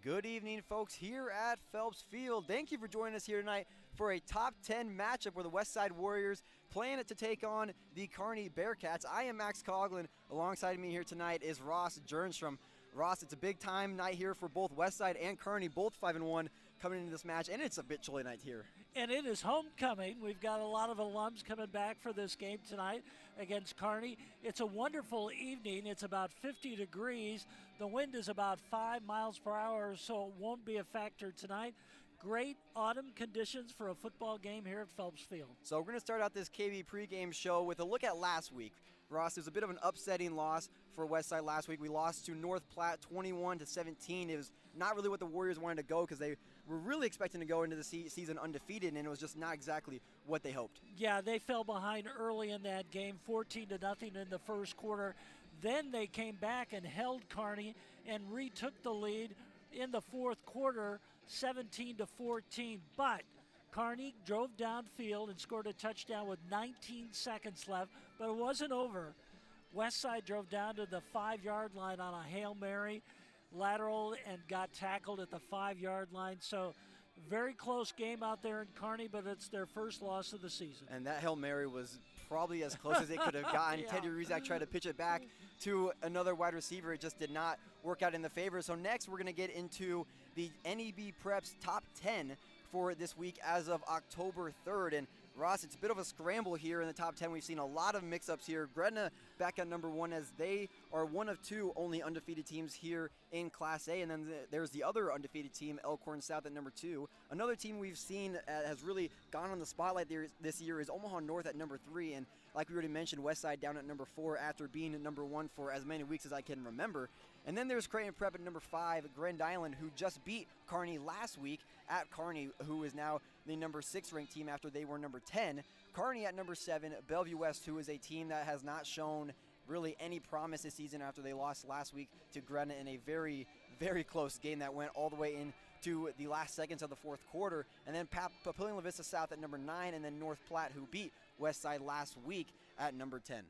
Good evening, folks, here at Phelps Field. Thank you for joining us here tonight for a top 10 matchup where the Westside Warriors playing it to take on the Kearney Bearcats. I am Max Coughlin. Alongside me here tonight is Ross Jernstrom. Ross, it's a big-time night here for both Westside and Kearney, both 5-1 coming into this match, and it's a bit chilly night here. And it is homecoming. We've got a lot of alums coming back for this game tonight against Kearney. It's a wonderful evening. It's about 50 degrees. The wind is about 5 miles per hour, so it won't be a factor tonight. Great autumn conditions for a football game here at Phelps Field. So we're going to start out this KB Pregame Show with a look at last week. Ross, there's a bit of an upsetting loss for Westside last week. We lost to North Platte 21-17. It was not really what the Warriors wanted to go because they were really expecting to go into the season undefeated, and it was just not exactly what they hoped. Yeah, they fell behind early in that game, 14-0 in the first quarter. Then they came back and held Kearney and retook the lead in the fourth quarter, 17-14. But Kearney drove downfield and scored a touchdown with 19 seconds left, but it wasn't over. Westside drove down to the 5-yard line on a Hail Mary lateral and got tackled at the 5-yard line. So very close game out there in Kearney, but it's their first loss of the season. And that Hail Mary was probably as close as it could have gotten. Yeah. Teddy Rizak tried to pitch it back to another wide receiver. It just did not work out in the favor. So next we're going to get into the NEB Preps top 10 for this week as of October 3rd. And Ross, it's a bit of a scramble here in the top 10. We've seen a lot of mix-ups here. Gretna back at number 1 as they are one of 2 only undefeated teams here in Class A. And then there's the other undefeated team, Elkhorn South at number 2. Another team we've seen has really gone on the spotlight this year is Omaha North at number 3. And like we already mentioned, Westside down at number 4 after being at number 1 for as many weeks as I can remember. And then there's Creighton Prep at number 5, Grand Island, who just beat Kearney last week at Kearney, who is now the number 6 ranked team after they were number 10. Kearney at number 7, Bellevue West, who is a team that has not shown really any promise this season after they lost last week to Gretna in a very, very close game that went all the way into the last seconds of the fourth quarter. And then Papillion La Vista South at number 9, and then North Platte, who beat Westside last week at number 10.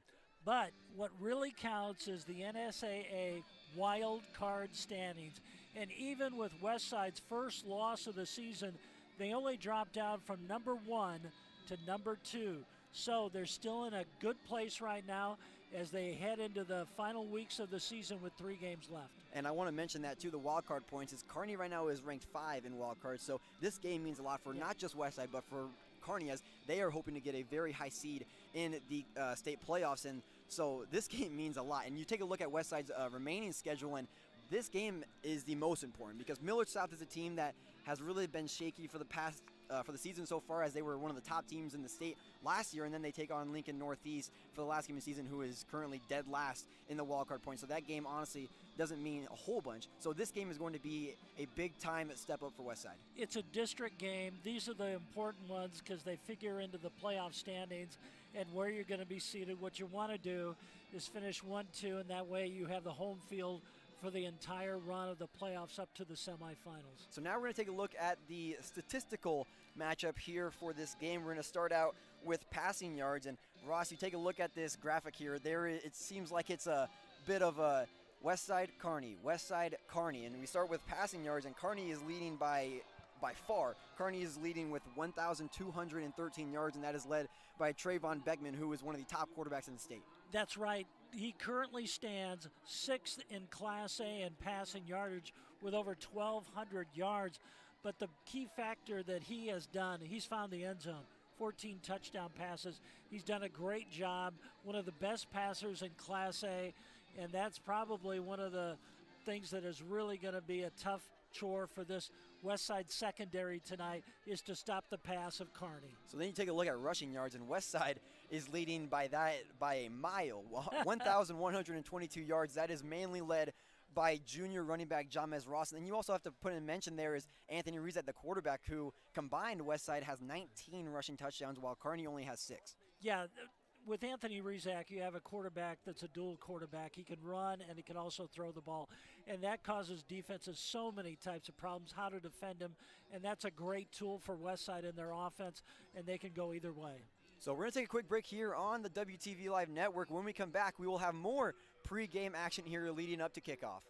But what really counts is the NSAA wild card standings. And even with Westside's first loss of the season, they only dropped down from number 1 to number 2. So they're still in a good place right now as they head into the final weeks of the season with 3 games left. And I want to mention that too, the wild card points is Kearney right now is ranked 5 in wild cards. So this game means a lot for not just Westside, but for Kearney, as they are hoping to get a very high seed in the state playoffs. And so this game means a lot. And you take a look at Westside's remaining schedule, and this game is the most important because Millard South is a team that has really been shaky for the past for the season so far, as they were one of the top teams in the state last year, and then they take on Lincoln Northeast for the last game of the season, who is currently dead last in the wildcard points. So that game honestly doesn't mean a whole bunch. So this game is going to be a big time step up for Westside. It's a district game. These are the important ones because they figure into the playoff standings and where you're going to be seated. What you want to do is finish 1-2, and that way you have the home field for the entire run of the playoffs up to the semifinals. So now we're going to take a look at the statistical matchup here for this game. We're going to start out with passing yards. And Ross, you take a look at this graphic here. It seems like it's a bit of a Westside, Kearney. And we start with passing yards, and Kearney is leading by far. Kearney is leading with 1,213 yards, and that is led by Trayvon Beckman, who is one of the top quarterbacks in the state. That's right. He currently stands 6th in Class A in passing yardage with over 1,200 yards. But the key factor that he has done, he's found the end zone. 14 touchdown passes. He's done a great job. One of the best passers in Class A, and that's probably one of the things that is really going to be a tough chore for this Westside secondary tonight, is to stop the pass of Kearney. So then you take a look at rushing yards, and Westside is leading by a mile, 1,122 yards. That is mainly led by junior running back Jamez Ross. And then you also have to put in mention there is Anthony Rizak, the quarterback, who combined Westside has 19 rushing touchdowns while Kearney only has 6. Yeah, with Anthony Rizak, you have a quarterback that's a dual quarterback. He can run and he can also throw the ball. And that causes defenses so many types of problems, how to defend him. And that's a great tool for Westside in their offense, and they can go either way. So we're going to take a quick break here on the WTV Live Network. When we come back, we will have more pre-game action here leading up to kickoff.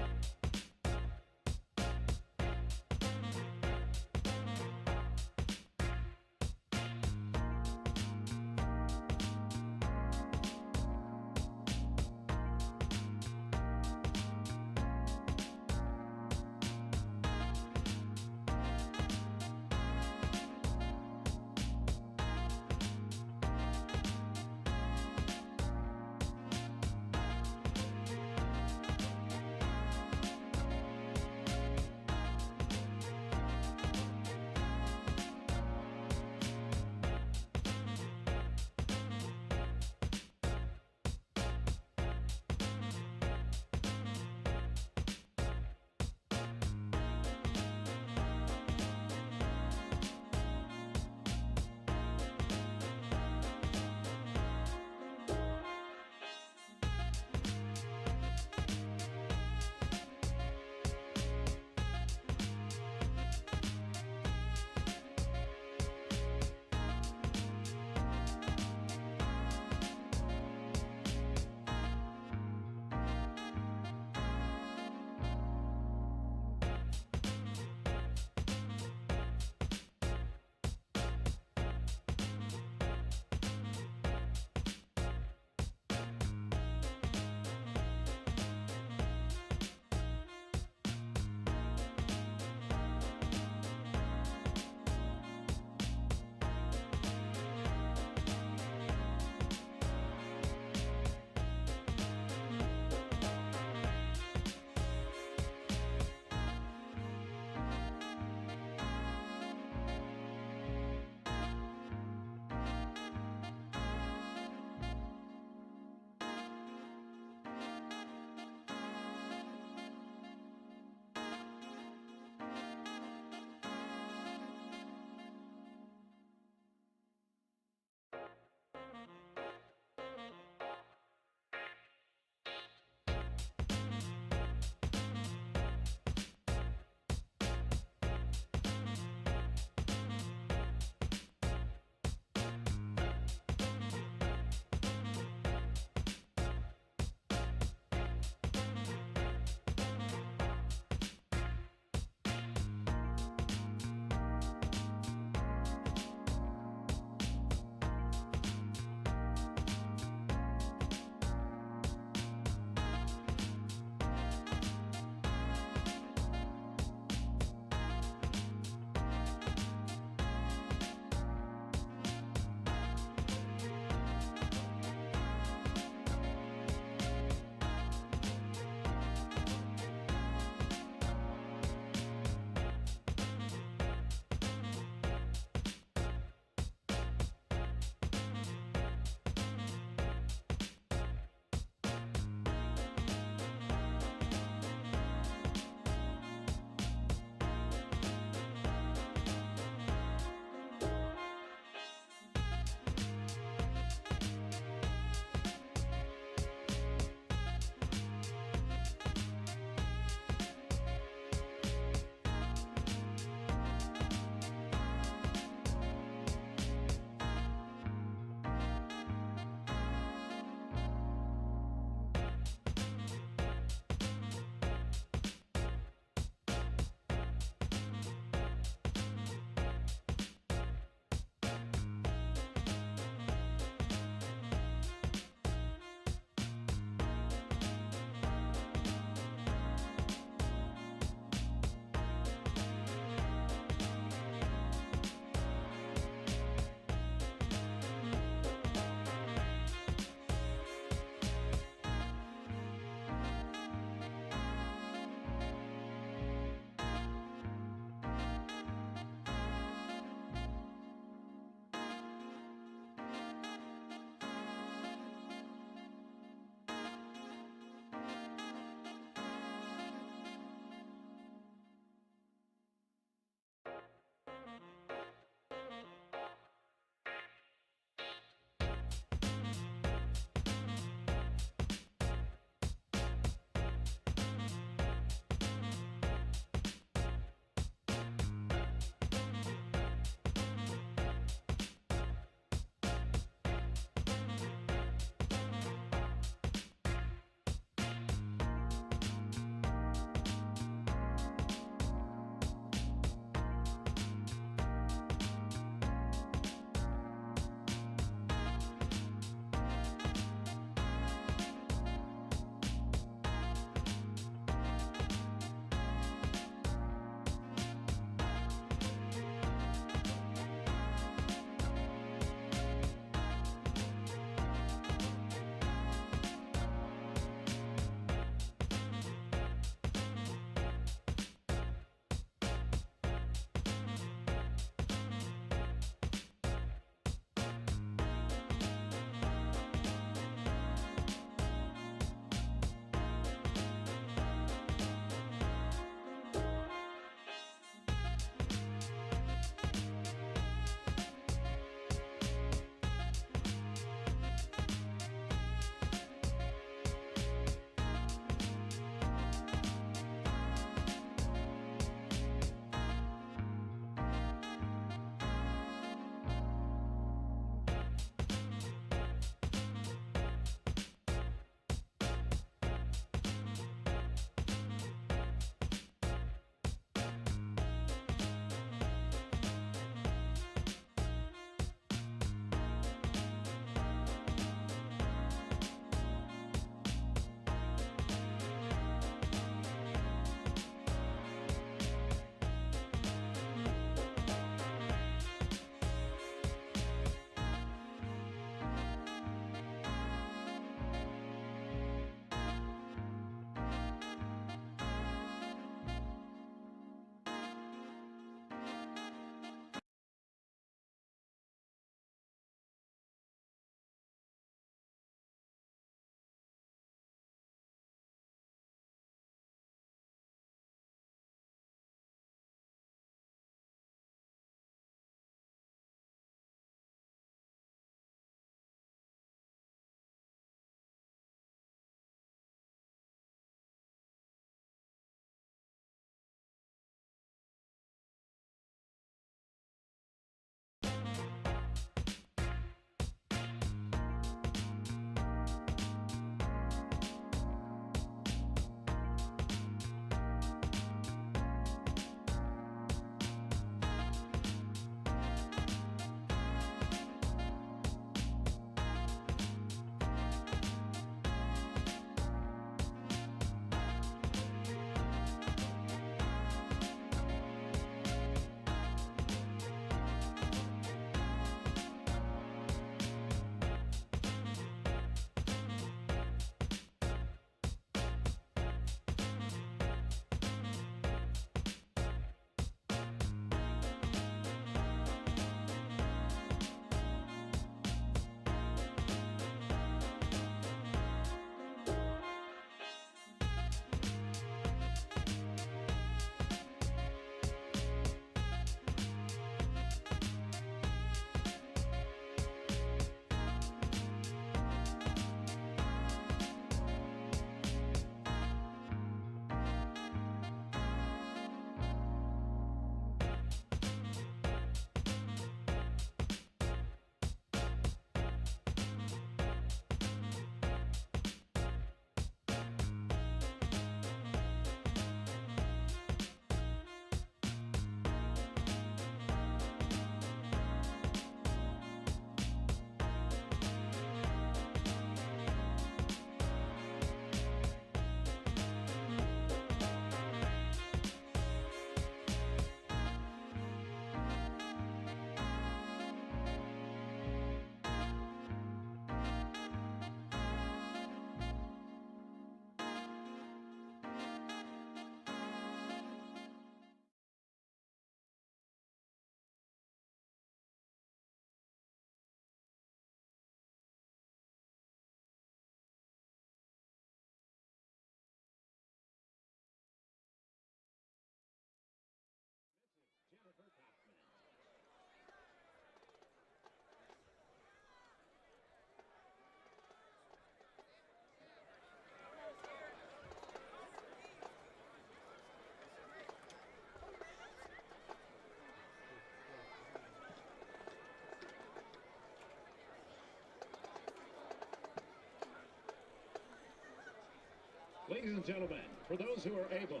Ladies and gentlemen, for those who are able,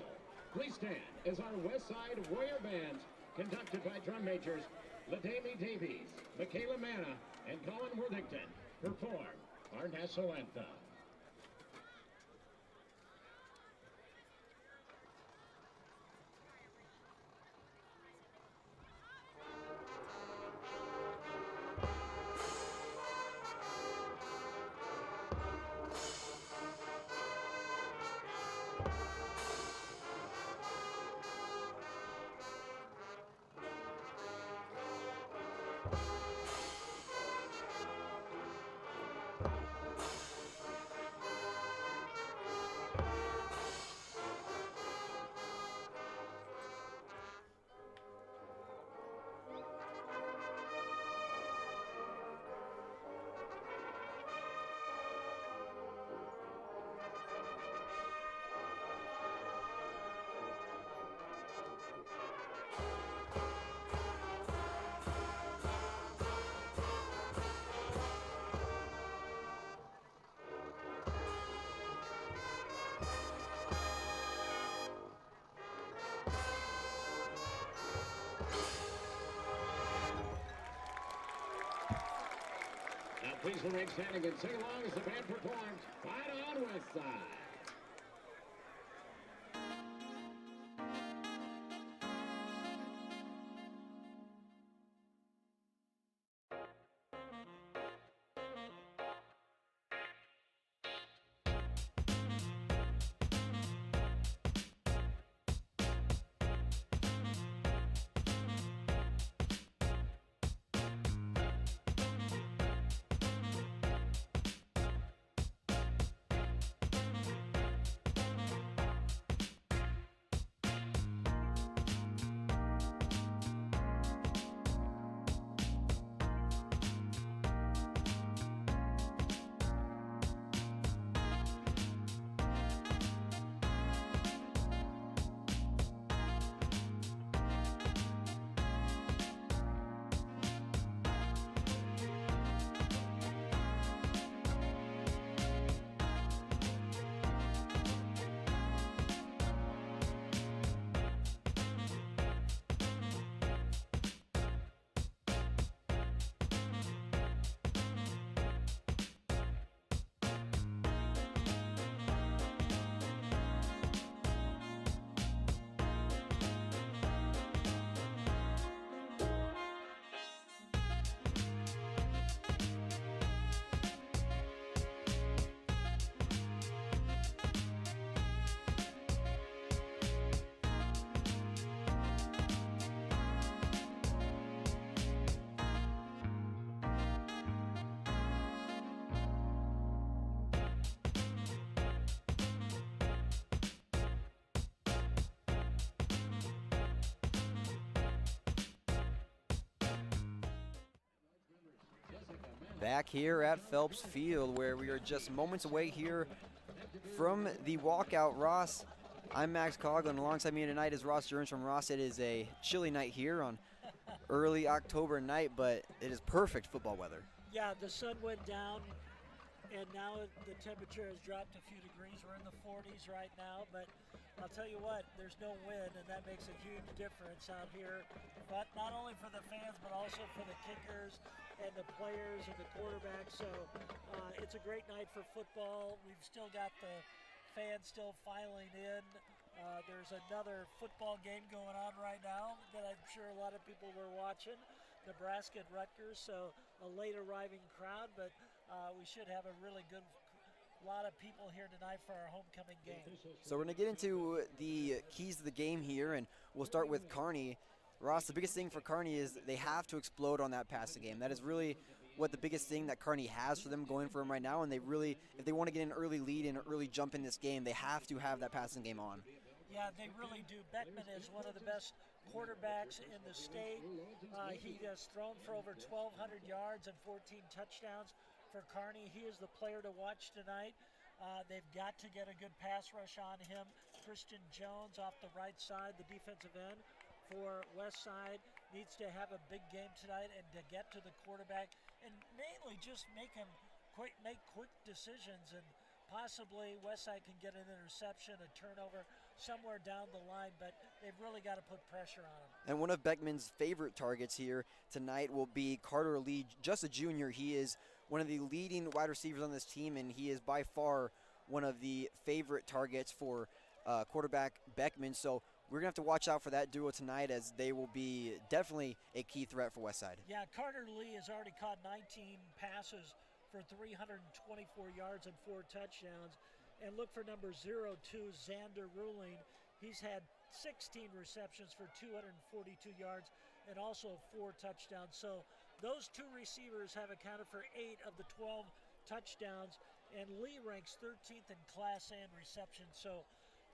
please stand as our Westside Warrior Band, conducted by drum majors LaDamie Davies, Michaela Manna, and Colin Worthington, perform our national anthem. Now please remain standing and sing along as the band performs Fight On Westside. Back here at Phelps Field, where we are just moments away here from the walkout. Ross, I'm Max Coughlin. Alongside me tonight is Ross Jernstrom. Ross, it is a chilly night here on early October night, but it is perfect football weather. Yeah, the sun went down, and now the temperature has dropped a few degrees. We're in the 40s right now, but I'll tell you what, there's no wind, and that makes a huge difference out here, but not only for the fans, but also for the kickers and the players and the quarterbacks. So it's a great night for football. We've still got the fans still filing in. There's another football game going on right now that I'm sure a lot of people were watching, Nebraska and Rutgers, so a late arriving crowd, but we should have a really good lot of people here tonight for our homecoming game. So we're going to get into the keys to the game here, and we'll start with Kearney. Ross, the biggest thing for Kearney is they have to explode on that passing game. That is really what the biggest thing that Kearney has for them going for them right now, and they really, if they want to get an early lead and an early jump in this game, they have to have that passing game on. Yeah, they really do. Beckman is one of the best quarterbacks in the state. He has thrown for over 1,200 yards and 14 touchdowns for Kearney. He is the player to watch tonight. They've got to get a good pass rush on him. Christian Jones off the right side, the defensive end for Westside, needs to have a big game tonight and to get to the quarterback and mainly just make him make quick decisions and possibly Westside can get an interception, a turnover, somewhere down the line, but they've really got to put pressure on them. And one of Beckman's favorite targets here tonight will be Carter Lee, just a junior. He is one of the leading wide receivers on this team, and he is by far one of the favorite targets for quarterback Beckman. So we're going to have to watch out for that duo tonight, as they will be definitely a key threat for Westside. Yeah, Carter Lee has already caught 19 passes for 324 yards and 4 touchdowns. And look for number 02, Xander Ruling. He's had 16 receptions for 242 yards and also 4 touchdowns. So those 2 receivers have accounted for 8 of the 12 touchdowns, and Lee ranks 13th in Class A in reception. So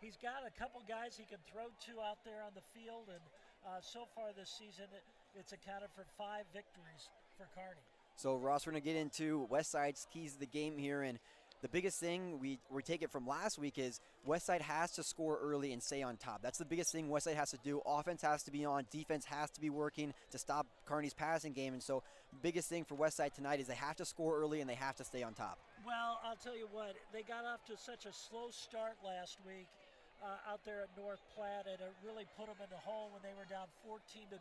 he's got a couple guys he can throw to out there on the field, and so far this season it's accounted for 5 victories for Kearney. So Ross, we're going to get into Westside's keys to the game here, and the biggest thing we take it from last week is Westside has to score early and stay on top. That's the biggest thing Westside has to do. Offense has to be on. Defense has to be working to stop Kearney's passing game. And so biggest thing for Westside tonight is they have to score early and they have to stay on top. Well, I'll tell you what, they got off to such a slow start last week out there at North Platte, and it really put them in the hole when they were down 14-0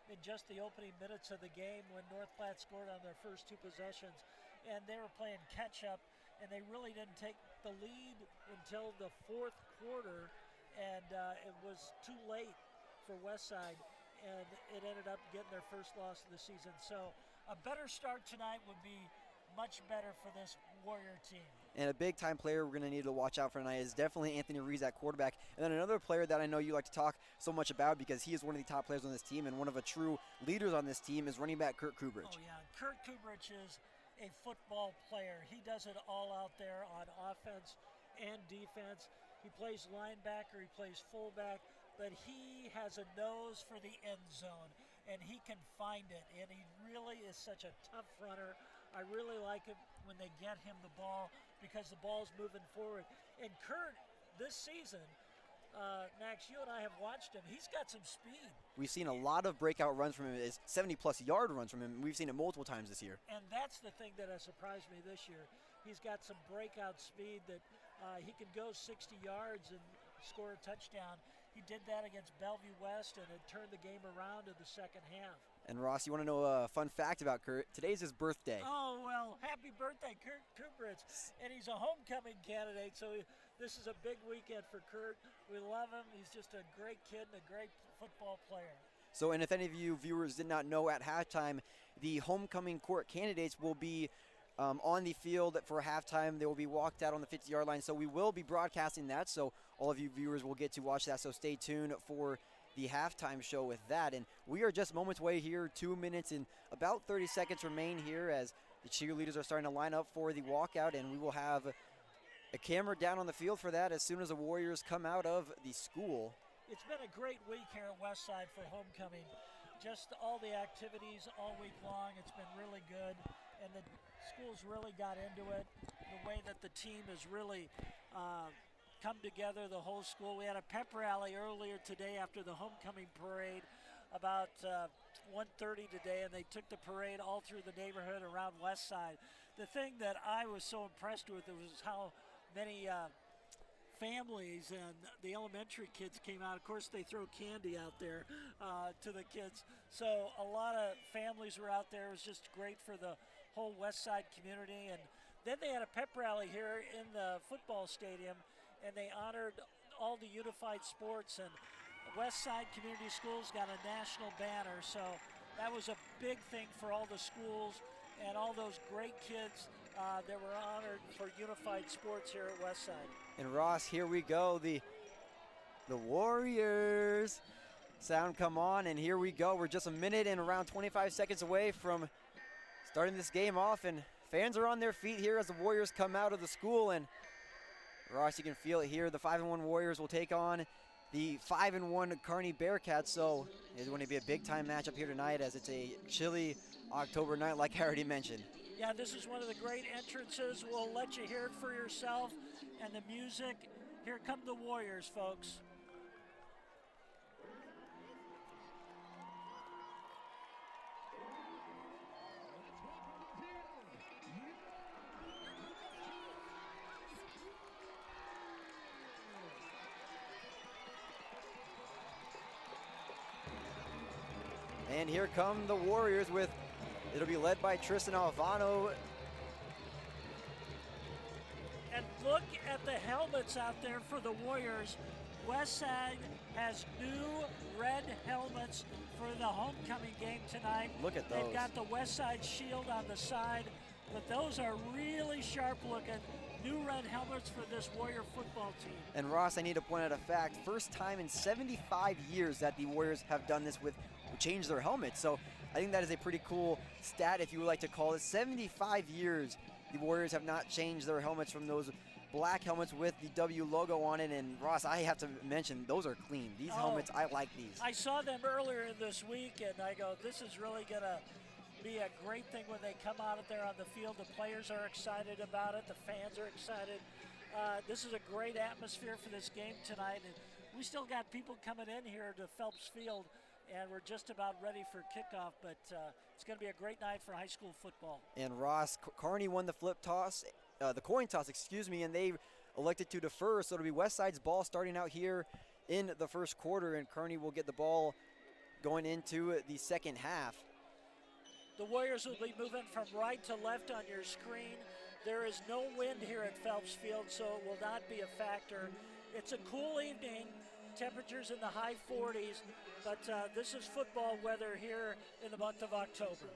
in just the opening minutes of the game when North Platte scored on their first 2 possessions. And they were playing catch-up, and they really didn't take the lead until the 4th quarter, and it was too late for Westside, and it ended up getting their first loss of the season. So a better start tonight would be much better for this Warrior team. And a big-time player we're going to need to watch out for tonight is definitely Anthony Rees at quarterback. And then another player that I know you like to talk so much about, because he is one of the top players on this team and one of the true leaders on this team, is running back Kurt Kubridge. Oh, yeah. Kurt Kubridge is a football player. He does it all out there on offense and defense. He plays linebacker, he plays fullback, but he has a nose for the end zone, and he can find it, and he really is such a tough runner. I really like it when they get him the ball, because the ball's moving forward. And Kurt, this season, Max, you and I have watched him. He's got some speed. We've seen a lot of breakout runs from him. It's 70-plus yard runs from him. We've seen it multiple times this year. And that's the thing that has surprised me this year. He's got some breakout speed that he can go 60 yards and score a touchdown. He did that against Bellevue West, and it turned the game around in the second half. And Ross, you want to know a fun fact about Kurt? Today's his birthday. Oh, well, happy birthday, Kurt Kubridge. And he's a homecoming candidate, so this is a big weekend for Kurt. We love him. He's just a great kid and a great football player. So, and if any of you viewers did not know, at halftime, the homecoming court candidates will be on the field for halftime. They will be walked out on the 50-yard line. So we will be broadcasting that, so all of you viewers will get to watch that. So stay tuned for the halftime show with that. And we are just moments away here, 2 minutes and about 30 seconds remain here as the cheerleaders are starting to line up for the walkout, and we will have a camera down on the field for that as soon as the Warriors come out of the school. It's been a great week here at Westside for homecoming. Just all the activities all week long. It's been really good, and the school's really got into it. The way that the team has really come together, the whole school. We had a pep rally earlier today after the homecoming parade about 1:30 today, and they took the parade all through the neighborhood around Westside. The thing that I was so impressed with was how many families and the elementary kids came out. Of course, they throw candy out there to the kids. So a lot of families were out there. It was just great for the whole Westside community. And then they had a pep rally here in the football stadium, and they honored all the unified sports, and Westside Community Schools got a national banner. So that was a big thing for all the schools and all those great kids that were honored for unified sports here at Westside. And Ross, here we go, the Warriors sound come on, and here we go. We're just a minute and around 25 seconds away from starting this game off, and fans are on their feet here as the Warriors come out of the school. And Ross, you can feel it here. The 5-1 Warriors will take on the 5-1 Kearney Bearcats. So it's going to be a big-time matchup here tonight, as it's a chilly October night, like I already mentioned. Yeah, this is one of the great entrances. We'll let you hear it for yourself. And the music. Here come the Warriors, folks. And here come the Warriors with, it'll be led by Tristan Alvano. And look at the helmets out there for the Warriors. Westside has new red helmets for the homecoming game tonight. Look at those. They've got the Westside shield on the side, but those are really sharp looking. New red helmets for this Warrior football team. And Ross, I need to point out a fact. First time in 75 years that the Warriors have done this with changed their helmets. So I think that is a pretty cool stat, if you would like to call it. 75 years the Warriors have not changed their helmets from those black helmets with the W logo on it. And Ross, I have to mention, those are clean. These helmets, I like these. I saw them earlier this week, and I go, this is really going to be a great thing when they come out there on the field. The players are excited about it. The fans are excited. This is a great atmosphere for this game tonight. And we still got people coming in here to Phelps Field, and we're just about ready for kickoff, but it's going to be a great night for high school football. And Ross, Kearney won the the coin toss, and they elected to defer, so it'll be Westside's ball starting out here in the first quarter, and Kearney will get the ball going into the second half. The Warriors will be moving from right to left on your screen. There is no wind here at Phelps Field, so it will not be a factor. It's a cool evening, temperatures in the high 40s, but this is football weather here in the month of October.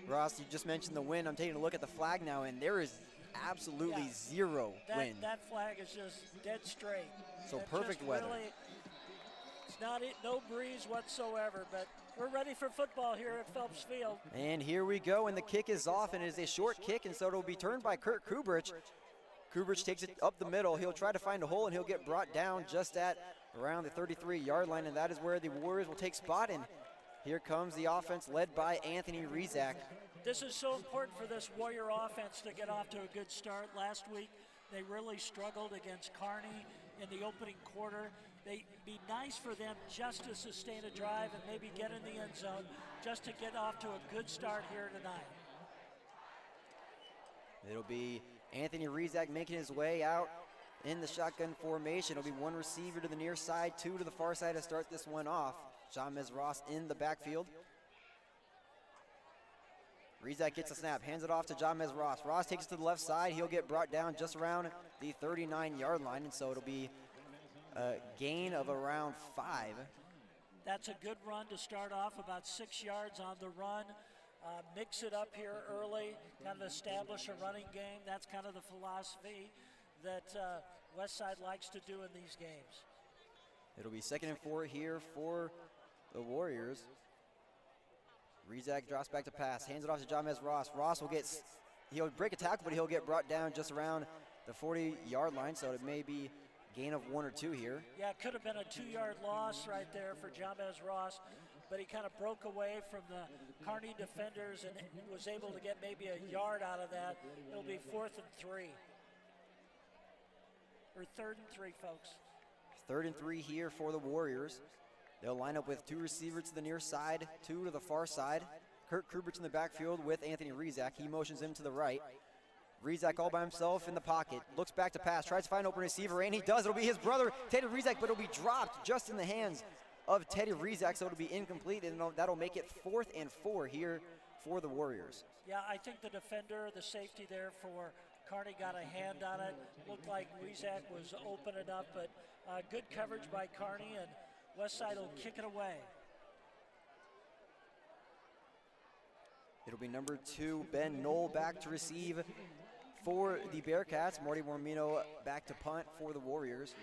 Ross, you just mentioned the wind. I'm taking a look at the flag now, and there is absolutely zero wind. That flag is just dead straight. So perfect weather. Really, it's no breeze whatsoever, but we're ready for football here at Phelps Field. And here we go, and the kick is off, and it is a short kick, and so it'll be turned by Kurt Kubrich. Kubrich takes it up the middle. He'll try to find a hole, and he'll get brought down just at around the 33-yard line, and that is where the Warriors will take spot. And here comes the offense led by Anthony Rizak. This is so important for this Warrior offense to get off to a good start. Last week, they really struggled against Kearney in the opening quarter. It'd be nice for them just to sustain a drive and maybe get in the end zone just to get off to a good start here tonight. It'll be Anthony Rizak making his way out in the shotgun formation. It'll be one receiver to the near side, two to the far side to start this one off. Jamez Ross in the backfield. Rizak gets a snap, hands it off to Jamez Ross. Ross takes it to the left side. He'll get brought down just around the 39-yard line, and so it'll be a gain of around 5. That's a good run to start off, about 6 yards on the run. Mix it up here early, kind of establish a running game. That's kind of the philosophy that Westside likes to do in these games. It'll be 2nd and 4 here for the Warriors. Rizak drops back to pass, hands it off to Jamez Ross. Ross he'll break a tackle, but he'll get brought down just around the 40-yard line, so it may be gain of 1 or 2 here. Yeah, it could have been a 2-yard loss right there for Jamez Ross, but he kind of broke away from the Kearney defenders and was able to get maybe a yard out of that. It'll be 4th and 3. Or 3rd and 3, folks. 3rd and 3 here for the Warriors. They'll line up with 2 receivers to the near side, 2 to the far side. Kurt Kubrich in the backfield with Anthony Rizak. He motions him to the right. Rizak all by himself in the pocket. Looks back to pass, tries to find an open receiver, and he does. It'll be his brother, Teddy Rizak, but it'll be dropped just in the hands of Teddy Rizak, so it'll be incomplete, and that'll make it 4th and 4 here for the Warriors. Yeah, I think the defender, the safety there for Kearney got a hand on it. Looked like Rizak was open enough, but good coverage by Kearney, and Westside will kick it away. It'll be number 2, Ben Knoll, back to receive for the Bearcats. Marty Mormino back to punt for the Warriors.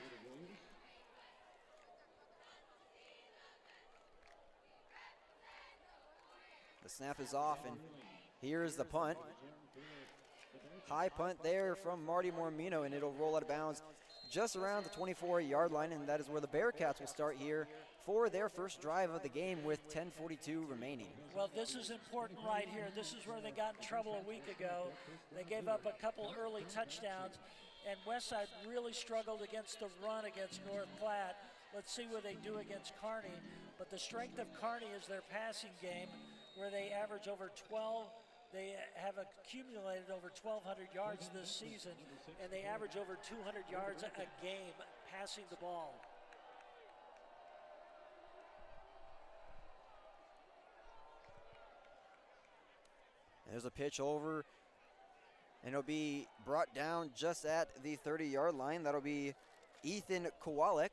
The snap is off, and here's the punt. High punt there from Marty Mormino, and it'll roll out of bounds just around the 24-yard line, and that is where the Bearcats will start here for their first drive of the game with 10:42 remaining. Well, this is important right here. This is where they got in trouble a week ago. They gave up a couple early touchdowns, and Westside really struggled against the run against North Platte. Let's see what they do against Kearney. But the strength of Kearney is their passing game, where they average over 12 They have accumulated over 1,200 yards this season, and they average over 200 yards a game passing the ball. There's a pitch over, and it'll be brought down just at the 30-yard line. That'll be Ethan Kowalik.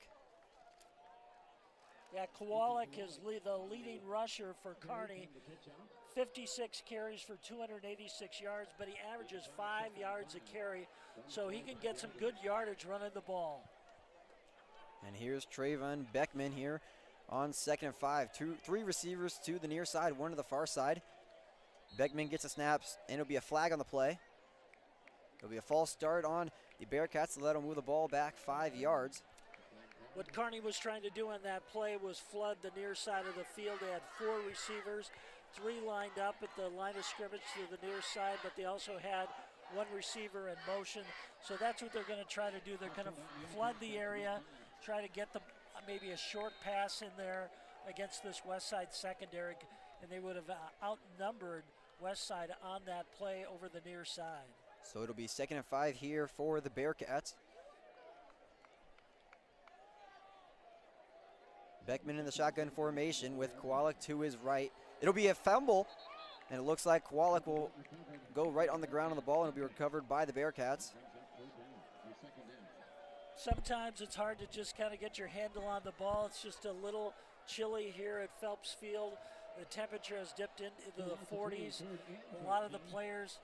Yeah, Kowalik is the leading rusher for Kearney. 56 carries for 286 yards, but he averages 5 yards a carry, so he can get some good yardage running the ball. And here's Trayvon Beckman here on 2nd and 5. Three receivers to the near side, one to the far side. Beckman gets the snaps, and it'll be a flag on the play. It'll be a false start on the Bearcats to let them move the ball back 5 yards. What Kearney was trying to do on that play was flood the near side of the field. They had 4 receivers, 3 lined up at the line of scrimmage to the near side, but they also had 1 receiver in motion. So that's what they're going to try to do. They're going to flood the area, try to get maybe a short pass in there against this Westside secondary, and they would have outnumbered Westside on that play over the near side. So it'll be 2nd and 5 here for the Bearcats. Beckman in the shotgun formation with Kowalik to his right. It'll be a fumble, and it looks like Kowalik will go right on the ground on the ball, and it'll be recovered by the Bearcats. Sometimes it's hard to just kind of get your handle on the ball. It's just a little chilly here at Phelps Field. The temperature has dipped into the 40s. A lot of the players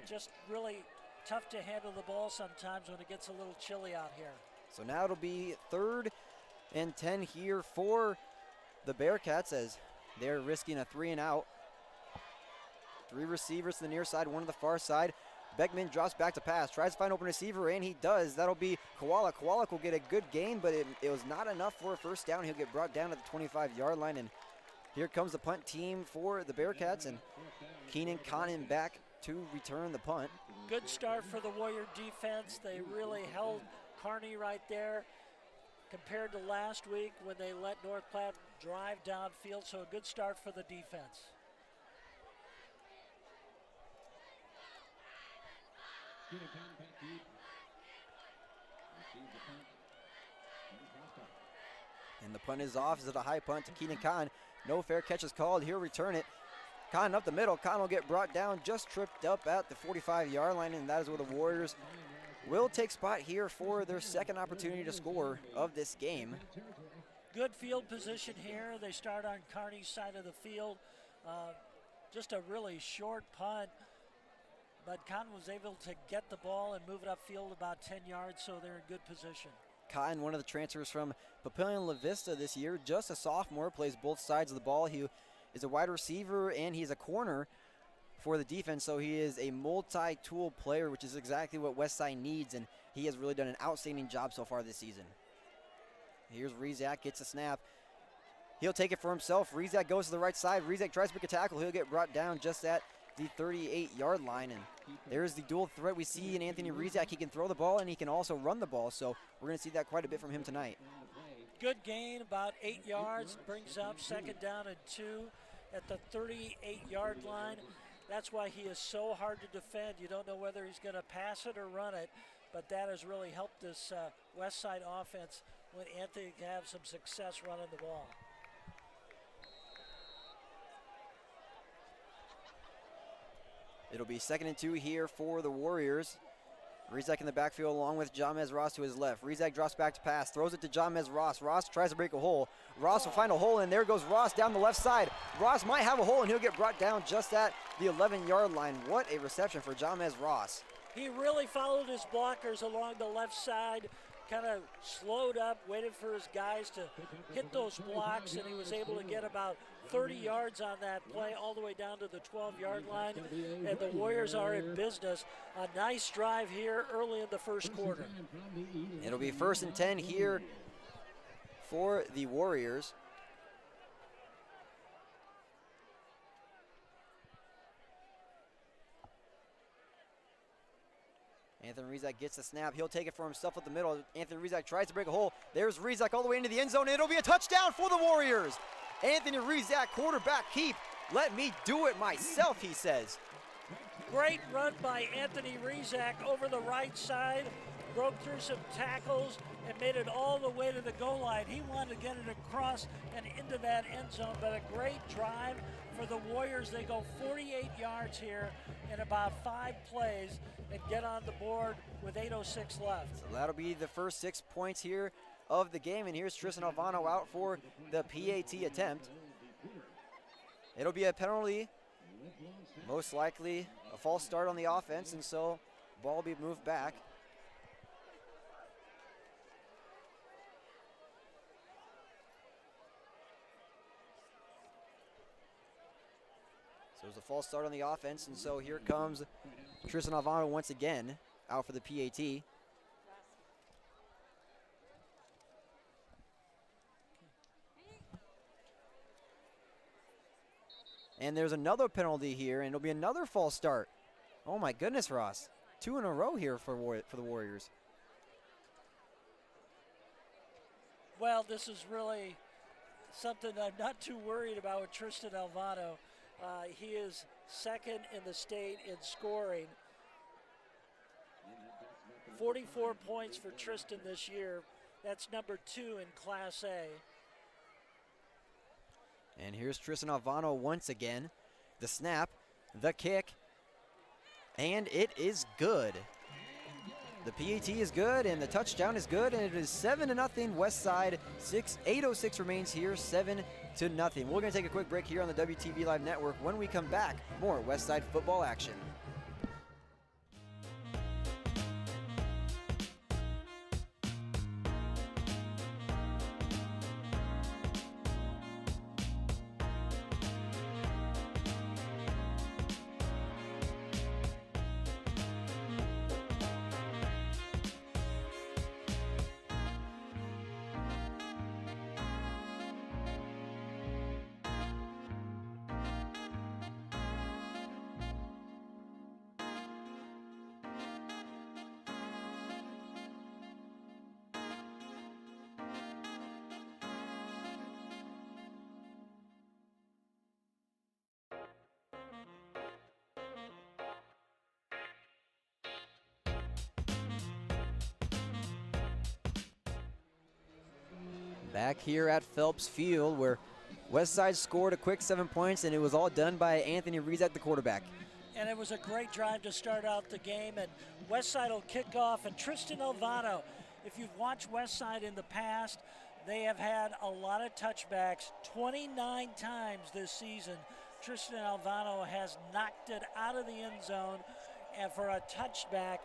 just really tough to handle the ball sometimes when it gets a little chilly out here. So now it'll be 3rd and 10 here for the Bearcats as they're risking a 3 and out. 3 receivers to the near side, 1 to the far side. Beckman drops back to pass, tries to find open receiver, and he does. That'll be Kowalik. Kowalik will get a good gain, but it was not enough for a first down. He'll get brought down at the 25-yard line, and here comes the punt team for the Bearcats, and Keenan Connon back to return the punt. Good start for the Warrior defense. They really held Kearney right there compared to last week when they let North Platte drive downfield, so a good start for the defense. And the punt is off. Is it a high punt to Keenan Kahn? No fair catch is called. He'll return it. Kahn up the middle. Kahn will get brought down, just tripped up at the 45-yard line, and that is where the Warriors will take spot here for their 2nd opportunity to score of this game. Good field position here. They start on Kearney's side of the field. Just a really short punt, but Kahn was able to get the ball and move it upfield about 10 yards, so they're in good position. Kahn, one of the transfers from Papillion La Vista this year, just a sophomore, plays both sides of the ball. He is a wide receiver and he's a corner for the defense, so he is a multi-tool player, which is exactly what Westside needs, and he has really done an outstanding job so far this season. Here's Rizak, gets a snap. He'll take it for himself. Rizak goes to the right side. Rizak tries to make a tackle. He'll get brought down just at the 38-yard line, and there's the dual threat we see in Anthony Rizak. He can throw the ball and he can also run the ball, so we're going to see that quite a bit from him tonight. Good gain, about 8 yards, brings up 2nd down and 2 at the 38-yard line. That's why he is so hard to defend. You don't know whether he's going to pass it or run it, but that has really helped this Westside offense when Anthony can have some success running the ball. It'll be 2nd and 2 here for the Warriors. Rizak in the backfield along with Jamez Ross to his left. Rizak drops back to pass, throws it to Jamez Ross. Ross tries to break a hole. Ross will find a hole, and there goes Ross down the left side. Ross might have a hole, and he'll get brought down just at the 11-yard line. What a reception for Jamez Ross. He really followed his blockers along the left side, kind of slowed up, waited for his guys to hit those blocks, and he was able to get about 30 yards on that play all the way down to the 12-yard line, and the Warriors are in business. A nice drive here early in the first quarter. It'll be 1st and 10 here for the Warriors. Anthony Rizak gets the snap. He'll take it for himself up the middle. Anthony Rizak tries to break a hole. There's Rizak all the way into the end zone. It'll be a touchdown for the Warriors. Anthony Rizak, quarterback keep Let me do it myself, he says. Great run by Anthony Rizak over the right side, broke through some tackles and made it all the way to the goal line. He wanted to get it across and into that end zone, but a great drive for the Warriors. They go 48 yards here in about 5 plays and get on the board with 8:06 left. So that'll be the first 6 points here of the game, and here's Tristan Alvano out for the PAT attempt. It'll be a penalty, most likely a false start on the offense, and so ball will be moved back. So it was a false start on the offense, and so here comes Tristan Alvano once again out for the PAT. And there's another penalty here, and it'll be another false start. Oh my goodness, Ross. 2 in a row here for the Warriors. Well, this is really something I'm not too worried about with Tristan Alvano. He is second in the state in scoring. 44 points for Tristan this year. That's number 2 in Class A. And here's Tristan Alvano once again. The snap, the kick, and it is good. The PAT is good, and the touchdown is good, and it is 7-0 Westside. 8:06 remains here, 7-0. We're going to take a quick break here on the WTV Live Network. When we come back, more Westside football action. Back here at Phelps Field, where Westside scored a quick 7 points, and it was all done by Anthony Rizak, the quarterback. And it was a great drive to start out the game, and Westside will kick off. And Tristan Alvano, if you've watched Westside in the past, they have had a lot of touchbacks. 29 times this season, Tristan Alvano has knocked it out of the end zone, and for a touchback,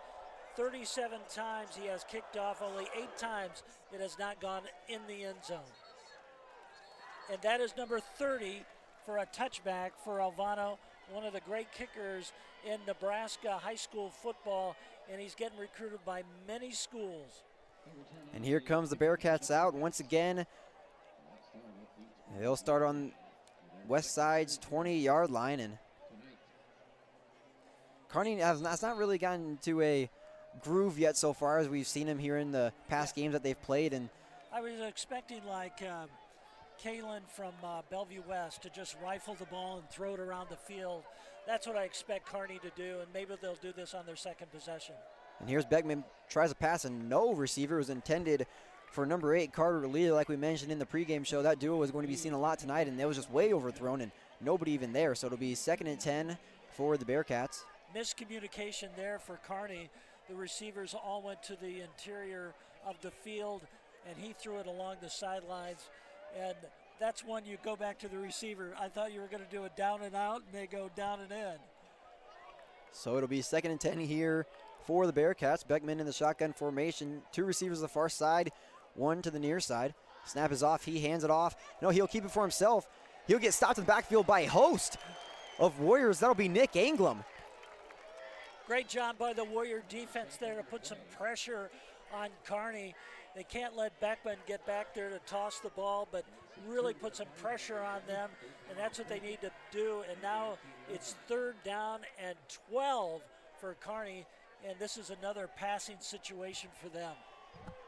37 times he has kicked off, only 8 times it has not gone in the end zone. And that is number 30 for a touchback for Alvano, one of the great kickers in Nebraska high school football, and he's getting recruited by many schools. And here comes the Bearcats out once again. They'll start on Westside's 20-yard line, and Kearney has not really gotten to a groove yet so far, as we've seen him here in the past games that they've played. And I was expecting like Kaylin from Bellevue West to just rifle the ball and throw it around the field. That's what I expect Kearney to do, and maybe they'll do this on their second possession. And here's Beckman, tries a pass, and no receiver. Was intended for number 8, Carter Lee. Like we mentioned in the pregame show, that duo was going to be seen a lot tonight, and it was just way overthrown and nobody even there. So it'll be 2nd and 10 for the Bearcats. Miscommunication there for Kearney. The receivers all went to the interior of the field, and he threw it along the sidelines. And that's when you go back to the receiver. I thought you were going to do a down and out, and they go down and in. So it'll be 2nd and 10 here for the Bearcats. Beckman in the shotgun formation. 2 receivers to the far side, 1 to the near side. Snap is off. He hands it off. No, he'll keep it for himself. He'll get stopped in the backfield by a host of Warriors. That'll be Nick Anglam. Great job by the Warrior defense there to put some pressure on Kearney. They can't let Beckman get back there to toss the ball, but really put some pressure on them, and that's what they need to do. And now it's 3rd down and 12 for Kearney, and this is another passing situation for them.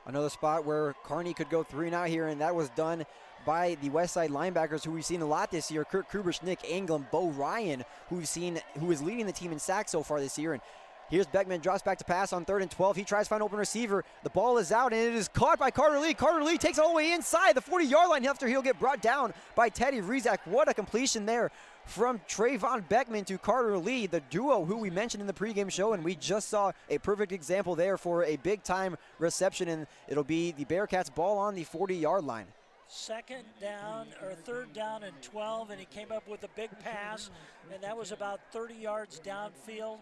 Another spot where Kearney could go 3 and out here, and that was done by the Westside linebackers who we've seen a lot this year. Kurt Krubish, Nick Anglin, Bo Ryan, who is leading the team in sacks so far this year. And here's Beckman, drops back to pass on 3rd and 12. He tries to find an open receiver. The ball is out, and it is caught by Carter Lee. Carter Lee takes it all the way inside the 40-yard line after he'll get brought down by Teddy Rizak. What a completion there from Trayvon Beckman to Carter Lee, the duo who we mentioned in the pregame show, and we just saw a perfect example there for a big-time reception, and it'll be the Bearcats ball on the 40-yard line. 3rd down and 12, and he came up with a big pass, and that was about 30 yards downfield.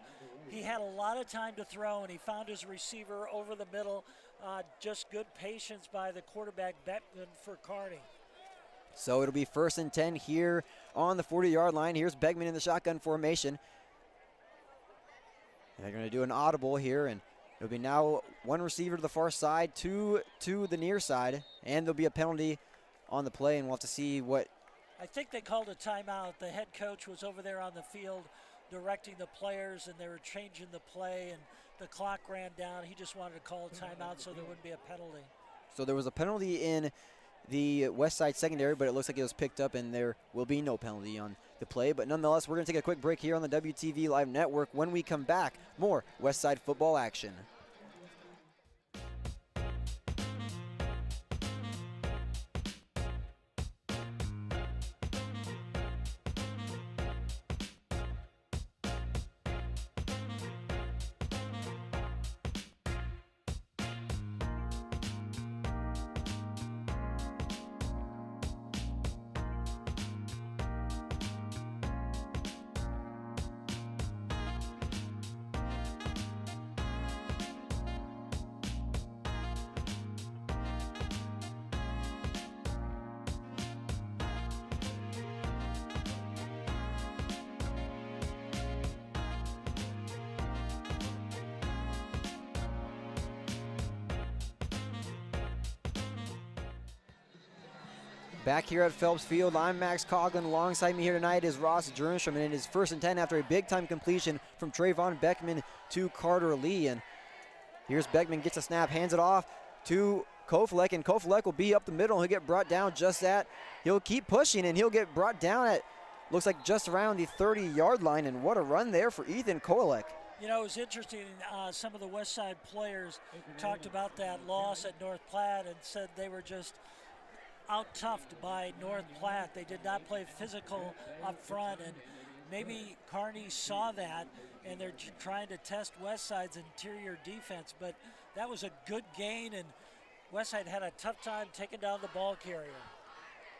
He had a lot of time to throw, and he found his receiver over the middle. Just good patience by the quarterback, Beckman, for Kearney. So it'll be 1st and 10 here on the 40-yard line. Here's Beckman in the shotgun formation. And they're going to do an audible here, and it'll be now 1 receiver to the far side, 2 to the near side, and there'll be a penalty on the play, and we'll have to see what. I think they called a timeout. The head coach was over there on the field directing the players, and they were changing the play, and the clock ran down. He just wanted to call a timeout so there wouldn't be a penalty. So there was a penalty in the Westside secondary, but it looks like it was picked up, and there will be no penalty on the play. But nonetheless, we're going to take a quick break here on the WTV Live Network. When we come back, more Westside football action. Back here at Phelps Field, I'm Max Coughlin. Alongside me here tonight is Ross Jernstrom, and it is 1st and 10 after a big-time completion from Trayvon Beckman to Carter Lee. And here's Beckman, gets a snap, hands it off to Kofelek, and Kofelek will be up the middle. He'll get brought down just at. He'll keep pushing, and he'll get brought down at, looks like just around the 30-yard line. And what a run there for Ethan Kofelek. You know, it was interesting. Some of the Westside players talked about that loss at North Platte and said they were just out-toughed by North Platte. They did not play physical up front, and maybe Kearney saw that, and they're trying to test Westside's interior defense. But that was a good gain, and Westside had a tough time taking down the ball carrier.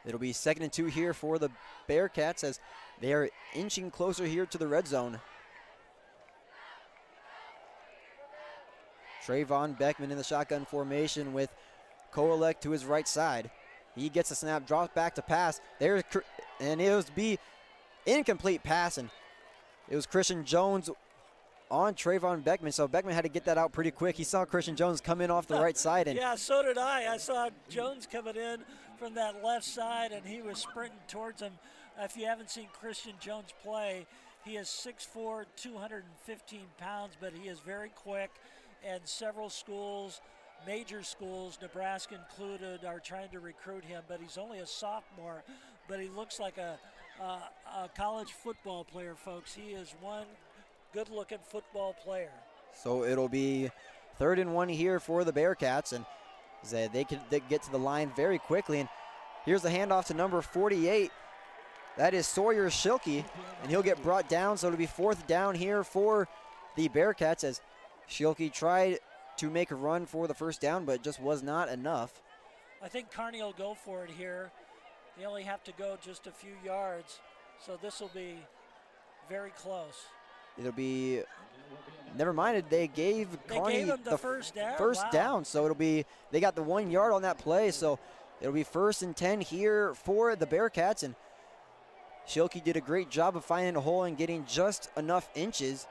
It'll be 2nd and 2 here for the Bearcats as they are inching closer here to the red zone. Trayvon Beckman in the shotgun formation with Koelek to his right side. He gets a snap, drops back to pass. And it was be incomplete pass, and it was Christian Jones on Trayvon Beckman. So Beckman had to get that out pretty quick. He saw Christian Jones come in off the right side. And yeah, so did I. I saw Jones coming in from that left side, and he was sprinting towards him. If you haven't seen Christian Jones play, he is 6'4", 215 pounds, but he is very quick, and several schools, major schools, Nebraska included, are trying to recruit him, but he's only a sophomore, but he looks like a college football player, folks. He is one good-looking football player. So it'll be 3rd and 1 here for the Bearcats, and they get to the line very quickly. And here's the handoff to number 48. That is Sawyer Schilke, and he'll get brought down, so it'll be 4th down here for the Bearcats as Schilke tried to make a run for the 1st down, but just was not enough. I think Kearney will go for it here. They only have to go just a few yards, so this will be very close. It'll be, never mind, they gave Kearney the first down. First down, so it'll be, they got the 1 yard on that play, so it'll be 1st and 10 here for the Bearcats, and Schilke did a great job of finding a hole and getting just enough inches.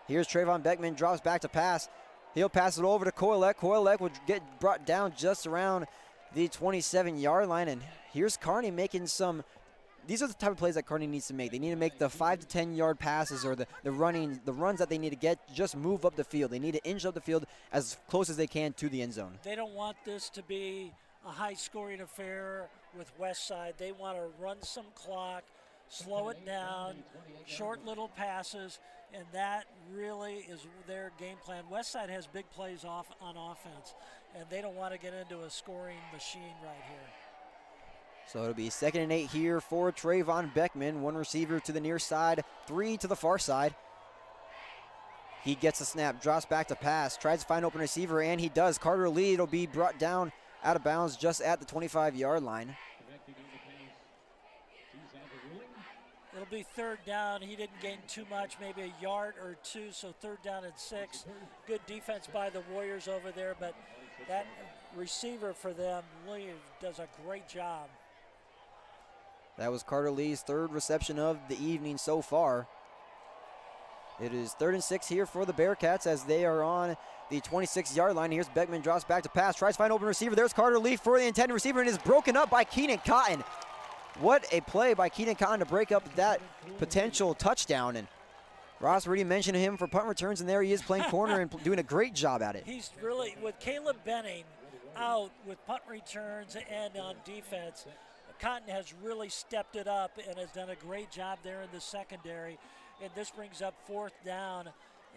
Here's Trayvon Beckman, drops back to pass. He'll pass it over to Koelek. Koelek will get brought down just around the 27-yard line, and here's Kearney making some these are the type of plays that Kearney needs to make. They need to make the 5 to 10 yard passes or the runs that they need to get, just move up the field. They need to inch up the field as close as they can to the end zone. They don't want this to be a high-scoring affair with Westside. They want to run some clock, slow it down, short little passes, and that really is their game plan. Westside has big plays on offense, and they don't want to get into a scoring machine right here. So it'll be 2nd and 8 here for Trayvon Beckman. 1 receiver to the near side, 3 to the far side. He gets a snap, drops back to pass, tries to find open receiver, and he does. Carter Lee, it'll be brought down out of bounds just at the 25-yard line. It'll be 3rd down. He didn't gain too much, maybe a yard or 2, so 3rd down and 6. Good defense by the Warriors over there, but that receiver for them, Lee, does a great job. That was Carter Lee's 3rd reception of the evening so far. It is 3rd and 6 here for the Bearcats as they are on the 26-yard line. Here's Beckman, drops back to pass, tries to find open receiver. There's Carter Lee for the intended receiver, and is broken up by Keenan Cotton. What a play by Keenan Cotton to break up that potential touchdown. And Ross already mentioned him for punt returns, and there he is playing corner and doing a great job at it. He's really, with Caleb Benning out with punt returns and on defense, Cotton has really stepped it up and has done a great job there in the secondary. And this brings up 4th down,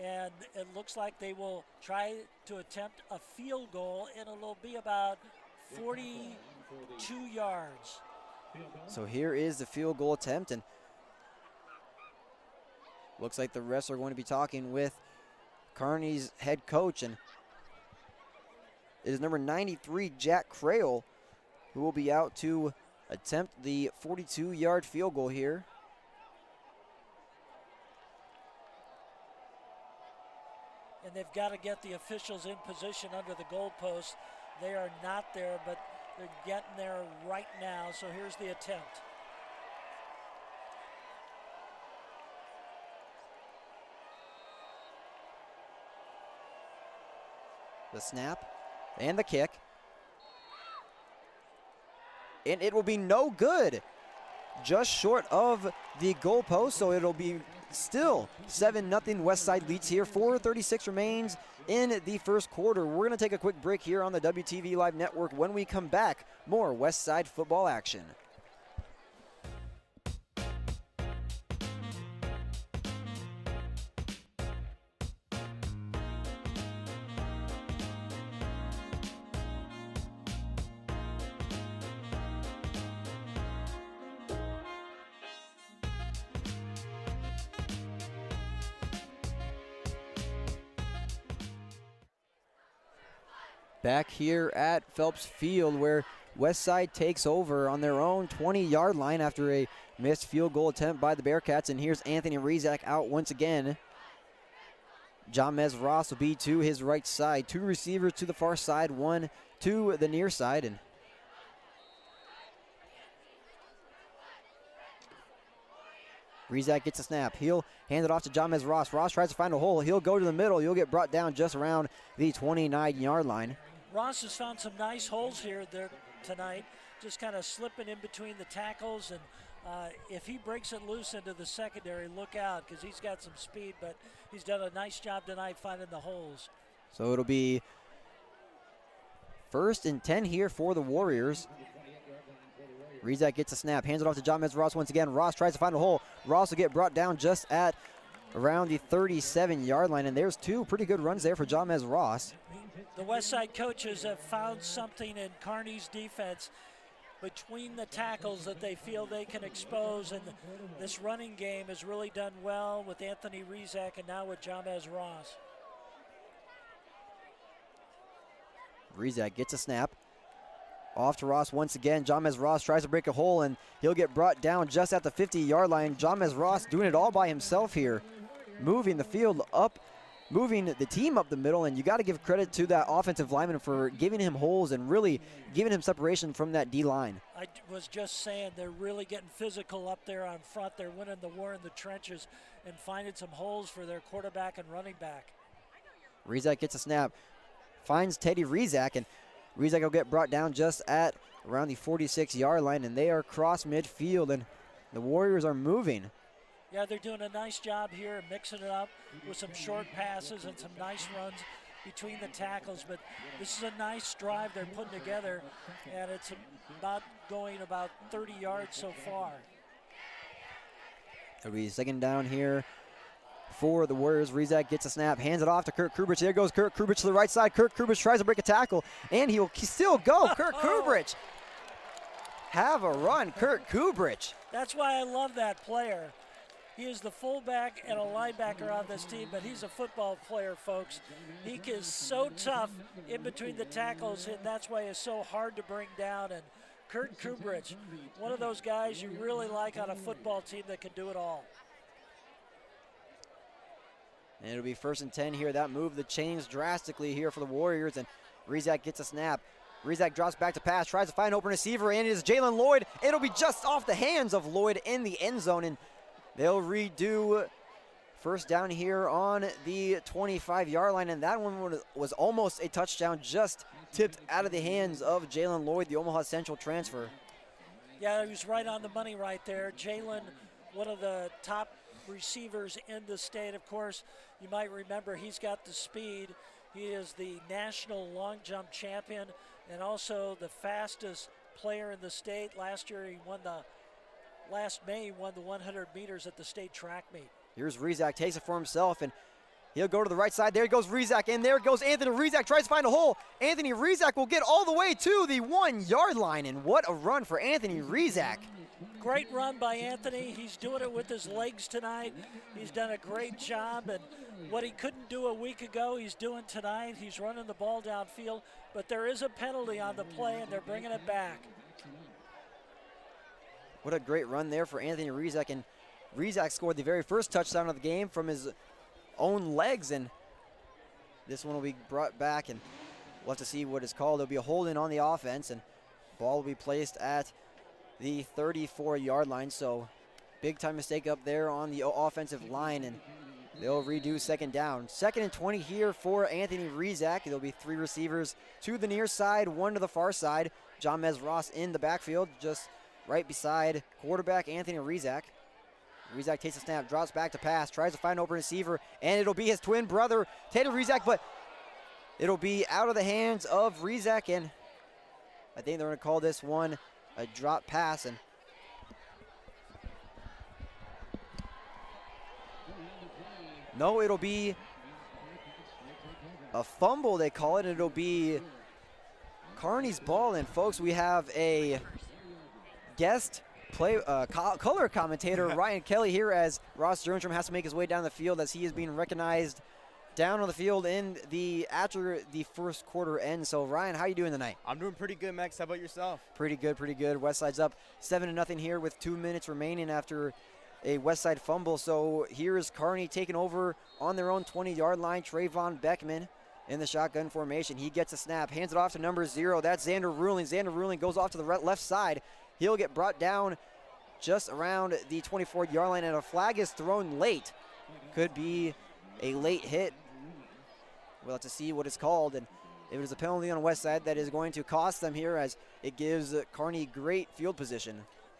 and it looks like they will try to attempt a field goal, and it'll be about 42 yards. So here is the field goal attempt, and looks like the refs are going to be talking with Kearney's head coach, and it is number 93, Jack Crail, who will be out to attempt the 42-yard field goal here. And they've got to get the officials in position under the goalpost. They are not there, but they're getting there right now. So here's the attempt. The snap and the kick. And it will be no good. Just short of the goalpost, so it'll be still 7-0 Westside leads here. 4:36 remains in the first quarter. We're going to take a quick break here on the WTV Live Network. When we come back, more Westside football action. Back here at Phelps Field, where Westside takes over on their own 20-yard line after a missed field goal attempt by the Bearcats. And here's Anthony Rezak out once again. Jamez Ross will be to his right side. 2 receivers to the far side, 1 to the near side. And Rezak gets a snap. He'll hand it off to Jamez Ross. Ross tries to find a hole. He'll go to the middle. He'll get brought down just around the 29-yard line. Ross has found some nice holes here there tonight, just kind of slipping in between the tackles. And if he breaks it loose into the secondary, look out, because he's got some speed, but he's done a nice job tonight finding the holes. So it'll be 1st and 10 here for the Warriors. Rezak gets a snap, hands it off to Jamez Ross once again. Ross tries to find a hole. Ross will get brought down just at around the 37-yard line, and there's 2 pretty good runs there for Jamez Ross. The Westside coaches have found something in Kearney's defense between the tackles that they feel they can expose, and this running game has really done well with Anthony Rezak and now with Jamez Ross. Rezak gets a snap. Off to Ross once again. Jamez Ross tries to break a hole, and he'll get brought down just at the 50-yard line. Jamez Ross doing it all by himself here, moving the field up, moving the team up the middle, and you got to give credit to that offensive lineman for giving him holes and really giving him separation from that D-line. I was just saying they're really getting physical up there on front. They're winning the war in the trenches and finding some holes for their quarterback and running back. Rezak gets a snap, finds Teddy Rezak, and Rezak will get brought down just at around the 46-yard line, and they are cross midfield. And The Warriors are moving. Yeah, they're doing a nice job here, mixing it up with some short passes and some nice runs between the tackles. But this is a nice drive they're putting together, and it's going about 30 yards so far. It'll be second down here for the Warriors. Rizak gets a snap, hands it off to Kirk Kubrich. There goes Kirk Kubrich to the right side. Kirk Kubrich tries to break a tackle, and he'll still go. Kirk Kubrich. Have a run, Kirk Kubrich. That's why I love that player. He is the fullback and a linebacker on this team, but he's a football player, folks. He is so tough in between the tackles, and that's why he's so hard to bring down. And Kurt Kubrich, one of those guys you really like on a football team that can do it all. And it'll be 1st and 10 here. That moved the chains drastically here for the Warriors, and Rizak gets a snap. Rizak drops back to pass, tries to find an open receiver, and it is Jalen Lloyd. It'll be just off the hands of Lloyd in the end zone, and they'll redo first down here on the 25-yard line, and that one was almost a touchdown, just tipped out of the hands of Jalen Lloyd, the Omaha Central transfer. Yeah, he was right on the money right there. Jalen, one of the top receivers in the state. Of course, you might remember he's got the speed. He is the national long jump champion and also the fastest player in the state. Last May he won the 100 meters at the state track meet. Here's Rizak, takes it for himself, and he'll go to the right side. There goes Rizak, and there goes Anthony Rizak, tries to find a hole. Anthony Rizak will get all the way to the 1-yard line, and what a run for Anthony Rizak. Great run by Anthony. He's doing it with his legs tonight. He's done a great job, and what he couldn't do a week ago, he's doing tonight. He's running the ball downfield, but there is a penalty on the play, and they're bringing it back. What a great run there for Anthony Rizak, and Rizak scored the very first touchdown of the game from his own legs, and this one will be brought back, and we'll have to see what it's called. There'll be a holding on the offense, and ball will be placed at the 34-yard line, so big time mistake up there on the offensive line, and they'll redo second down. 2nd and 20 here for Anthony Rizak. There'll be 3 receivers to the near side, 1 to the far side. John Mez Ross in the backfield, just right beside quarterback Anthony Rizak. Rizak takes a snap, drops back to pass, tries to find an open receiver, and it'll be his twin brother, Taylor Rizak, but it'll be out of the hands of Rizak, and I think they're going to call this one a drop pass. And no, it'll be a fumble, they call it, and it'll be Kearney's ball. And folks, we have a guest color commentator Ryan Kelly here as Ross Jernstrom has to make his way down the field as he is being recognized down on the field after the first quarter ends. So Ryan, how you doing tonight? I'm doing pretty good, Max. How about yourself? Pretty good. Westside's up 7-0 here with 2 minutes remaining after a Westside fumble. So here is Kearney taking over on their own 20-yard line. Trayvon Beckman in the shotgun formation. He gets a snap, hands it off to number 0. That's Xander Ruling. Xander Ruling goes off to the left side. He'll get brought down just around the 24-yard line, and a flag is thrown late. Could be a late hit. We'll have to see what it's called, and if it is a penalty on Westside, that is going to cost them here as it gives Kearney great field position.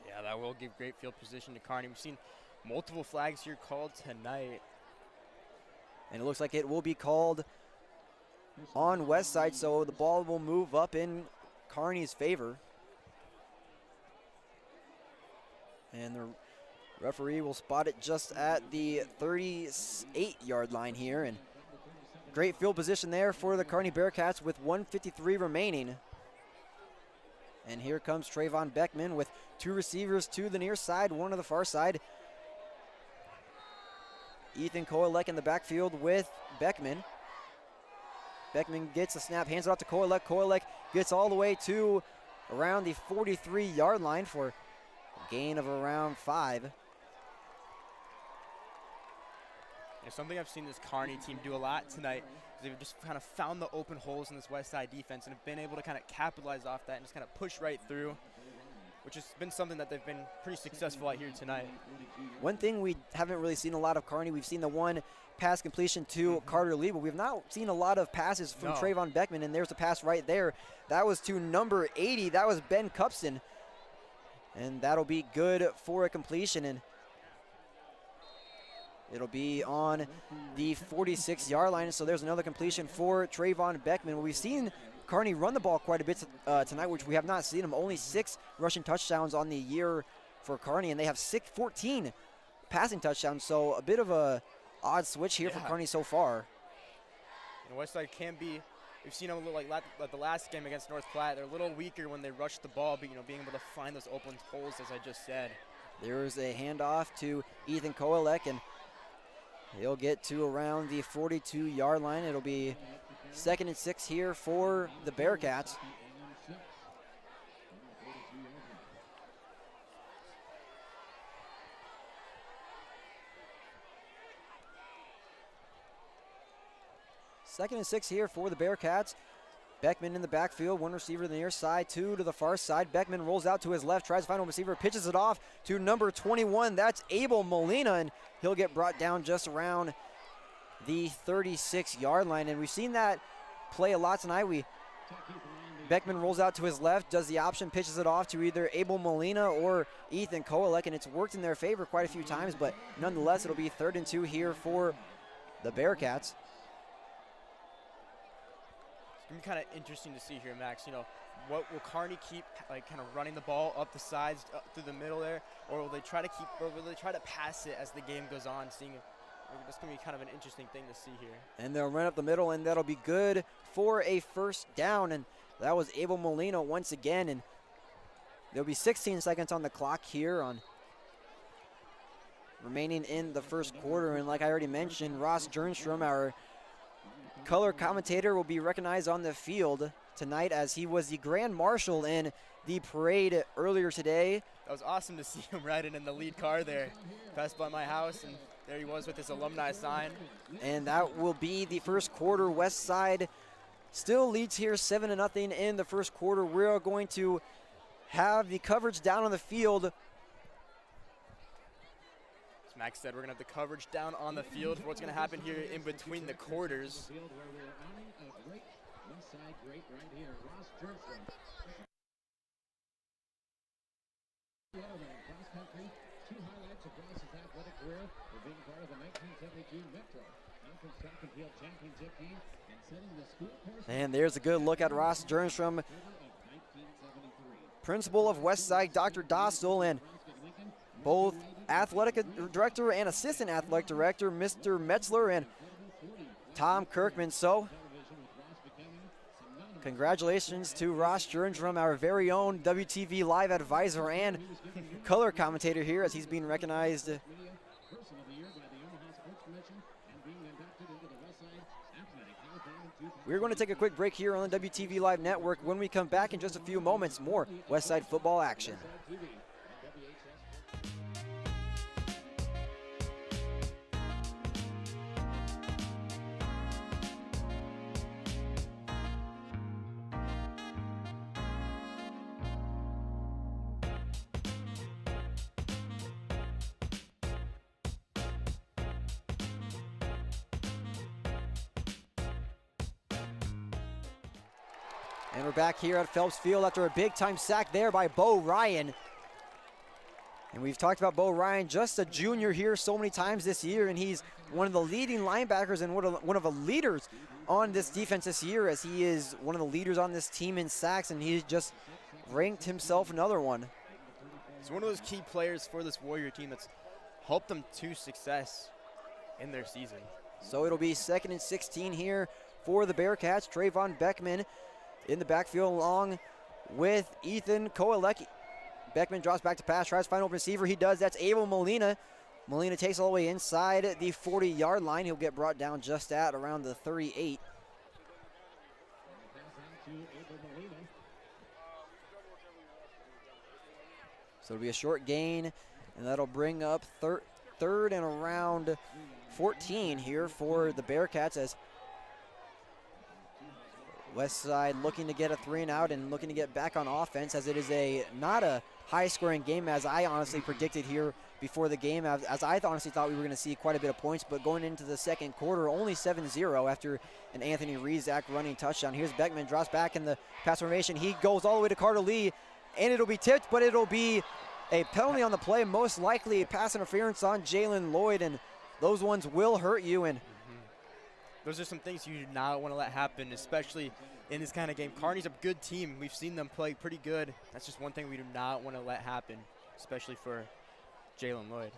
Yeah, that will give great field position to Kearney. We've seen multiple flags here called tonight. And it looks like it will be called on Westside, so the ball will move up in Kearney's favor. And the referee will spot it just at the 38-yard line here. And great field position there for the Kearney Bearcats with 1:53 remaining. And here comes Trayvon Beckman with 2 receivers to the near side, 1 to the far side. Ethan Koelek in the backfield with Beckman. Beckman gets a snap, hands it off to Koelek. Koelek gets all the way to around the 43-yard line for a gain of around 5. And something I've seen this Kearney team do a lot tonight is they've just kind of found the open holes in this Westside defense and have been able to kind of capitalize off that and just kind of push right through, which has been something that they've been pretty successful at here tonight. One thing we haven't really seen a lot of Kearney, we've seen the one pass completion to Carter Lee, but we've not seen a lot of passes from Trayvon Beckman, and there's a pass right there. That was to number 80. That was Ben Cupston. And that'll be good for a completion. And it'll be on the 46-yard line. So there's another completion for Trayvon Beckman. We've seen Kearney run the ball quite a bit tonight, which we have not seen them. Only 6 rushing touchdowns on the year for Kearney, and they have 14 passing touchdowns. So a bit of a odd switch here for Kearney so far. And Westside can be, we've seen them a little like the last game against North Platte. They're a little weaker when they rush the ball, but being able to find those open holes, as I just said. There's a handoff to Ethan Koelek, and he'll get to around the 42-yard line. It'll be 2nd and 6 here for the Bearcats. Second and 6 here for the Bearcats. Beckman in the backfield, 1 receiver to the near side, 2 to the far side. Beckman rolls out to his left, tries to find a receiver, pitches it off to number 21. That's Abel Molina, and he'll get brought down just around the 36-yard line. And we've seen that play a lot tonight. Beckman rolls out to his left, does the option, pitches it off to either Abel Molina or Ethan Koelek, and it's worked in their favor quite a few times, but nonetheless, it'll be 3rd and 2 here for the Bearcats. It's going to be kind of interesting to see here, Max. What will Kearney keep, kind of running the ball up the sides, up through the middle there, or will they try to pass it as the game goes on? That's going to be kind of an interesting thing to see here. And they'll run up the middle, and that'll be good for a 1st down. And that was Abel Molina once again. And there'll be 16 seconds on the clock here on remaining in the 1st quarter. And like I already mentioned, Ross Jernstrom, our color commentator, will be recognized on the field tonight as he was the Grand Marshal in the parade earlier today. That was awesome to see him riding in the lead car there. Passed by my house, and there he was with his alumni sign. And that will be the 1st quarter. Westside still leads here 7-0 in the 1st quarter. We're going to have the coverage down on the field. Max said we're going to have the coverage down on the field for what's going to happen here in between the quarters. And there's a good look at Ross Jernstrom, principal of Westside, Dr. Dostal, and both athletic director and assistant athletic director, Mr. Metzler and Tom Kirkman. So congratulations to Ross Jernstrom, our very own WTV live advisor and color commentator here, as he's being recognized. We're going to take a quick break here on the WTV Live Network. When we come back in just a few moments, more Westside football action. And we're back here at Phelps Field after a big-time sack there by Bo Ryan. And we've talked about Bo Ryan, just a junior here so many times this year, and he's one of the leading linebackers and one of the leaders on this defense this year, as he is one of the leaders on this team in sacks, and he's just ranked himself another one. He's one of those key players for this Warrior team that's helped them to success in their season. So it'll be 2nd and 16 here for the Bearcats. Trayvon Beckman in the backfield along with Ethan Koelek. Beckman drops back to pass, tries to find open receiver. He does. That's Abel Molina. Molina takes all the way inside the 40-yard line. He'll get brought down just at around the 38. So it'll be a short gain, and that'll bring up 3rd and around 14 here for the Bearcats, as Westside looking to get a 3-and-out and looking to get back on offense, as it is not a high-scoring game, as I honestly predicted here before the game, as I honestly thought we were going to see quite a bit of points. But going into the 2nd quarter, only 7-0 after an Anthony Rizak running touchdown. Here's Beckman, drops back in the pass formation. He goes all the way to Carter Lee, and it'll be tipped, but it'll be a penalty on the play, most likely a pass interference on Jalen Lloyd, and those ones will hurt you. And those are some things you do not want to let happen, especially in this kind of game. Kearney's a good team. We've seen them play pretty good. That's just one thing we do not want to let happen, especially for Jalen Lloyd.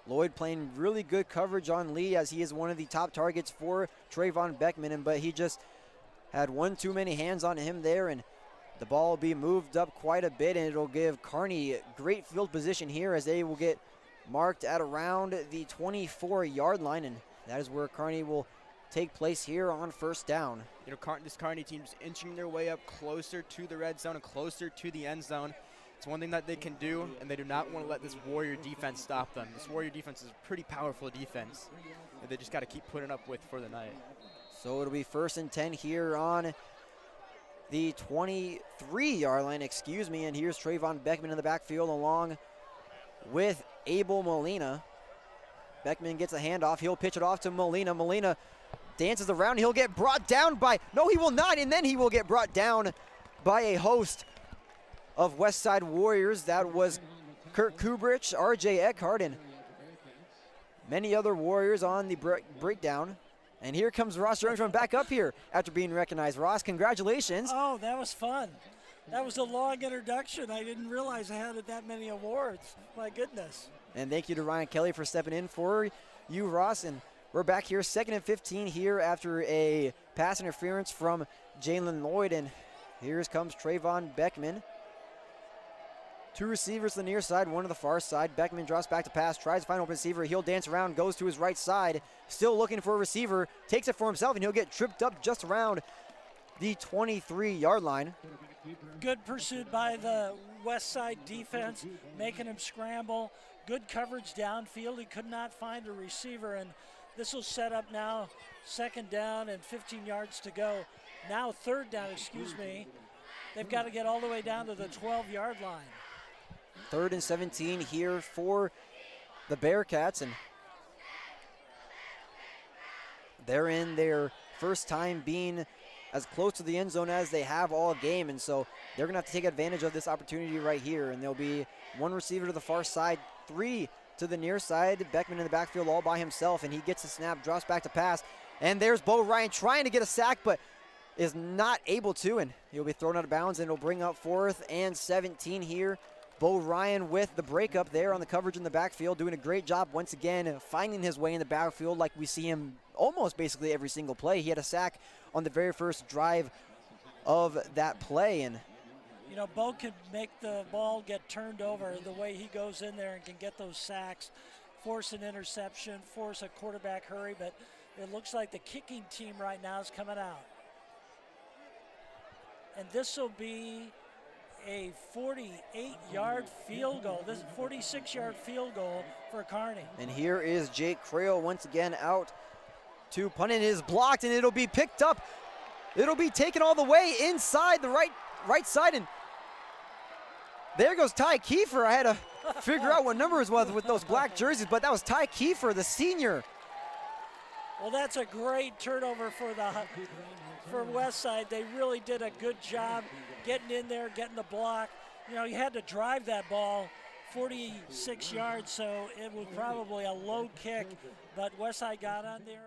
Lloyd playing really good coverage on Lee, as he is one of the top targets for Trayvon Beckman, but he just had one too many hands on him there, and the ball will be moved up quite a bit, and it'll give Kearney great field position here as they will get marked at around the 24-yard line, and that is where Kearney will take place here on first down. You know, this Kearney team's inching their way up closer to the red zone and closer to the end zone. It's one thing that they can do, and they do not want to let this Warrior defense stop them. This Warrior defense is a pretty powerful defense that they just got to keep putting up with for the night. So it'll be 1st and 10 here on the 23-yard line, and here's Trayvon Beckman in the backfield along with Abel Molina. Beckman gets a handoff. He'll pitch it off to Molina. Molina dances around. He'll get brought down by, no, he will not, and then he will get brought down by a host of Westside Warriors. That was Kurt Kubrich, RJ Eckhart, and many other Warriors on the breakdown. And here comes Ross Jernstrom back up here after being recognized. Ross, congratulations. Oh, that was fun. That was a long introduction. I didn't realize I had that many awards. My goodness. And thank you to Ryan Kelly for stepping in for you, Ross. And we're back here, 2nd and 15 here after a pass interference from Jalen Lloyd. And here comes Trayvon Beckman. 2 receivers to the near side, 1 to the far side. Beckman drops back to pass, tries to find open receiver. He'll dance around, goes to his right side, still looking for a receiver, takes it for himself, and he'll get tripped up just around the 23-yard line. Good pursuit by the Westside defense, making him scramble. Good coverage downfield. He could not find a receiver, and this will set up now 2nd down and 15 yards to go. Now 3rd down, They've got to get all the way down to the 12-yard line. 3rd and 17 here for the Bearcats, and they're in their first time being as close to the end zone as they have all game, and so they're going to have to take advantage of this opportunity right here. And there'll be 1 receiver to the far side, 3 to the near side. Beckman in the backfield all by himself, and he gets the snap, drops back to pass, and there's Bo Ryan trying to get a sack, but is not able to, and he'll be thrown out of bounds, and it'll bring up 4th and 17 here. Bo Ryan with the breakup there on the coverage in the backfield, doing a great job once again finding his way in the backfield like we see him almost basically every single play. He had a sack on the very first drive of that play. And you know, Bo can make the ball get turned over the way he goes in there and can get those sacks, force an interception, force a quarterback hurry, but it looks like the kicking team right now is coming out. And this will be a 48-yard field goal. This is a 46-yard field goal for Kearney. And here is Jake Crail once again out to punt. It is blocked, and it'll be picked up. It'll be taken all the way inside the right side, and there goes Ty Kiefer. I had to figure out what number it was with those black jerseys, but that was Ty Kiefer, the senior. Well, that's a great turnover for Westside. They really did a good job getting in there, getting the block. You know, you had to drive that ball 46 yards, so it was probably a low kick, but Westside got on there.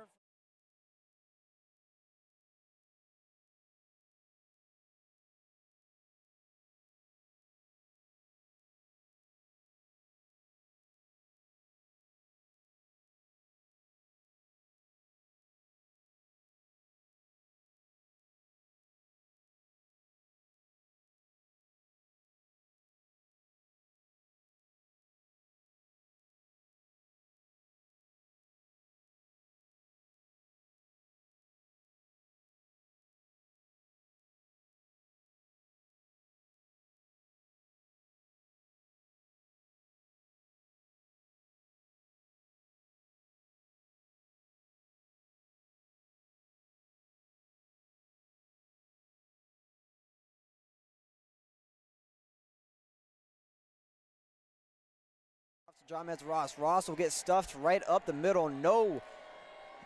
John Metz Ross. Ross will get stuffed right up the middle. No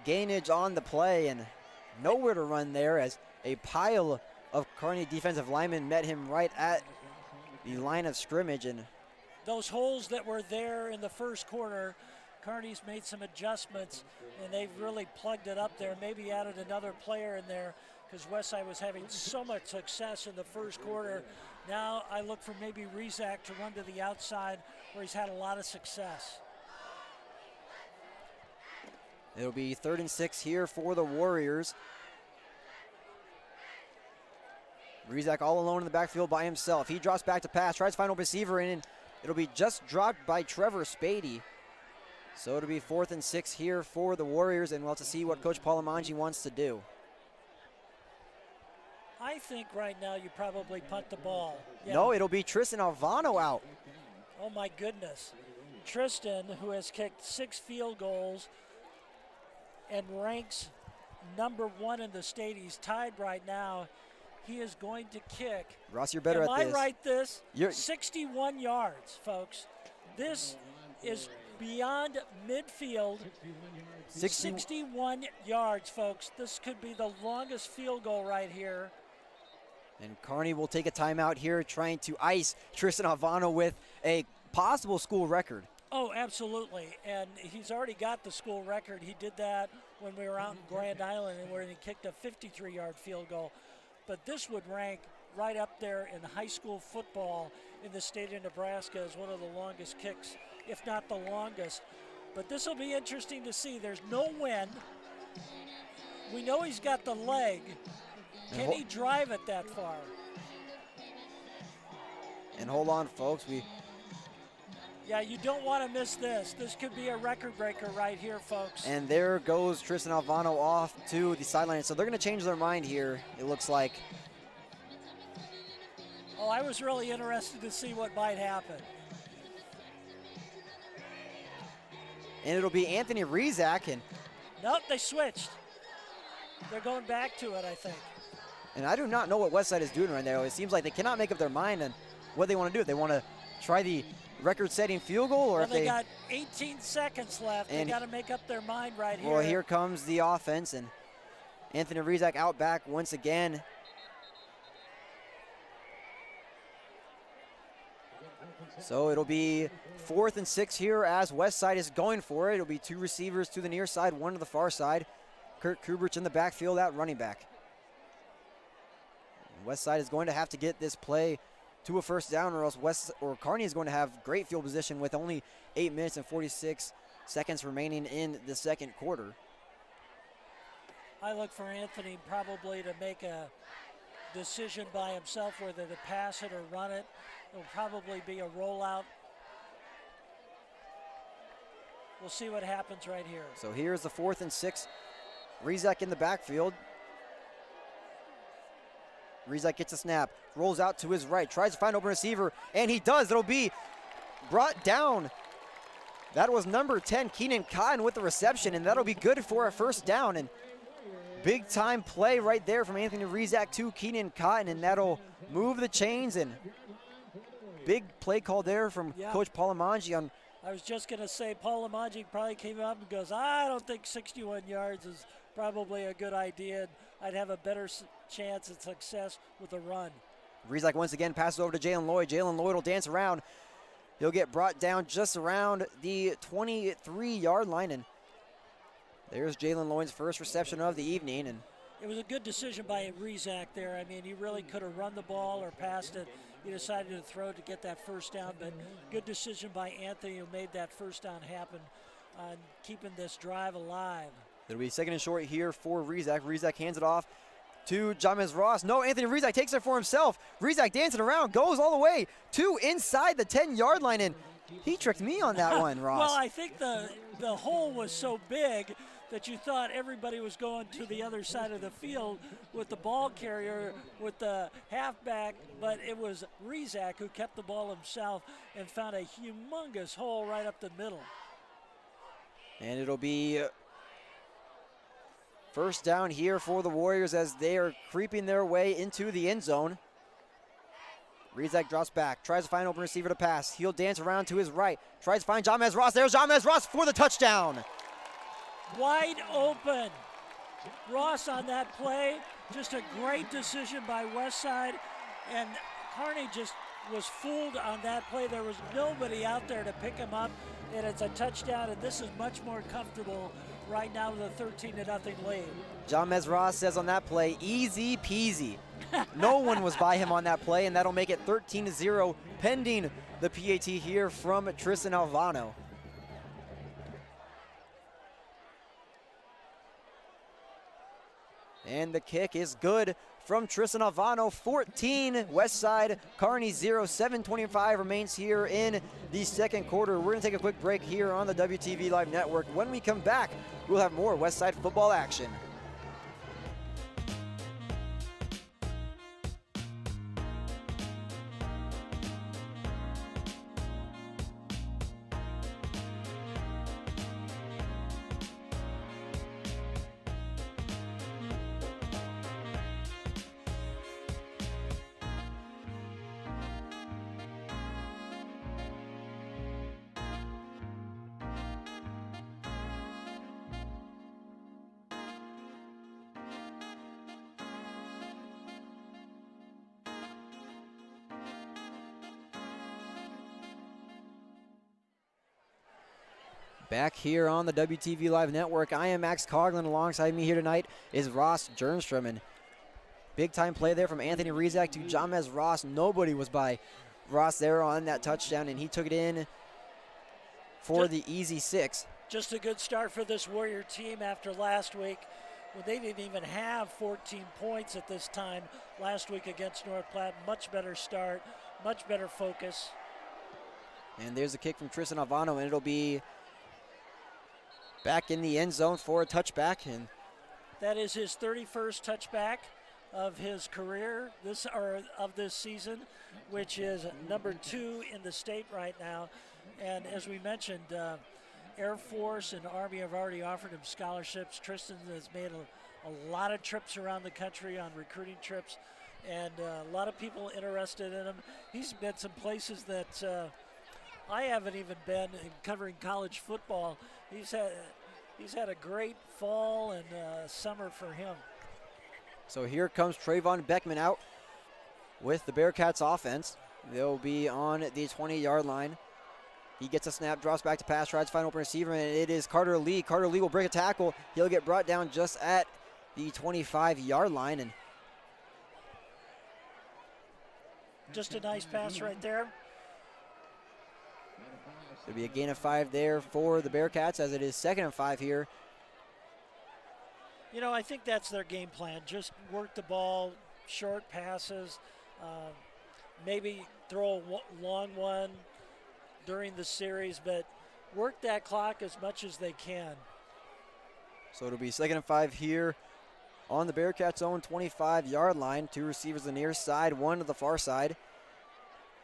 gainage on the play and nowhere to run there as a pile of Kearney defensive linemen met him right at the line of scrimmage. And those holes that were there in the first quarter, Kearney's made some adjustments, and they've really plugged it up there, maybe added another player in there because Westside was having so much success in the first quarter. Now I look for maybe Rizak to run to the outside where he's had a lot of success. it'll be 3rd and 6 here for the Warriors. Rizak all alone in the backfield by himself. He drops back to pass, tries to find a receiver, and it'll be just dropped by Trevor Spady. So it'll be 4th and 6 here for the Warriors, and we'll have to see what Coach Palamangi wants to do. I think right now you probably punt the ball. Yeah. No, it'll be Tristan Alvano out. Oh my goodness. Tristan, who has kicked 6 field goals and ranks #1 in the state. He's tied right now. He is going to kick. Ross, you're better at this. Am I right this? You're 61 yards, folks. This is beyond midfield. 61 yards, folks. This could be the longest field goal right here. And Kearney will take a timeout here, trying to ice Tristan Alvano with a possible school record. Oh, absolutely. And he's already got the school record. He did that when we were out in Grand Island and where he kicked a 53-yard field goal. But this would rank right up there in high school football in the state of Nebraska as one of the longest kicks, if not the longest. But this will be interesting to see. There's no wind. We know he's got the leg. Can he drive it that far? And hold on, folks. Yeah, you don't want to miss this. This could be a record breaker right here, folks. And there goes Tristan Alvano off to the sideline. So they're going to change their mind here, it looks like. Oh, I was really interested to see what might happen. And it'll be Anthony Rizak. And nope, they switched. They're going back to it, I think. And I do not know what Westside is doing right now. It seems like they cannot make up their mind on what they want to do. They want to try the record-setting field goal, or well, if they got 18 seconds left. They got to make up their mind right here. Well, here comes the offense, and Anthony Rizak out back once again. So it'll be 4th and 6 here as Westside is going for it. It'll be 2 receivers to the near side, 1 to the far side. Kurt Kubrich in the backfield at running back. Westside is going to have to get this play to a first down, or else Kearney is going to have great field position with only 8 minutes and 46 seconds remaining in the second quarter. I look for Anthony probably to make a decision by himself whether to pass it or run it. It'll probably be a rollout. We'll see what happens right here. So here's the 4th and 6. Rizak in the backfield. Rizak gets a snap, rolls out to his right, tries to find open receiver, and he does. It'll be brought down. That was number 10, Keenan Cotton, with the reception, and that'll be good for a first down. And big time play right there from Anthony Rizak to Keenan Cotton, and that'll move the chains. And big play call there from Coach Palamangi on. I was just going to say, Palamangi probably came up and goes, I don't think 61 yards is probably a good idea. I'd have a better chance at success with a run. Rizak once again passes over to Jalen Lloyd. Jalen Lloyd will dance around. He'll get brought down just around the 23-yard line. And there's Jalen Lloyd's first reception of the evening. And it was a good decision by Rizak there. I mean, he really could have run the ball or passed it. He decided to throw to get that first down, but good decision by Anthony, who made that first down happen on keeping this drive alive. It'll be 2nd and short here for Rizak. Rizak hands it off to Jamez Ross. No, Anthony Rizak takes it for himself. Rizak dancing around, goes all the way to inside the 10-yard line, and he tricked me on that one, Ross. Well, I think the hole was so big that you thought everybody was going to the other side of the field with the ball carrier, with the halfback, but it was Rizak who kept the ball himself and found a humongous hole right up the middle. And it'll be first down here for the Warriors as they are creeping their way into the end zone. Rizak drops back, tries to find open receiver to pass. He'll dance around to his right, tries to find Jamez Ross. There's Jamez Ross for the touchdown. Wide open. Ross on that play, just a great decision by Westside. And Kearney just was fooled on that play. There was nobody out there to pick him up, and it's a touchdown, and this is much more comfortable right now with a 13-0 lead. Jamez Ross says on that play, easy peasy. No one was by him on that play, and that'll make it 13-0 pending the PAT here from Tristan Alvano. And the kick is good from Tristan Alvano. 14, Westside, Kearney 0. 7:25 remains here in the second quarter. We're going to take a quick break here on the WTV Live Network. When we come back, we'll have more Westside football action. Back here on the WTV Live Network, I am Max Coughlin. Alongside me here tonight is Ross Jernstrom. And big time play there from Anthony Rizak to Jamez Ross. Nobody was by Ross there on that touchdown, and he took it in for the easy 6. Just a good start for this Warrior team after last week, when they didn't even have 14 points at this time last week against North Platte. Much better start, much better focus. And there's a kick from Tristan Alvano, and it'll be back in the end zone for a touchback. And that is his 31st touchback of his career, of this season, which is number 2 in the state right now. And as we mentioned, Air Force and Army have already offered him scholarships. Tristan has made a lot of trips around the country on recruiting trips, and a lot of people interested in him. He's been some places that I haven't even been in covering college football. He's had a great fall and summer for him. So here comes Trayvon Beckman out with the Bearcats offense. They'll be on the 20-yard line. He gets a snap, drops back to pass, tries to find an open receiver, and it is Carter Lee. Carter Lee will break a tackle. He'll get brought down just at the 25-yard line. And just a nice pass right there. There'll be a gain of 5 there for the Bearcats, as it is 2nd and 5 here. You know, I think that's their game plan. Just work the ball, short passes, maybe throw a long one during the series, but work that clock as much as they can. So it'll be 2nd and 5 here on the Bearcats' own 25-yard line. 2 receivers on the near side, 1 to the far side.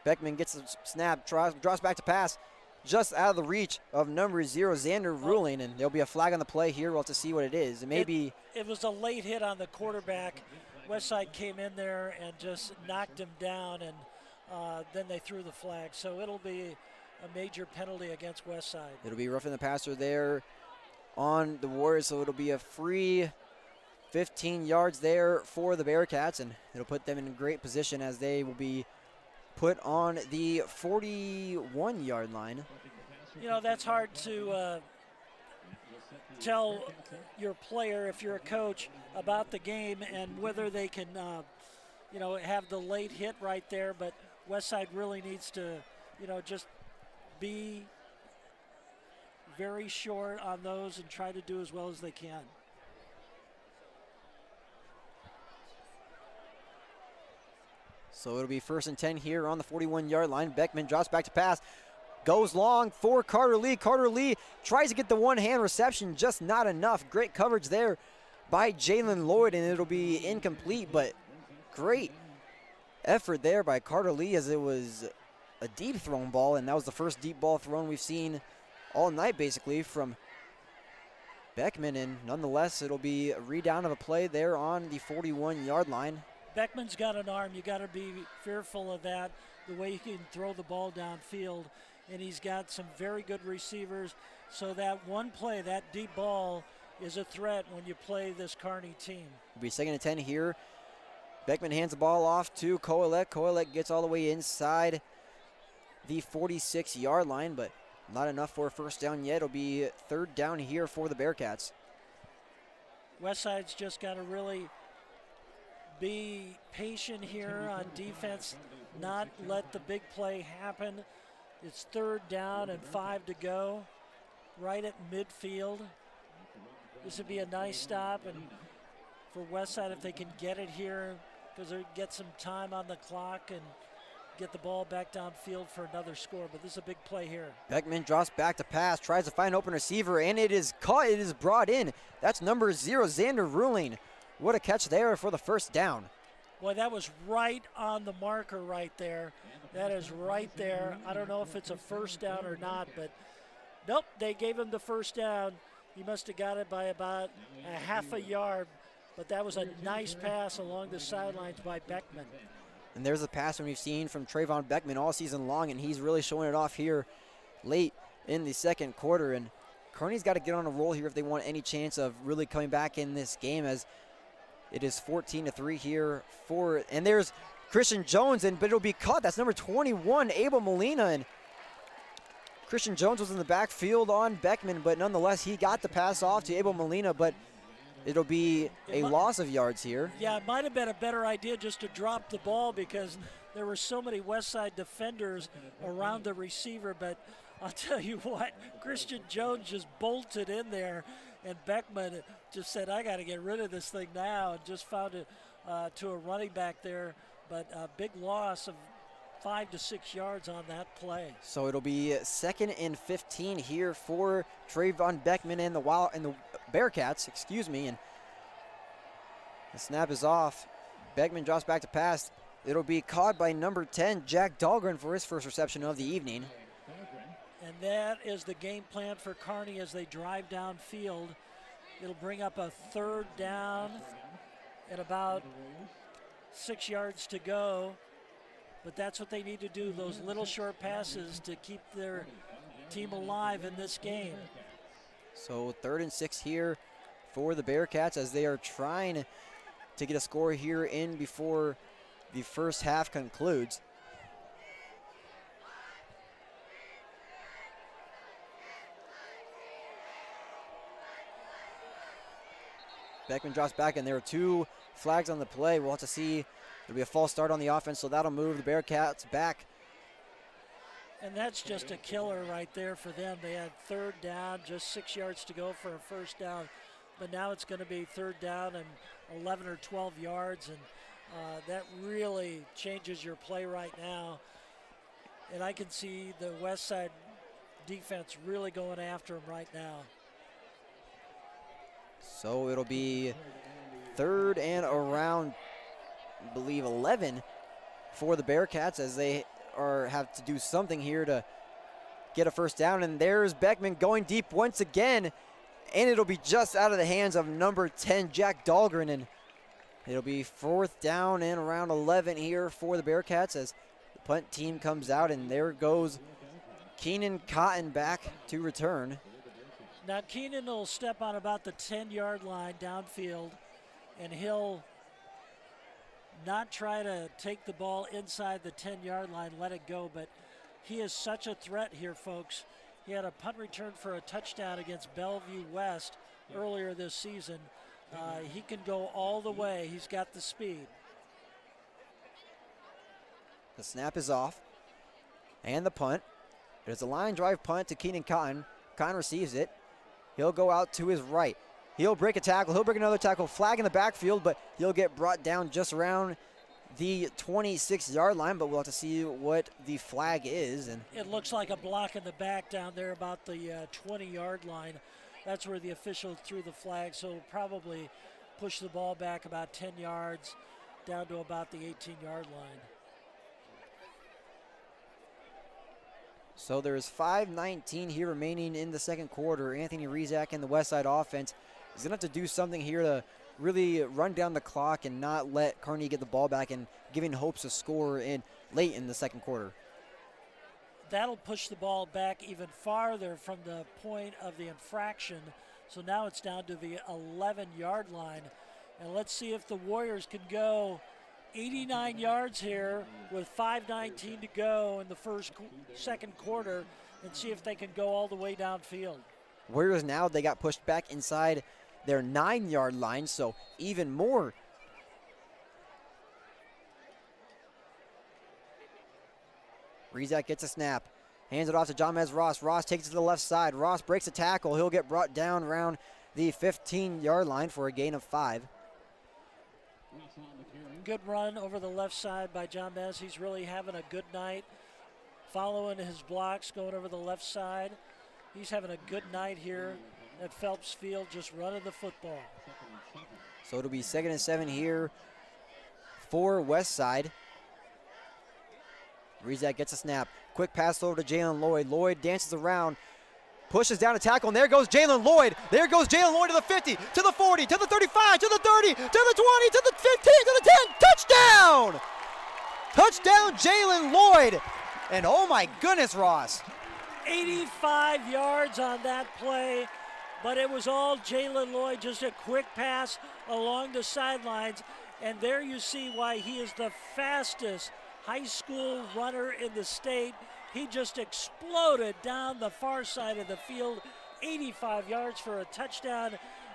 Beckman gets a snap, drops back to pass, just out of the reach of number 0, Xander Ruling, and there'll be a flag on the play here. We'll have to see what it is. It was a late hit on the quarterback. Westside came in there and just knocked him down, and then they threw the flag. So it'll be a major penalty against Westside. It'll be roughing the passer there on the Warriors, so it'll be a free 15 yards there for the Bearcats, and it'll put them in great position as they will be put on the 41-yard line. You know, that's hard to tell your player, if you're a coach, about the game and whether they can, have the late hit right there. But Westside really needs to, just be very short on those and try to do as well as they can. So it'll be 1st and 10 here on the 41-yard line. Beckman drops back to pass, goes long for Carter Lee. Carter Lee tries to get the one-hand reception, just not enough. Great coverage there by Jalen Lloyd, and it'll be incomplete, but great effort there by Carter Lee, as it was a deep thrown ball, and that was the first deep ball thrown we've seen all night basically from Beckman, and nonetheless it'll be a redown of a play there on the 41-yard line. Beckman's got an arm. You got to be fearful of that, the way he can throw the ball downfield, and he's got some very good receivers. So that one play, that deep ball, is a threat when you play this Kearney team. It'll be 2nd and 10 here Beckman hands the ball off to Coelette. Coelette gets all the way inside the 46-yard line, but not enough for a first down yet. It'll be third down here for the Bearcats. Westside's just got to really be patient here on defense, not let the big play happen. It's third down and 5 to go, right at midfield. This would be a nice stop, and for Westside, if they can get it here, because they get some time on the clock and get the ball back downfield for another score. But this is a big play here. Beckman drops back to pass, tries to find an open receiver, and it is caught. It is brought in. That's number 0, Xander Ruling. What a catch there for the first down. Boy, that was right on the marker right there. That is right there. I don't know if it's a first down or not, but nope, they gave him the first down. He must have got it by about a half a yard, but that was a nice pass along the sidelines by Beckman. And there's a pass we've seen from Trayvon Beckman all season long, and he's really showing it off here late in the second quarter. And Kearney's got to get on a roll here if they want any chance of really coming back in this game, as it is 14-3 here for, and there's Christian Jones, but it'll be caught. That's number 21, Abel Molina, and Christian Jones was in the backfield on Beckman, but nonetheless, he got the pass off to Abel Molina, but it'll be a loss of yards here. Yeah, it might have been a better idea just to drop the ball because there were so many Westside defenders around the receiver, but I'll tell you what, Christian Jones just bolted in there, and Beckman just said, I got to get rid of this thing now, and just found it to a running back there, but a big loss of 5 to 6 yards on that play. So it'll be 2nd and 15 here for Trayvon Beckman and the Bearcats, and the snap is off. Beckman drops back to pass. It'll be caught by number 10, Jack Dahlgren, for his first reception of the evening. And that is the game plan for Kearney as they drive downfield. It'll bring up a third down and about 6 yards to go. But that's what they need to do, those little short passes to keep their team alive in this game. So 3rd and 6 here for the Bearcats as they are trying to get a score here in before the first half concludes. Beckman drops back, and there are 2 flags on the play. We'll have to see. There'll be a false start on the offense, so that'll move the Bearcats back. And that's just a killer right there for them. They had third down, just 6 yards to go for a first down. But now it's going to be third down and 11 or 12 yards, and that really changes your play right now. And I can see the Westside defense really going after them right now. So it'll be 3rd and around, I believe, 11 for the Bearcats as they have to do something here to get a first down. And there's Beckman going deep once again, and it'll be just out of the hands of number 10, Jack Dahlgren, and it'll be 4th down and around 11 here for the Bearcats as the punt team comes out, and there goes Keenan Cotton back to return. Now Keenan will step on about the 10-yard line downfield, and he'll not try to take the ball inside the 10-yard line, let it go, but he is such a threat here, folks. He had a punt return for a touchdown against Bellevue West earlier this season. He can go all the way. He's got the speed. The snap is off, and the punt. There's a line drive punt to Keenan Cotton. Cotton receives it. He'll go out to his right. He'll break a tackle. He'll break another tackle. Flag in the backfield, but he'll get brought down just around the 26-yard line, but we'll have to see what the flag is. And it looks like a block in the back down there about the 20-yard line. That's where the official threw the flag, so probably push the ball back about 10 yards down to about the 18-yard line. So there's 5:19 here remaining in the second quarter. Anthony Rizak and the Westside offense is going to have to do something here to really run down the clock and not let Kearney get the ball back and giving hopes to score late in the second quarter. That'll push the ball back even farther from the point of the infraction. So now it's down to the 11-yard line. And let's see if the Warriors can go 89 yards here with 5:19 to go in the second quarter, and see if they can go all the way downfield. Warriors now, they got pushed back inside their 9-yard line, so even more. Rizak gets a snap, hands it off to Jamez Ross. Ross takes it to the left side. Ross breaks a tackle. He'll get brought down around the 15-yard line for a gain of 5. Good run over the left side by Jamez. He's really having a good night, following his blocks, going over the left side. He's having a good night here at Phelps Field, just running the football. So it'll be 2nd and 7 here for Westside. Rizak gets a snap. Quick pass over to Jalen Lloyd. Lloyd dances around, pushes down a tackle, and there goes Jalen Lloyd. There goes Jalen Lloyd to the 50, to the 40, to the 35, to the 30, to the 20, to the 15, to the 10. Touchdown! Touchdown, Jalen Lloyd. And oh my goodness, Ross. 85 yards on that play, but it was all Jalen Lloyd, just a quick pass along the sidelines. And there you see why he is the fastest high school runner in the state. He just exploded down the far side of the field, 85 yards for a touchdown.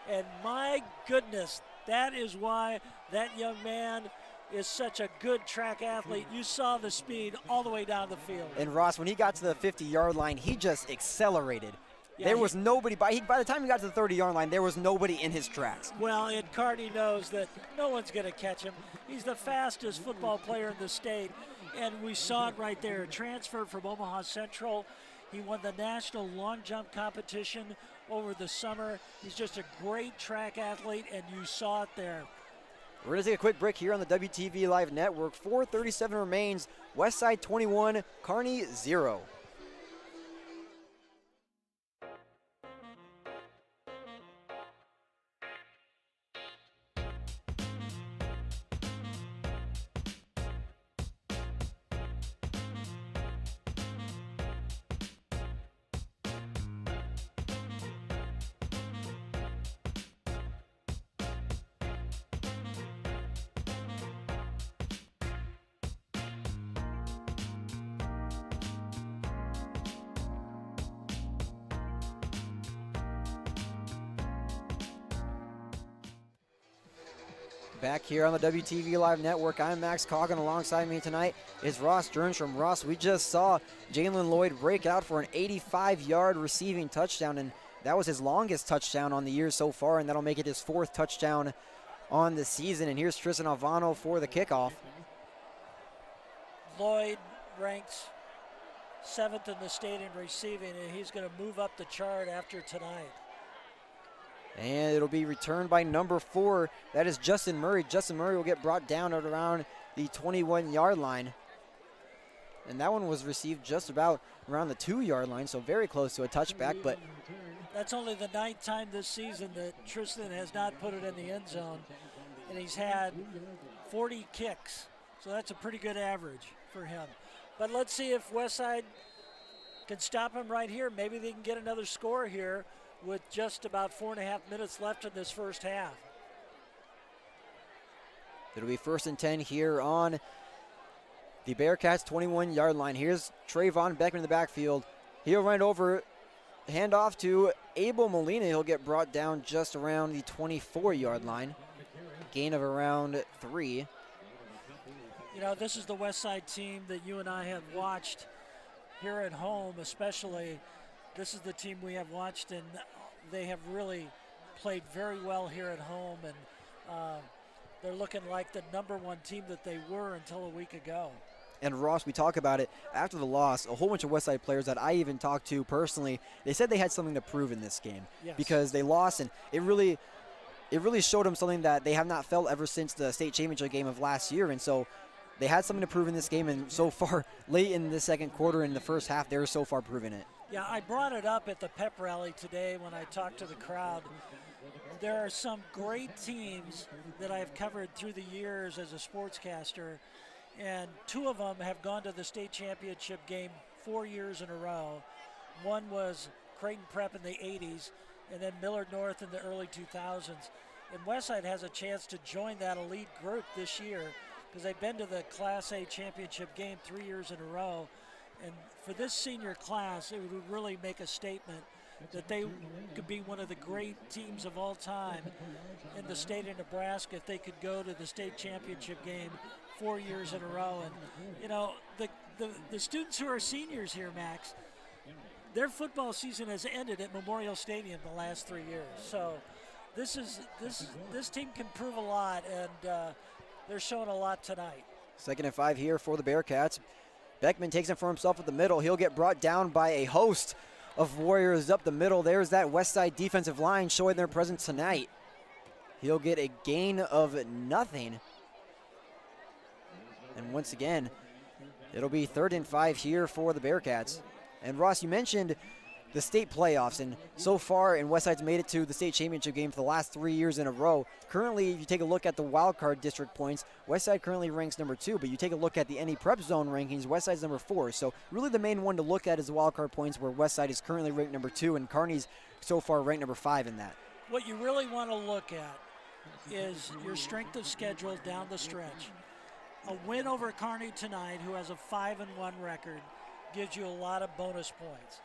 And my goodness, that is why that young man is such a good track athlete. You saw the speed all the way down the field. And Ross, when he got to the 50-yard line, he just accelerated. Yeah, there was nobody, by the time he got to the 30-yard line, there was nobody in his tracks. Well, and Kearney knows that no one's going to catch him. He's the fastest football player in the state, and we saw it right there. Transferred from Omaha Central. He won the national long jump competition over the summer. He's just a great track athlete, and you saw it there. We're going to take a quick break here on the WTV Live Network. 4:37 remains. Westside 21, Kearney 0. Back here on the WTV Live Network, I'm Max Coughlin. Alongside me tonight is Ross Jernstrom. Ross, we just saw Jalen Lloyd break out for an 85-yard receiving touchdown, and that was his longest touchdown on the year so far, and that'll make it his 4th touchdown on the season. And here's Tristan Alvano for the kickoff. Lloyd ranks 7th in the state in receiving, and he's going to move up the chart after tonight. And it'll be returned by number 4. That is Justin Murray. Justin Murray will get brought down at around the 21-yard line. And that one was received just about around the 2-yard line, so very close to a touchback. But that's only the 9th time this season that Tristan has not put it in the end zone. And he's had 40 kicks, so that's a pretty good average for him. But let's see if Westside can stop him right here. Maybe they can get another score here with just about 4.5 minutes left in this first half. It'll be 1st and 10 here on the Bearcats 21-yard line. Here's Trayvon Beckman in the backfield. He'll run it over, hand off to Abel Molina. He'll get brought down just around the 24-yard line. Gain of around 3. You know, this is the Westside team that you and I have watched here at home, especially. This is the team we have watched, and they have really played very well here at home, and they're looking like the #1 team that they were until a week ago. And Ross, we talk about it after the loss. A whole bunch of Westside players that I even talked to personally, they said they had something to prove in this game. Yes. Because they lost, and it really showed them something that they have not felt ever since the state championship game of last year. And so they had something to prove in this game, and so far, late in the second quarter, in the first half, they're so far proving it. Yeah, I brought it up at the pep rally today when I talked to the crowd. There are some great teams that I've covered through the years as a sportscaster, and 2 of them have gone to the state championship game 4 years in a row. One was Creighton Prep in the 80s, and then Millard North in the early 2000s. And Westside has a chance to join that elite group this year. because they've been to the Class A championship game 3 years in a row. And for this senior class, it would really make a statement that they could be one of the great teams of all time in the state of Nebraska if they could go to the state championship game 4 years in a row. And, you know, the students who are seniors here, Max, their football season has ended at Memorial Stadium the last 3 years. So this team can prove a lot, and they're showing a lot tonight. 2nd and 5 here for the Bearcats. Beckman takes it for himself at the middle. He'll get brought down by a host of Warriors up the middle. There's that Westside defensive line showing their presence tonight. He'll get a gain of nothing. And once again, it'll be 3rd and 5 here for the Bearcats. And Ross, you mentioned the state playoffs, and so far, and Westside's made it to the state championship game for the last 3 years in a row. Currently, if you take a look at the wild card district points, Westside currently ranks number 2, but you take a look at the NE Prep Zone rankings, Westside's number 4. So really the main one to look at is the wild card points, where Westside is currently ranked number 2, and Kearney's so far ranked number 5 in that. What you really want to look at is your strength of schedule down the stretch. A win over Kearney tonight, who has a 5-1 record, gives you a lot of bonus points.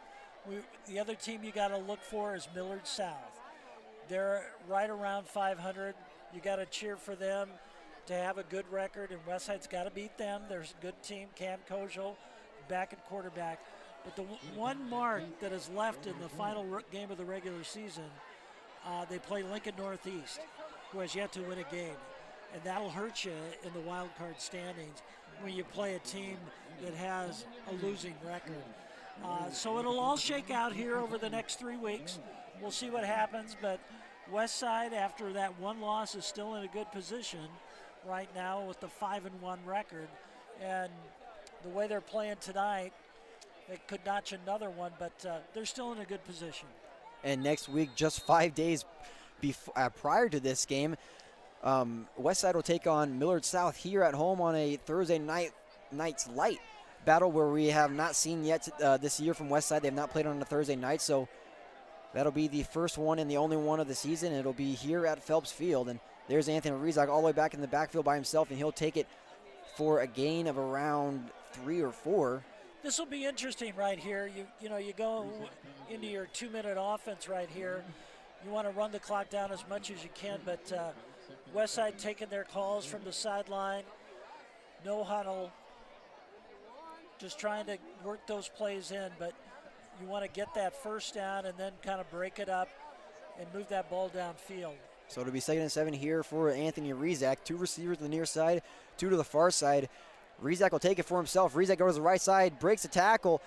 The other team you got to look for is Millard South. They're right around 500. You got to cheer for them to have a good record, and Westside's got to beat them. There's a good team, Cam Kozel, back at quarterback. But the one mark that is left in the final game of the regular season, they play Lincoln Northeast, who has yet to win a game. And that'll hurt you in the wild card standings when you play a team that has a losing record. So it'll all shake out here over the next 3 weeks. We'll see what happens, but Westside, after that one loss, is still in a good position right now with the 5-1 record. And the way they're playing tonight, they could notch another one, but they're still in a good position. And next week, just 5 days prior to this game, Westside will take on Millard South here at home on a Thursday night's light battle, where we have not seen yet this year from Westside. They have not played on a Thursday night, so that'll be the first one and the only one of the season. It'll be here at Phelps Field, and there's Anthony Rizak all the way back in the backfield by himself, and he'll take it for a gain of around 3 or 4. This will be interesting right here. You know, you go into your 2-minute offense right here. You want to run the clock down as much as you can, but Westside taking their calls from the sideline, no huddle, just trying to work those plays in, but you want to get that first down and then kind of break it up and move that ball downfield. So it'll be 2nd and 7 here for Anthony Rizak. 2 receivers to the near side, 2 to the far side. Rizak will take it for himself. Rizak goes to the right side, breaks the tackle,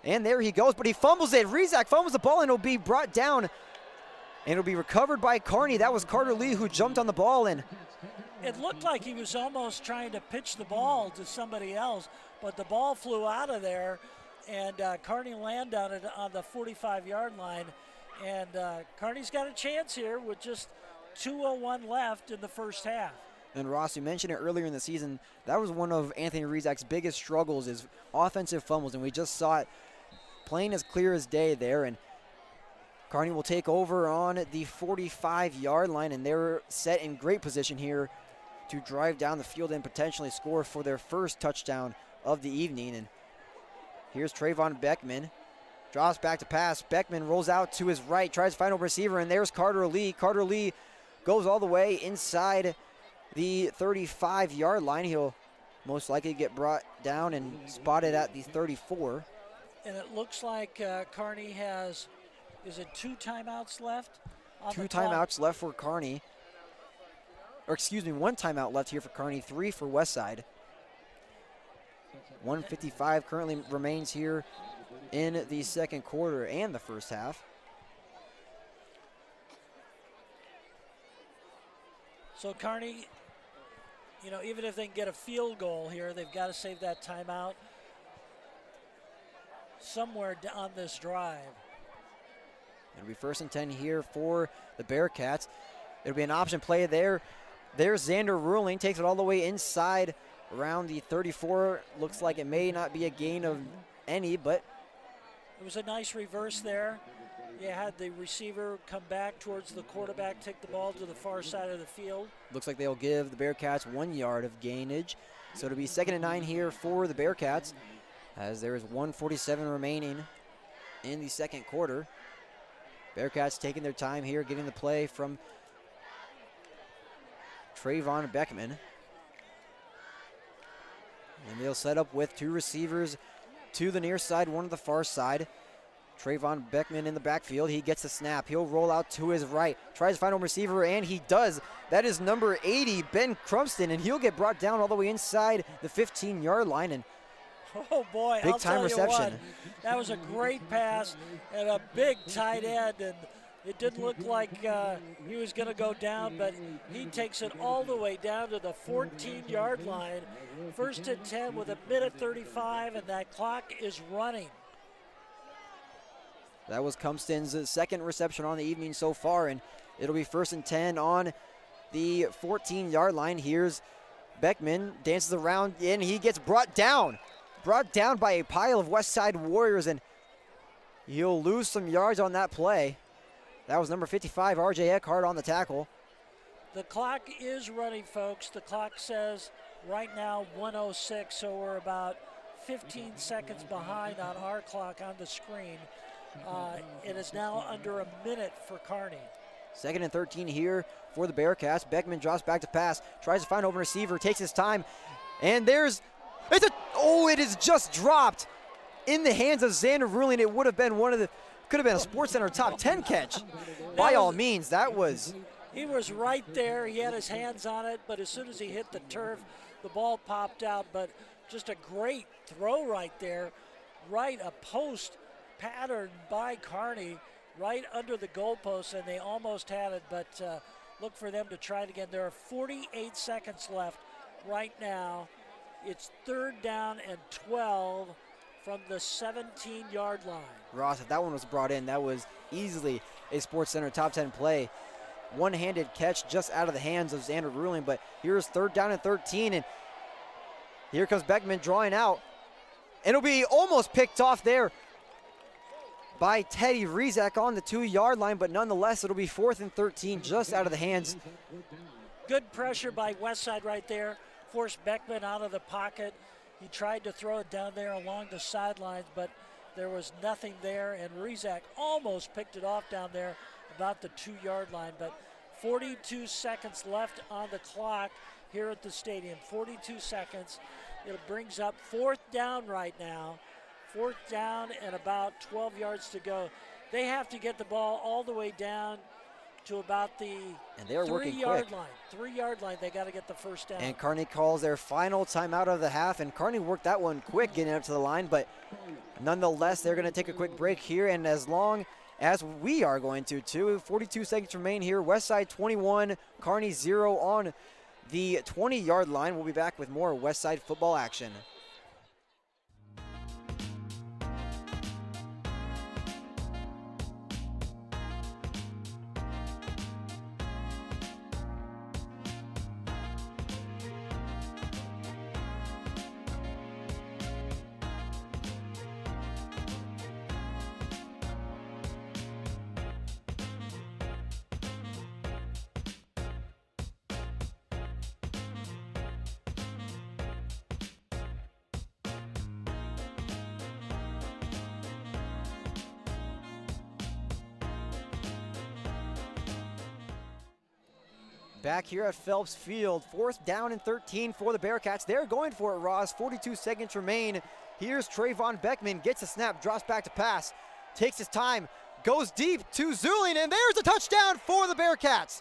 and there he goes, but he fumbles it. Rizak fumbles the ball, and it'll be brought down, and it'll be recovered by Kearney. That was Carter Lee who jumped on the ball, and it looked like he was almost trying to pitch the ball to somebody else, but the ball flew out of there, and Kearney landed on it on the 45-yard line. And Kearney's got a chance here with just 2:01 left in the first half. And Ross, you mentioned it earlier in the season, that was one of Anthony Rizak's biggest struggles, is offensive fumbles, and we just saw it plain as clear as day there. And Kearney will take over on the 45-yard line, and they're set in great position here to drive down the field and potentially score for their first touchdown of the evening. And here's Trayvon Beckman. Drops back to pass. Beckman rolls out to his right, tries to find a receiver, and there's Carter Lee. Carter Lee goes all the way inside the 35-yard line. He'll most likely get brought down and spotted at the 34. And it looks like Kearney has, is it 2 timeouts left? 2 timeouts left for Kearney. Or excuse me, 1 timeout left here for Kearney, 3 for Westside. 1:55 currently remains here in the second quarter and the first half. So Kearney, you know, even if they can get a field goal here, they've got to save that timeout somewhere on this drive. It'll be 1st and 10 here for the Bearcats. It'll be an option play there. There's Xander Ruling, takes it all the way inside around the 34. Looks like it may not be a gain of any, but it was a nice reverse there. You had the receiver come back towards the quarterback, take the ball to the far side of the field. Looks like they'll give the Bearcats 1 yard of gainage. So it'll be 2nd and 9 here for the Bearcats, as there is 1:47 remaining in the second quarter. Bearcats taking their time here, getting the play from Trayvon Beckman. And they'll set up with 2 receivers to the near side, 1 to the far side. Trayvon Beckman in the backfield. He gets the snap. He'll roll out to his right. Tries to find a receiver, and he does. That is number 80, Ben Crumston, and he'll get brought down all the way inside the 15-yard line. And oh, boy, big I'll time tell reception. You what, that was a great pass and a big tight end, and it didn't look like he was going to go down, but he takes it all the way down to the 14-yard line. 1st and 10 with 1:35, and that clock is running. That was Cumston's second reception on the evening so far, and it'll be 1st and 10 on the 14-yard line. Here's Beckman, dances around, and he gets brought down by a pile of Westside Warriors, and he'll lose some yards on that play. That was number 55, R.J. Eckhart, on the tackle. The clock is running, folks. The clock says right now 1:06, so we're about 15 seconds behind on our clock on the screen. It is now under a minute for Kearney. 2nd and 13 here for the Bearcats. Beckman drops back to pass, tries to find open receiver, takes his time, and it is just dropped in the hands of Xander Ruling. It would have been could have been a SportsCenter top 10 catch. By all means, that was. He was right there. He had his hands on it, but as soon as he hit the turf, the ball popped out. But just a great throw right there, right a post pattern by Kearney, right under the goalpost, and they almost had it, but look for them to try it again. There are 48 seconds left right now. It's 3rd down and 12 from the 17-yard line. Ross, if that one was brought in, that was easily a SportsCenter top 10 play. One-handed catch just out of the hands of Xander Ruling, but here's 3rd down and 13, and here comes Beckman drawing out. And it'll be almost picked off there by Teddy Rizak on the 2-yard line, but nonetheless, it'll be 4th and 13 just out of the hands. Good pressure by Westside right there. Forced Beckman out of the pocket. He tried to throw it down there along the sidelines, but there was nothing there, and Rizak almost picked it off down there about the 2-yard line, but 42 seconds left on the clock here at the stadium. 42 seconds. It brings up 4th down right now. 4th down and about 12 yards to go. They have to get the ball all the way down to about the 3-yard line. 3-yard line, they got to get the 1st down. And Kearney calls their final timeout of the half, and Kearney worked that one quick getting up to the line, but nonetheless, they're going to take a quick break here, and as long as we are going to too, 42 seconds remain here. Westside 21, Kearney 0 on the 20-yard line. We'll be back with more Westside football action. Back here at Phelps Field, 4th down and 13 for the Bearcats. They're going for it, Ross. 42 seconds remain. Here's Trayvon Beckman, gets a snap, drops back to pass, takes his time, goes deep to Zuling, and there's a touchdown for the Bearcats.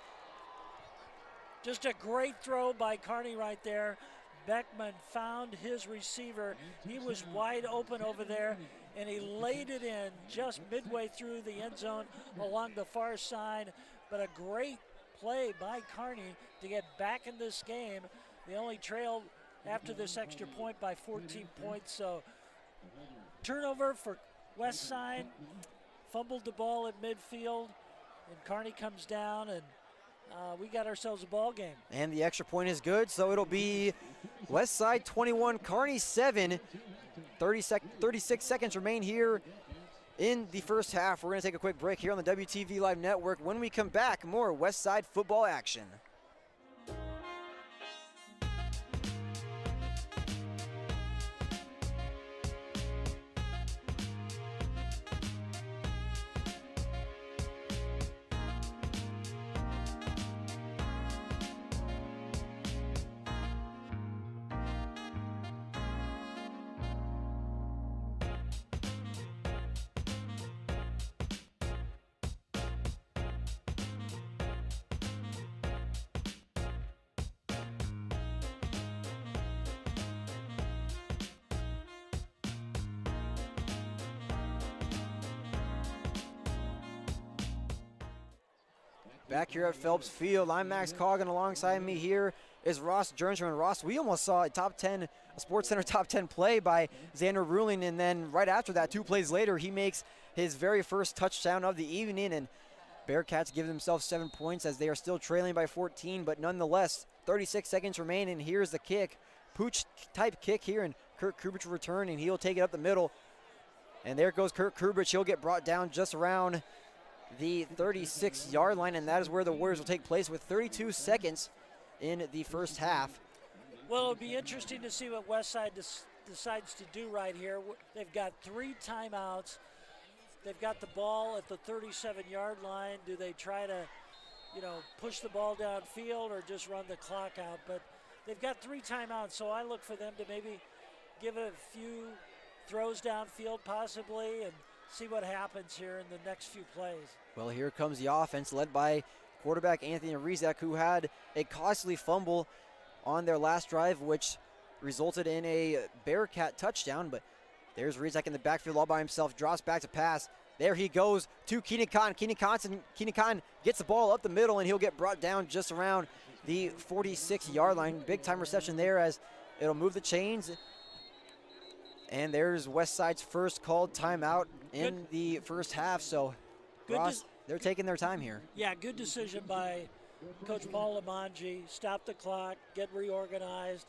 Just a great throw by Kearney right there. Beckman found his receiver. He was wide open over there, and he laid it in just midway through the end zone along the far side. But a great play by Kearney to get back in this game. They only trailed after this extra point by 14 points. So turnover for Westside, fumbled the ball at midfield, and Kearney comes down, and we got ourselves a ball game. And the extra point is good, so it'll be Westside 21, Kearney 7. 36 seconds remain here in the first half. We're going to take a quick break here on the WTV Live Network. When we come back, more Westside football action. Back here at Phelps Field, I'm Max Coughlin. Alongside me here is Ross Jernstrom. Ross, we almost saw a Sports Center top 10 play by Xander Ruling, and then right after that, 2 plays later, he makes his very first touchdown of the evening, and Bearcats give themselves 7 points as they are still trailing by 14, but nonetheless, 36 seconds remain, and here's the kick. Pooch-type kick here, and Kurt Kubrich will return, and he'll take it up the middle. And there goes Kurt Kubrich. He'll get brought down just around the 36-yard line, and that is where the Warriors will take place with 32 seconds in the first half. Well, it'll be interesting to see what Westside decides to do right here. They've got 3 timeouts. They've got the ball at the 37-yard line. Do they try to, push the ball downfield or just run the clock out? But they've got 3 timeouts, so I look for them to maybe give it a few throws downfield possibly and see what happens here in the next few plays. Well, here comes the offense led by quarterback Anthony Rizak, who had a costly fumble on their last drive, which resulted in a Bearcat touchdown. But there's Rizak in the backfield all by himself, drops back to pass. There he goes to Keenan Khan. Keenan Khan gets the ball up the middle, and he'll get brought down just around the 46-yard line. Big-time reception there as it'll move the chains. And there's Westside's first called timeout in the first half. So, Ross, they're taking their time here. Yeah, good decision by Coach Paul Lamanji. Stop the clock, get reorganized.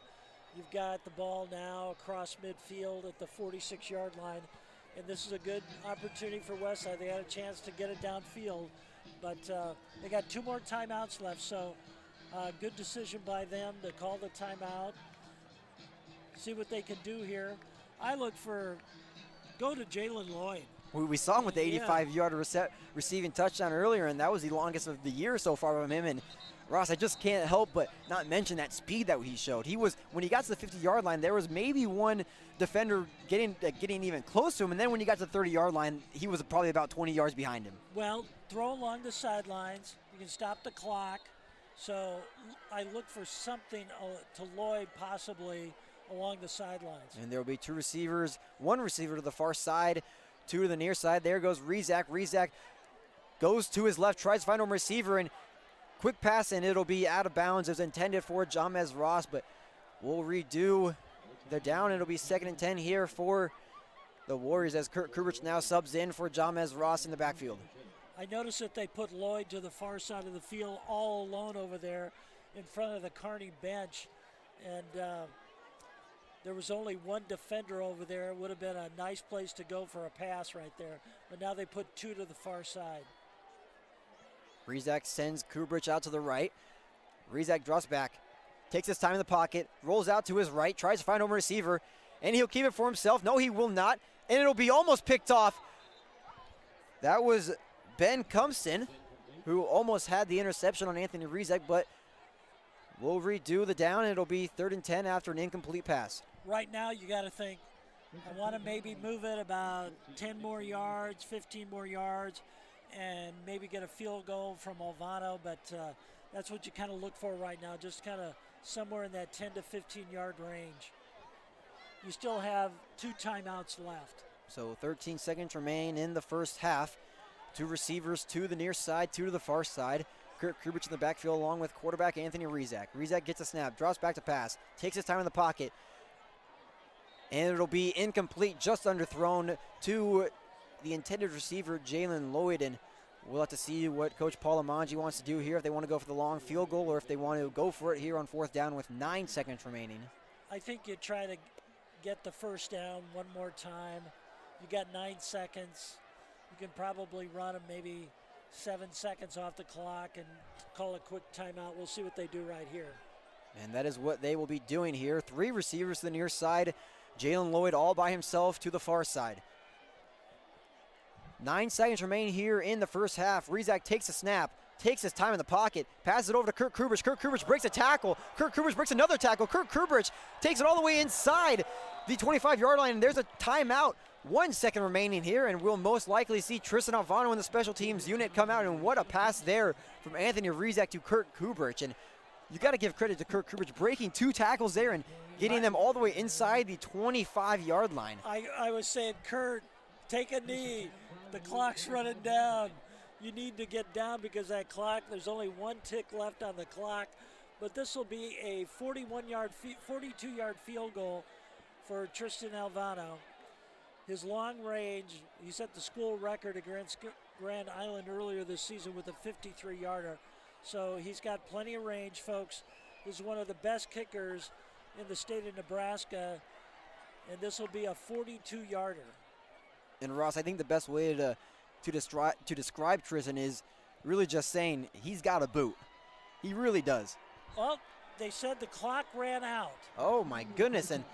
You've got the ball now across midfield at the 46-yard line. And this is a good opportunity for Westside. They had a chance to get it downfield, but they got 2 more timeouts left. So, good decision by them to call the timeout. See what they can do here. I look for, go to Jalen Lloyd. We saw him with the 85-yard receiving touchdown earlier, and that was the longest of the year so far from him. And Ross, I just can't help but not mention that speed that he showed. When he got to the 50-yard line, there was maybe one defender getting even close to him, and then when he got to the 30-yard line, he was probably about 20 yards behind him. Well, throw along the sidelines. You can stop the clock. So I look for something to Lloyd possibly along the sidelines. And there will be 2 receivers, 1 receiver to the far side, 2 to the near side. There goes Rizak. Rizak goes to his left, tries to find a receiver, and quick pass, and it'll be out of bounds. It was intended for Jamez Ross, but we'll redo the down. It'll be 2nd and 10 here for the Warriors as Kurt Kubrich now subs in for Jamez Ross in the backfield. I noticed that they put Lloyd to the far side of the field all alone over there in front of the Kearney bench, and there was only 1 defender over there. It would have been a nice place to go for a pass right there. But now they put 2 to the far side. Rizak sends Kubrich out to the right. Rizak drops back, takes his time in the pocket, rolls out to his right, tries to find a receiver, and he'll keep it for himself. No, he will not, and it'll be almost picked off. That was Ben Cumpson, who almost had the interception on Anthony Rizak, but we'll redo the down. It'll be 3rd and 10 after an incomplete pass. Right now, you got to think, I want to maybe move it about 10 more yards, 15 more yards, and maybe get a field goal from Olvano, but that's what you kind of look for right now, just kind of somewhere in that 10 to 15-yard range. You still have 2 timeouts left. So 13 seconds remain in the first half. 2 receivers to the near side, 2 to the far side. Kurt Kubrich in the backfield along with quarterback Anthony Rizak. Rizak gets a snap, drops back to pass, takes his time in the pocket, and it'll be incomplete, just underthrown to the intended receiver, Jalen Lloyd, and we'll have to see what Coach Paul Lamanji wants to do here, if they want to go for the long field goal or if they want to go for it here on 4th down with 9 seconds remaining. I think you try to get the first down one more time. You got 9 seconds. You can probably run them maybe 7 seconds off the clock and call a quick timeout. We'll see what they do right here. And that is what they will be doing here. 3 receivers to the near side. Jalen Lloyd all by himself to the far side. 9 seconds remain here in the first half. Rizak takes a snap, takes his time in the pocket, passes it over to Kirk Kubrich. Kirk Kubrich breaks a tackle. Kirk Kubrich breaks another tackle. Kirk Kubrich takes it all the way inside the 25-yard line, and there's a timeout. 1 second remaining here, and we'll most likely see Tristan Alvano in the special teams unit come out, and what a pass there from Anthony Rizak to Kirk Kubrich. And you got to give credit to Kirk Kubrich breaking 2 tackles there and getting them all the way inside the 25-yard line. I was saying, Kurt, take a knee. The clock's running down. You need to get down because that clock, there's only 1 tick left on the clock. But this will be a 42-yard field goal for Tristan Alvano. His long range, he set the school record against Grand Island earlier this season with a 53-yarder. So he's got plenty of range, folks. He's one of the best kickers in the state of Nebraska, and this will be a 42-yarder. And Ross, I think the best way to describe Tristan is really just saying he's got a boot. He really does. Well, they said the clock ran out. Oh my goodness, and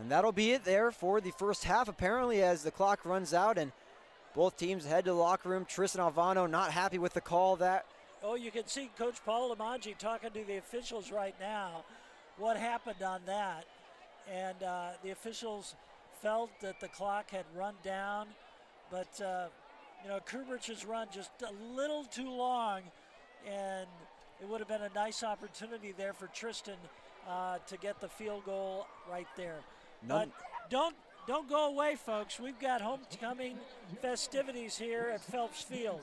that'll be it there for the first half, apparently, as the clock runs out and both teams head to the locker room. Tristan Alvano not happy with the call that. Oh, you can see Coach Paul Lamanji talking to the officials right now. What happened on that? And the officials felt that the clock had run down, but Kubrich's run just a little too long, and it would have been a nice opportunity there for Tristan to get the field goal right there. But don't go away, folks. We've got homecoming festivities here at Phelps Field.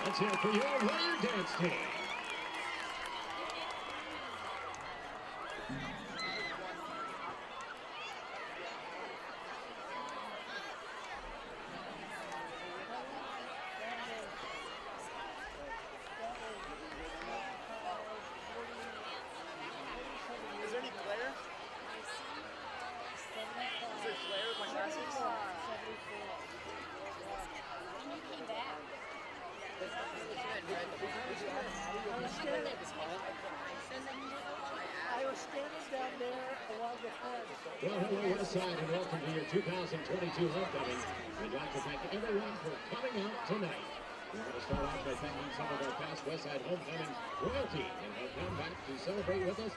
Let's hear it for your Warrior Dance Team. Is there any glare? Is there glare with my glasses? When you came back. Well, hello, Westside, and welcome to your 2022 homecoming. We'd like to thank everyone for coming out tonight. We're going to start off by thanking some of our past Westside homecoming royalty, and they'll come back to celebrate with us.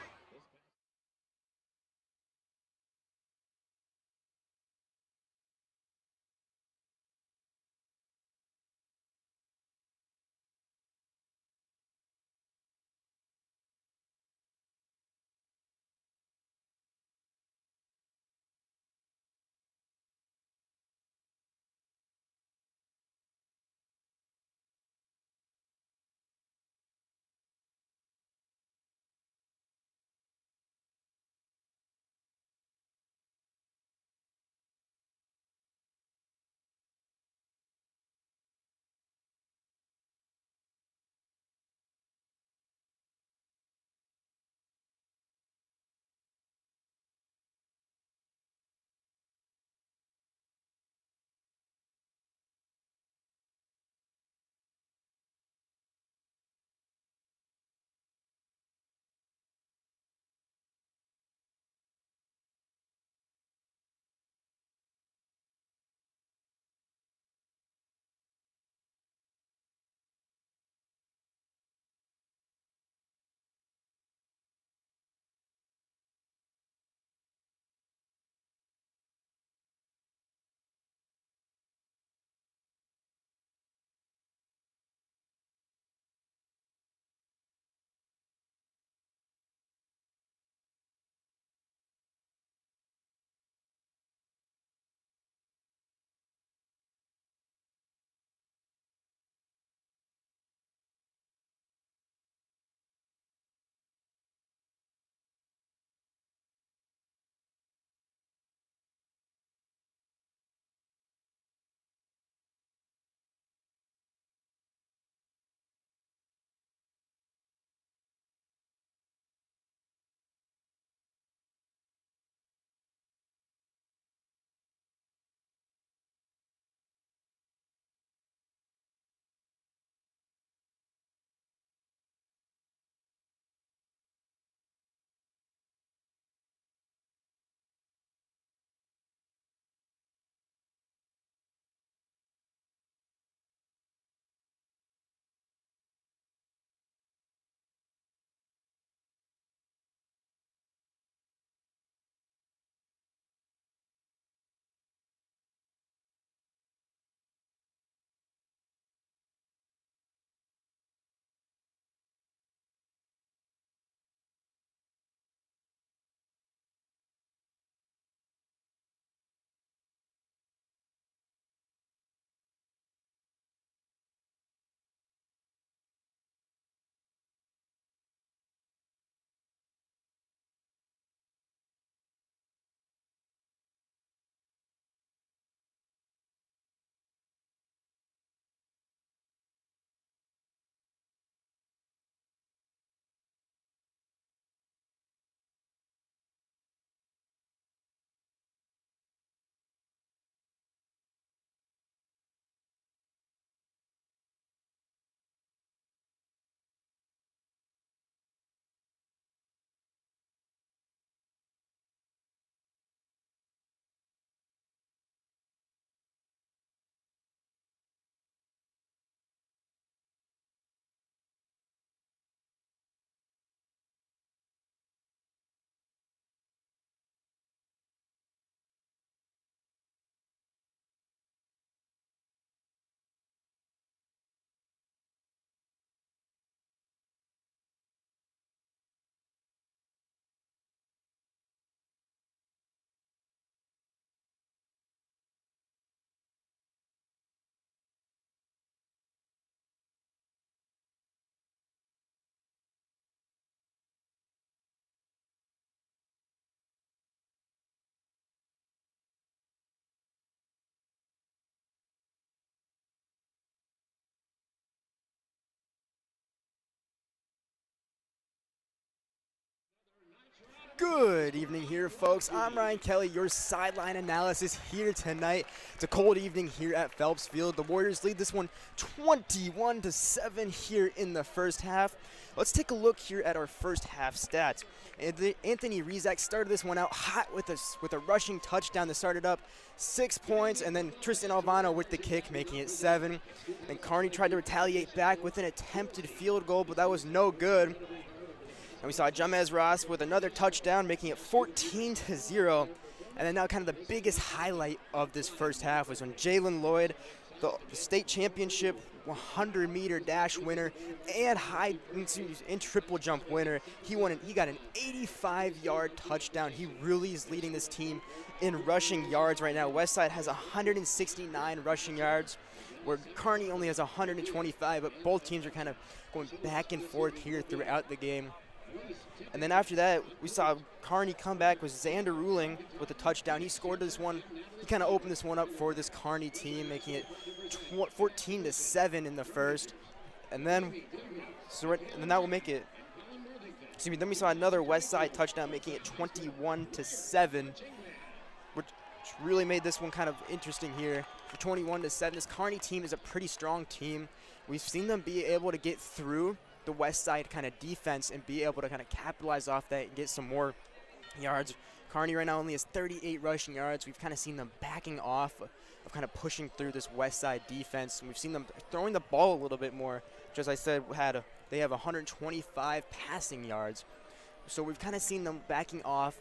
Good evening here, folks. I'm Ryan Kelly, your sideline analysis here tonight. It's a cold evening here at Phelps Field. The Warriors lead this one 21-7 here in the first half. Let's take a look here at our first half stats. Anthony Rizak started this one out hot with a rushing touchdown that started up 6 points, and then Tristan Alvano with the kick, making it 7. Then Kearney tried to retaliate back with an attempted field goal, but that was no good. And we saw Jamez Ross with another touchdown, making it 14-0. And then now kind of the biggest highlight of this first half was when Jalen Lloyd, the state championship 100-meter dash winner and triple jump winner, he got an 85-yard touchdown. He really is leading this team in rushing yards right now. Westside has 169 rushing yards, where Kearney only has 125, but both teams are kind of going back and forth here throughout the game. And then after that, we saw Kearney come back with Xander Ruling with a touchdown. He scored this one. He kind of opened this one up for this Kearney team, making it 14-7 in the first. And then that will make it. Excuse me. Then we saw another Westside touchdown, making it 21-7, which really made this one kind of interesting here. For 21-7, this Kearney team is a pretty strong team. We've seen them be able to get through the Westside kind of defense and be able to kind of capitalize off that and get some more yards. Kearney right now only has 38 rushing yards. We've kind of seen them backing off of kind of pushing through this Westside defense, and we've seen them throwing the ball a little bit more. Which, as I said, they have 125 passing yards. So we've kind of seen them backing off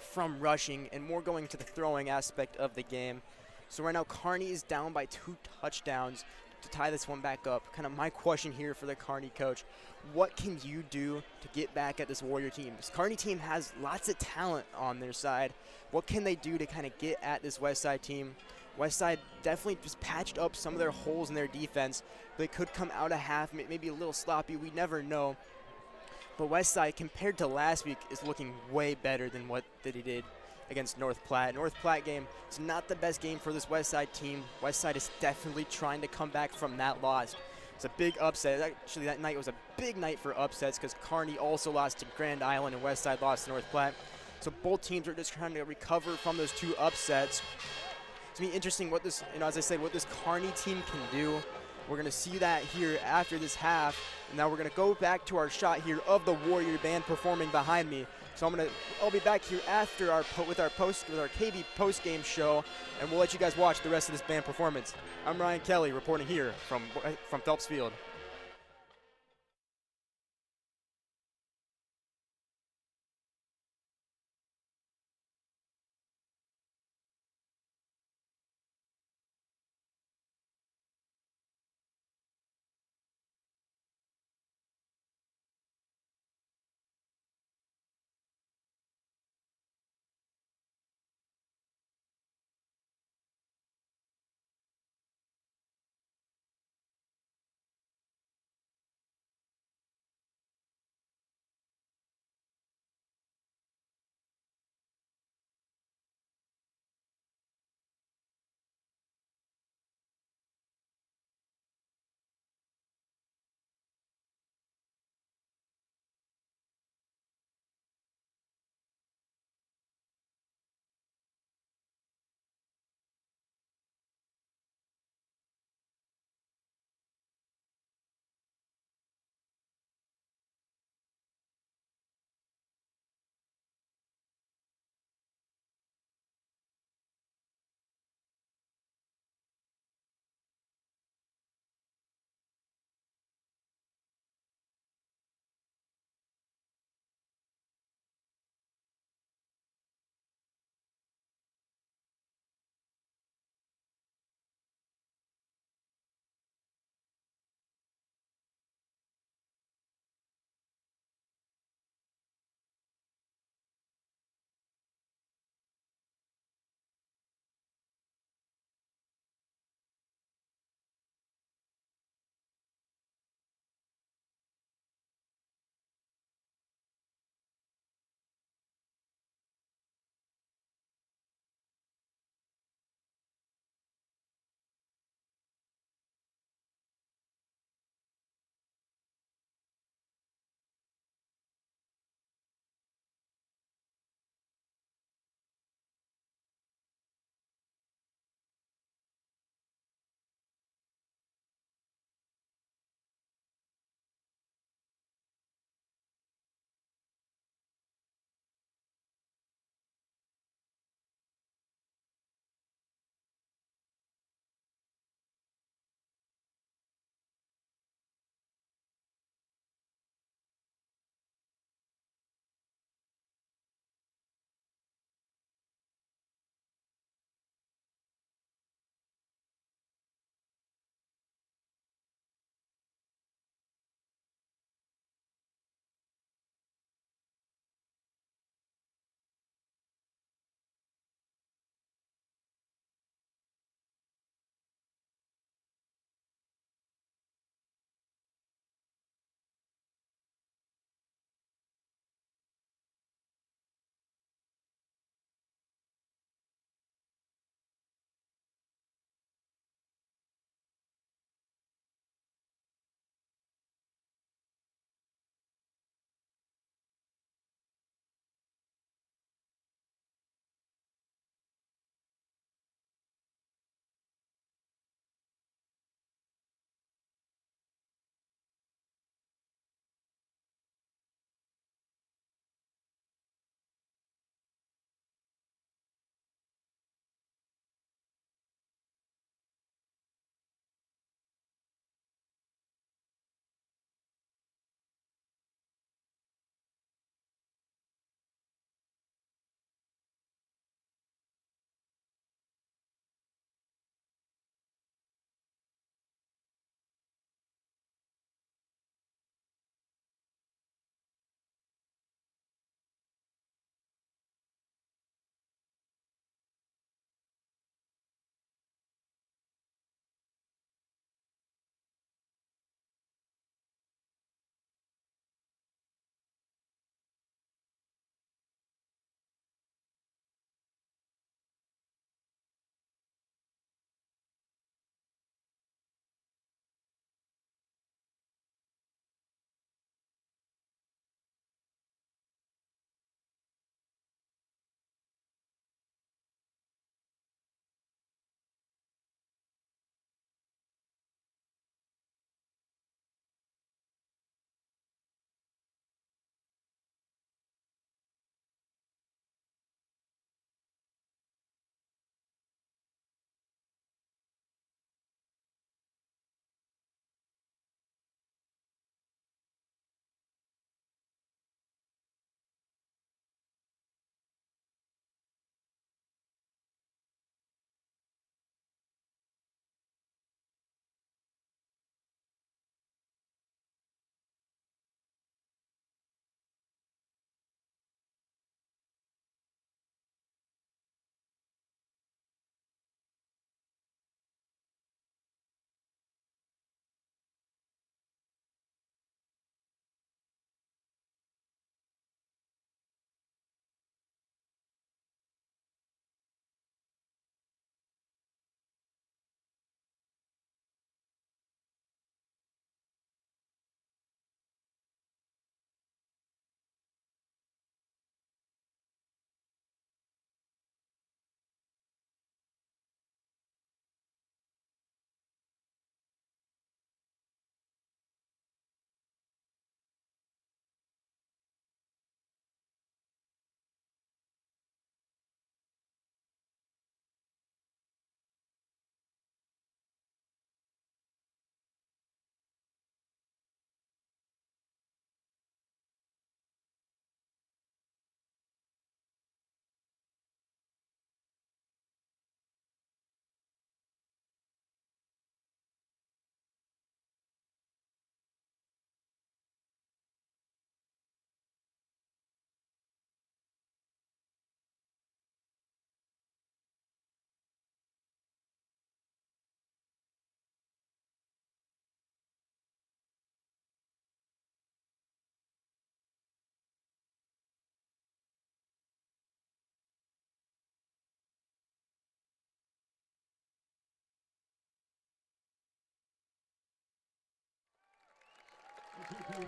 from rushing and more going to the throwing aspect of the game. So right now Kearney is down by 2 touchdowns to tie this one back up. Kind of my question here for the Kearney coach: what can you do to get back at this Warrior team? This Kearney team has lots of talent on their side. What can they do to kind of get at this Westside team? Westside definitely just patched up some of their holes in their defense. They could come out a half, maybe a little sloppy. We never know. But Westside, compared to last week, is looking way better than what they did against North Platte. North Platte game is not the best game for this Westside team. Westside is definitely trying to come back from that loss. It's a big upset. Actually, that night was a big night for upsets because Kearney also lost to Grand Island and Westside lost to North Platte. So both teams are just trying to recover from those 2 upsets. It's going to be interesting what this, as I said, what this Kearney team can do. We're going to see that here after this half. And now we're going to go back to our shot here of the Warrior band performing behind me. So I'll be back here after our KB post-game show, and we'll let you guys watch the rest of this band performance. I'm Ryan Kelly reporting here from Phelps Field.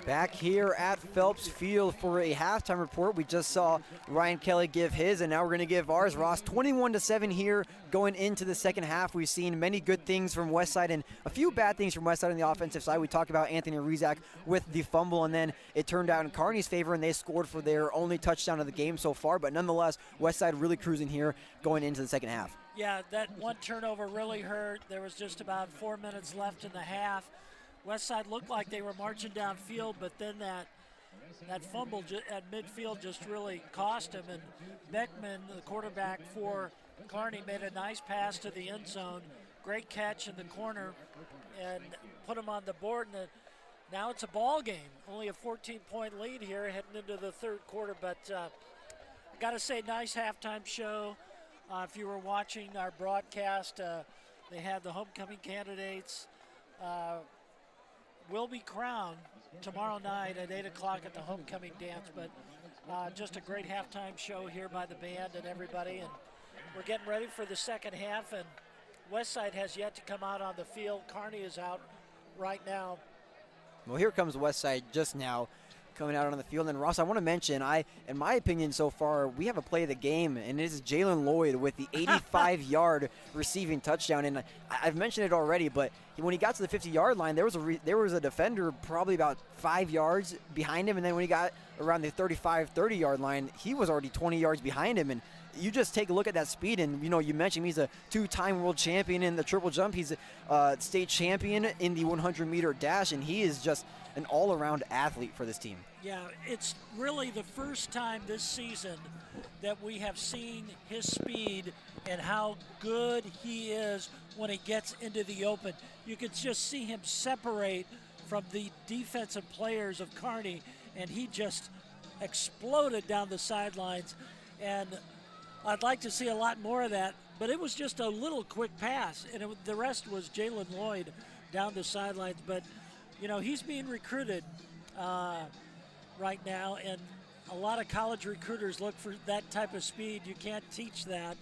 Back here at Phelps Field for a halftime report. We just saw Ryan Kelly give his, and now we're going to give ours, Ross. 21-7 here going into the second half. We've seen many good things from Westside and a few bad things from Westside on the offensive side. We talked about Anthony Rizak with the fumble, and then it turned out in Kearney's favor, and they scored for their only touchdown of the game so far. But nonetheless, Westside really cruising here going into the second half. Yeah, that one turnover really hurt. There was just about 4 minutes left in the half. Westside looked like they were marching downfield, but then that fumble at midfield just really cost him. And Beckman, the quarterback for Kearney, made a nice pass to the end zone. Great catch in the corner and put him on the board. And now it's a ball game. Only a 14-point lead here heading into the third quarter. But I got to say, nice halftime show. If you were watching our broadcast, they had the homecoming candidates will be crowned tomorrow night at 8 o'clock at the homecoming dance. But just a great halftime show here by the band and everybody. And we're getting ready for the second half. And Westside has yet to come out on the field. Kearney is out right now. Well, here comes Westside just now coming out on the field. And Ross, I want to mention, in my opinion so far, we have a play of the game, and it is Jalen Lloyd with the 85-yard receiving touchdown. And I've mentioned it already, but when he got to the 50-yard line, there was a defender probably about 5 yards behind him, and then when he got around the 35-30-yard line, he was already 20 yards behind him. And you just take a look at that speed, and you mentioned he's a two-time world champion in the triple jump. He's a state champion in the 100-meter dash, and he is just an all-around athlete for this team. Yeah, it's really the first time this season that we have seen his speed and how good he is when he gets into the open. You could just see him separate from the defensive players of Kearney, and he just exploded down the sidelines. And I'd like to see a lot more of that, but it was just a little quick pass, and the rest was Jalen Lloyd down the sidelines. But, he's being recruited right now, and a lot of college recruiters look for that type of speed. You can't teach that.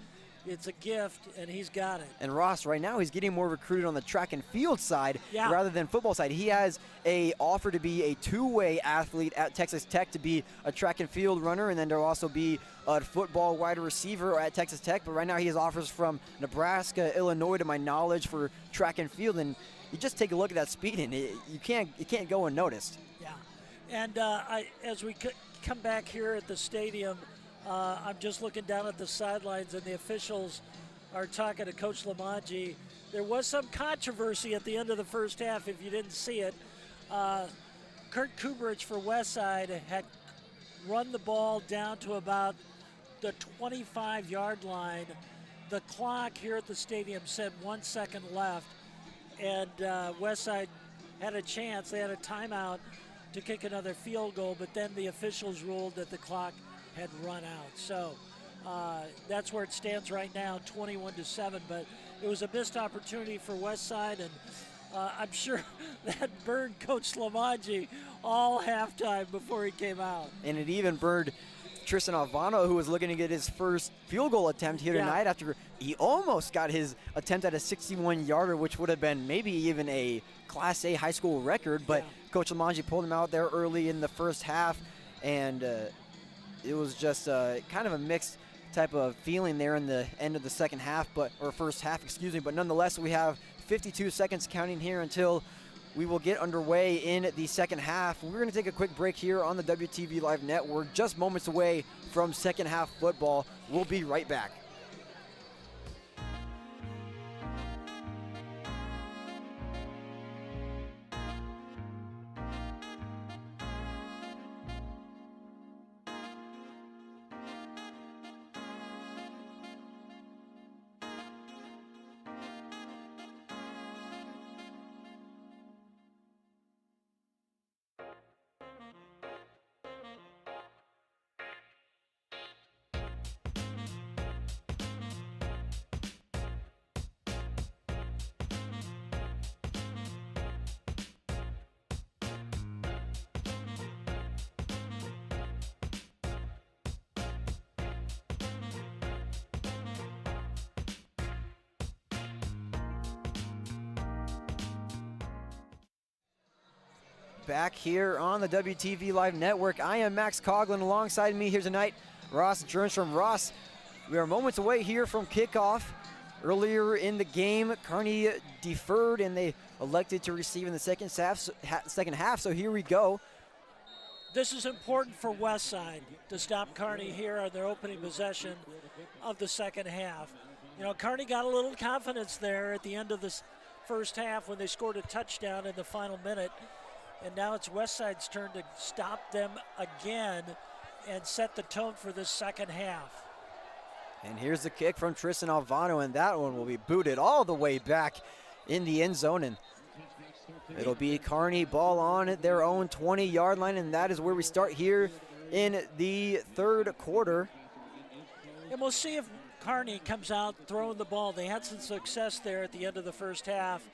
It's a gift, and he's got it. And Ross, right now, he's getting more recruited on the track and field side rather than football side. He has a offer to be a two-way athlete at Texas Tech, to be a track and field runner, and then there'll also be a football wide receiver at Texas Tech. But right now, he has offers from Nebraska, Illinois, to my knowledge, for track and field. And you just take a look at that speed, and you can't go unnoticed. Yeah, and as we come back here at the stadium, I'm just looking down at the sidelines, and the officials are talking to Coach Lamanji. There was some controversy at the end of the first half, if you didn't see it. Kurt Kubrich for Westside had run the ball down to about the 25-yard line. The clock here at the stadium said 1 second left, and Westside had a chance. They had a timeout to kick another field goal, but then the officials ruled that the clock had run out. So that's where it stands right now, 21-7. But it was a missed opportunity for Westside, and I'm sure that burned Coach Lamanji all halftime before he came out. And it even burned Tristan Alvano, who was looking to get his first field goal attempt here tonight after he almost got his attempt at a 61-yarder, which would have been maybe even a Class A high school record. But Coach Lamanji pulled him out there early in the first half, and it was just kind of a mixed type of feeling there in the end of the second half, or first half, excuse me. But nonetheless, we have 52 seconds counting here until we will get underway in the second half. We're going to take a quick break here on the WTV Live Network, just moments away from second half football. We'll be right back. back here on the WTV Live Network. I am Max Coughlin. Alongside me here tonight, Ross Jernstrom. Ross, we are moments away here from kickoff. Earlier in the game, Kearney deferred and they elected to receive in the second half, so here we go. This is important for Westside to stop Kearney here on their opening possession of the second half. You know, Kearney got a little confidence there at the end of this first half when they scored a touchdown in the final minute. And now it's Westside's turn to stop them again and set the tone for this second half. And here's the kick from Tristan Alvano, and that one will be booted all the way back in the end zone. And it'll be Kearney ball on their own 20-yard line, and that is where we start here in the third quarter. And we'll see if Kearney comes out throwing the ball. They had some success there at the end of the first half,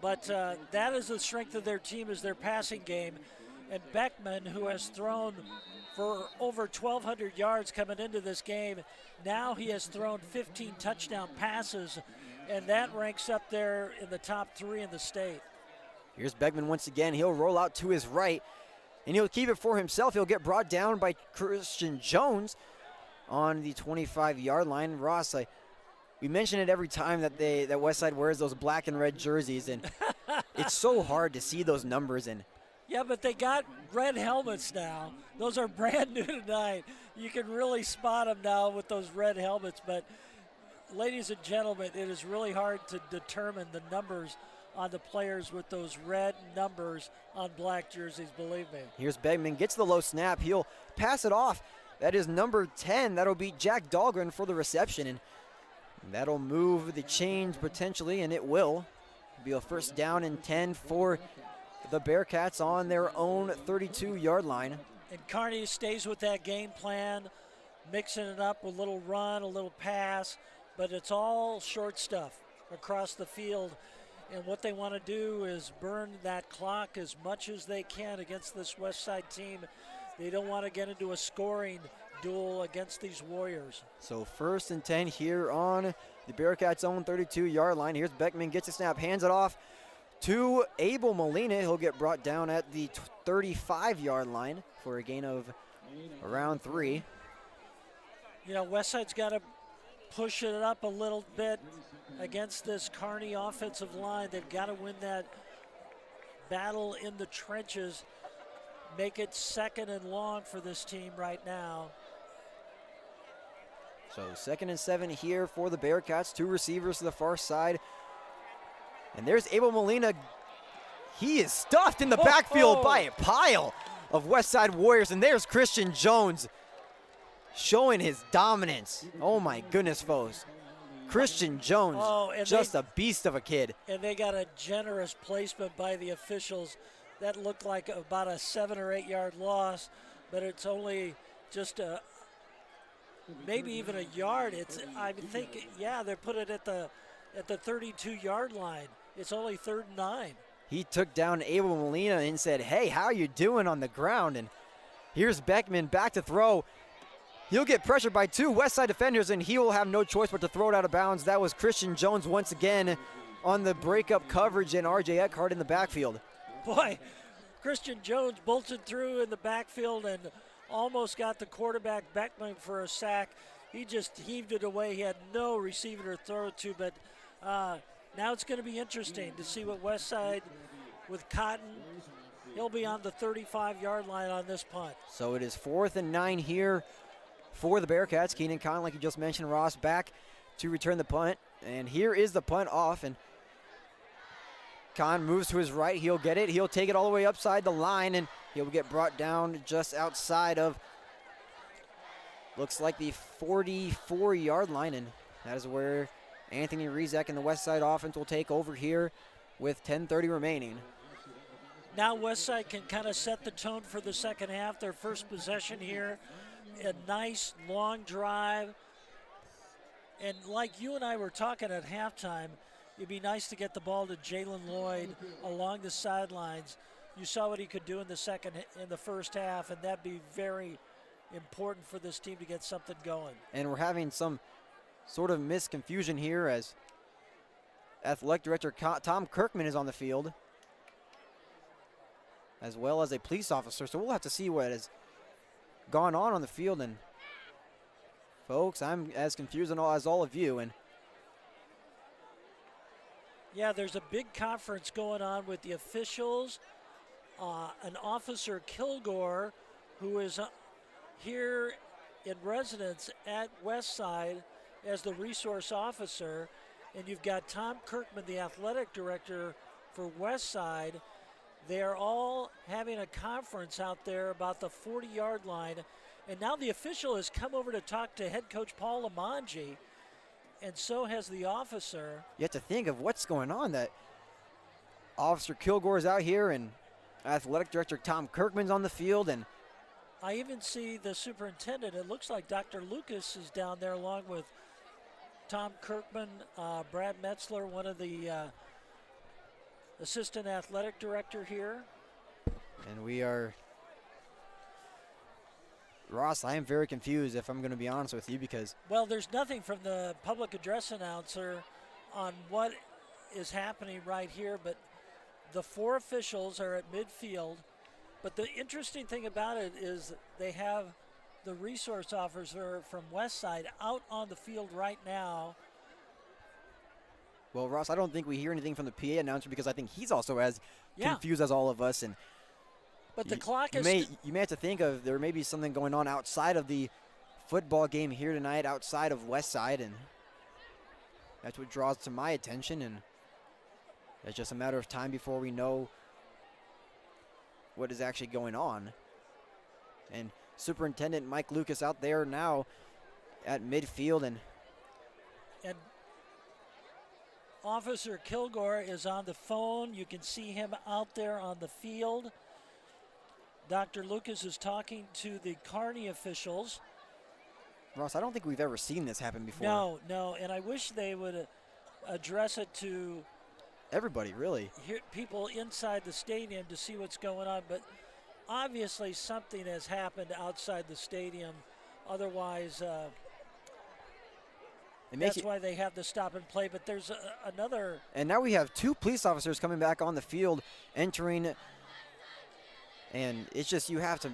but that is the strength of their team, is their passing game. And Beckman, who has thrown for over 1,200 yards coming into this game, now he has thrown 15 touchdown passes, and that ranks up there in the top 3 in the state. Here's Beckman once again. He'll roll out to his right, and he'll keep it for himself. He'll get brought down by Christian Jones on the 25-yard line. Ross, we mention it every time that Westside wears those black and red jerseys, and it's so hard to see those numbers. And yeah, but they got red helmets now. Those are brand new tonight. You can really spot them now with those red helmets. But, ladies and gentlemen, it is really hard to determine the numbers on the players with those red numbers on black jerseys, believe me. Here's Beckman, gets the low snap. He'll pass it off. That is number 10. That'll be Jack Dahlgren for the reception. And that'll move the chains potentially, and it will be a first down and 10 for the Bearcats on their own 32-yard line. And Kearney stays with that game plan, mixing it up, a little run, a little pass, but it's all short stuff across the field. And what they want to do is burn that clock as much as they can against this Westside team. They don't want to get into a scoring duel against these Warriors. So first and 10 here on the Bearcats' own 32-yard line. Here's Beckman, gets a snap, hands it off to Abel Molina. He'll get brought down at the 35-yard line for a gain of around 3. You know, Westside's got to push it up a little bit against this Kearney offensive line. They've got to win that battle in the trenches, make it second and long for this team right now. So 2nd and 7 here for the Bearcats. 2 receivers to the far side. And there's Abel Molina. He is stuffed in the backfield by a pile of Westside Warriors. And there's Christian Jones showing his dominance. Oh my goodness, folks. Christian Jones, just a beast of a kid. And they got a generous placement by the officials. That looked like about a 7 or 8 yard loss, but it's only just maybe even a yard. I think, yeah, they put it at the 32-yard line. It's only 3rd and 9. He took down Abel Molina and said, "Hey, how you doing on the ground?" And here's Beckman back to throw. He'll get pressured by 2 Westside defenders, and he will have no choice but to throw it out of bounds. That was Christian Jones once again on the breakup coverage, and R.J. Eckhart in the backfield. Boy, Christian Jones bolted through in the backfield and almost got the quarterback Beckman for a sack. He just heaved it away. He had no receiver to throw it to, but now it's going to be interesting to see what Westside with Cotton. He'll be on the 35-yard line on this punt. So it is 4th and 9 here for the Bearcats. Keenan Conn, like you just mentioned, Ross, back to return the punt. And here is the punt off, and Conn moves to his right. He'll get it. He'll take it all the way upside the line, and he'll get brought down just outside of, looks like the 44-yard line, and that is where Anthony Rizek and the Westside offense will take over here with 10:30 remaining. Now Westside can kind of set the tone for the second half. Their first possession here, a nice long drive. And like you and I were talking at halftime, it'd be nice to get the ball to Jalen Lloyd along the sidelines. You saw what he could do in the first half, and that'd be very important for this team to get something going. And we're having some sort of misconfusion here as athletic director Tom Kirkman is on the field. as well as a police officer. So we'll have to see what has gone on the field. And folks, I'm as confused as all of you. And yeah, there's a big conference going on with the officials. An officer, Kilgore, who is here in residence at Westside as the resource officer. And you've got Tom Kirkman, the athletic director for Westside. They are all having a conference out there about the 40-yard line. And now the official has come over to talk to head coach Paul Lamanji, and so has the officer. You have to think of what's going on. That Officer Kilgore is out here, and athletic director Tom Kirkman's on the field. And I even see the superintendent. It looks like Dr. Lucas is down there along with Tom Kirkman, Brad Metzler, one of the assistant athletic director here. And we are, Ross, I am very confused, if I'm going to be honest with you, because well, there's nothing from the public address announcer on what is happening right here, but the 4 officials are at midfield. But the interesting thing about it is they have the resource officer from Westside out on the field right now. Well, Ross, I don't think we hear anything from the PA announcer, because I think he's also as confused as all of us. And but the clock is. You may have to think of there may be something going on outside of the football game here tonight, outside of Westside, and that's what draws to my attention. And it's just a matter of time before we know what is actually going on. And Superintendent Mike Lucas out there now at midfield, and Officer Kilgore is on the phone. You can see him out there on the field. Dr. Lucas is talking to the Kearney officials. Ross, I don't think we've ever seen this happen before. No, and I wish they would address it to everybody, really. People inside the stadium to see what's going on, but obviously something has happened outside the stadium. Otherwise, that's why they have the stop and play. But there's another. And now we have 2 police officers coming back on the field, entering. And it's just, you have to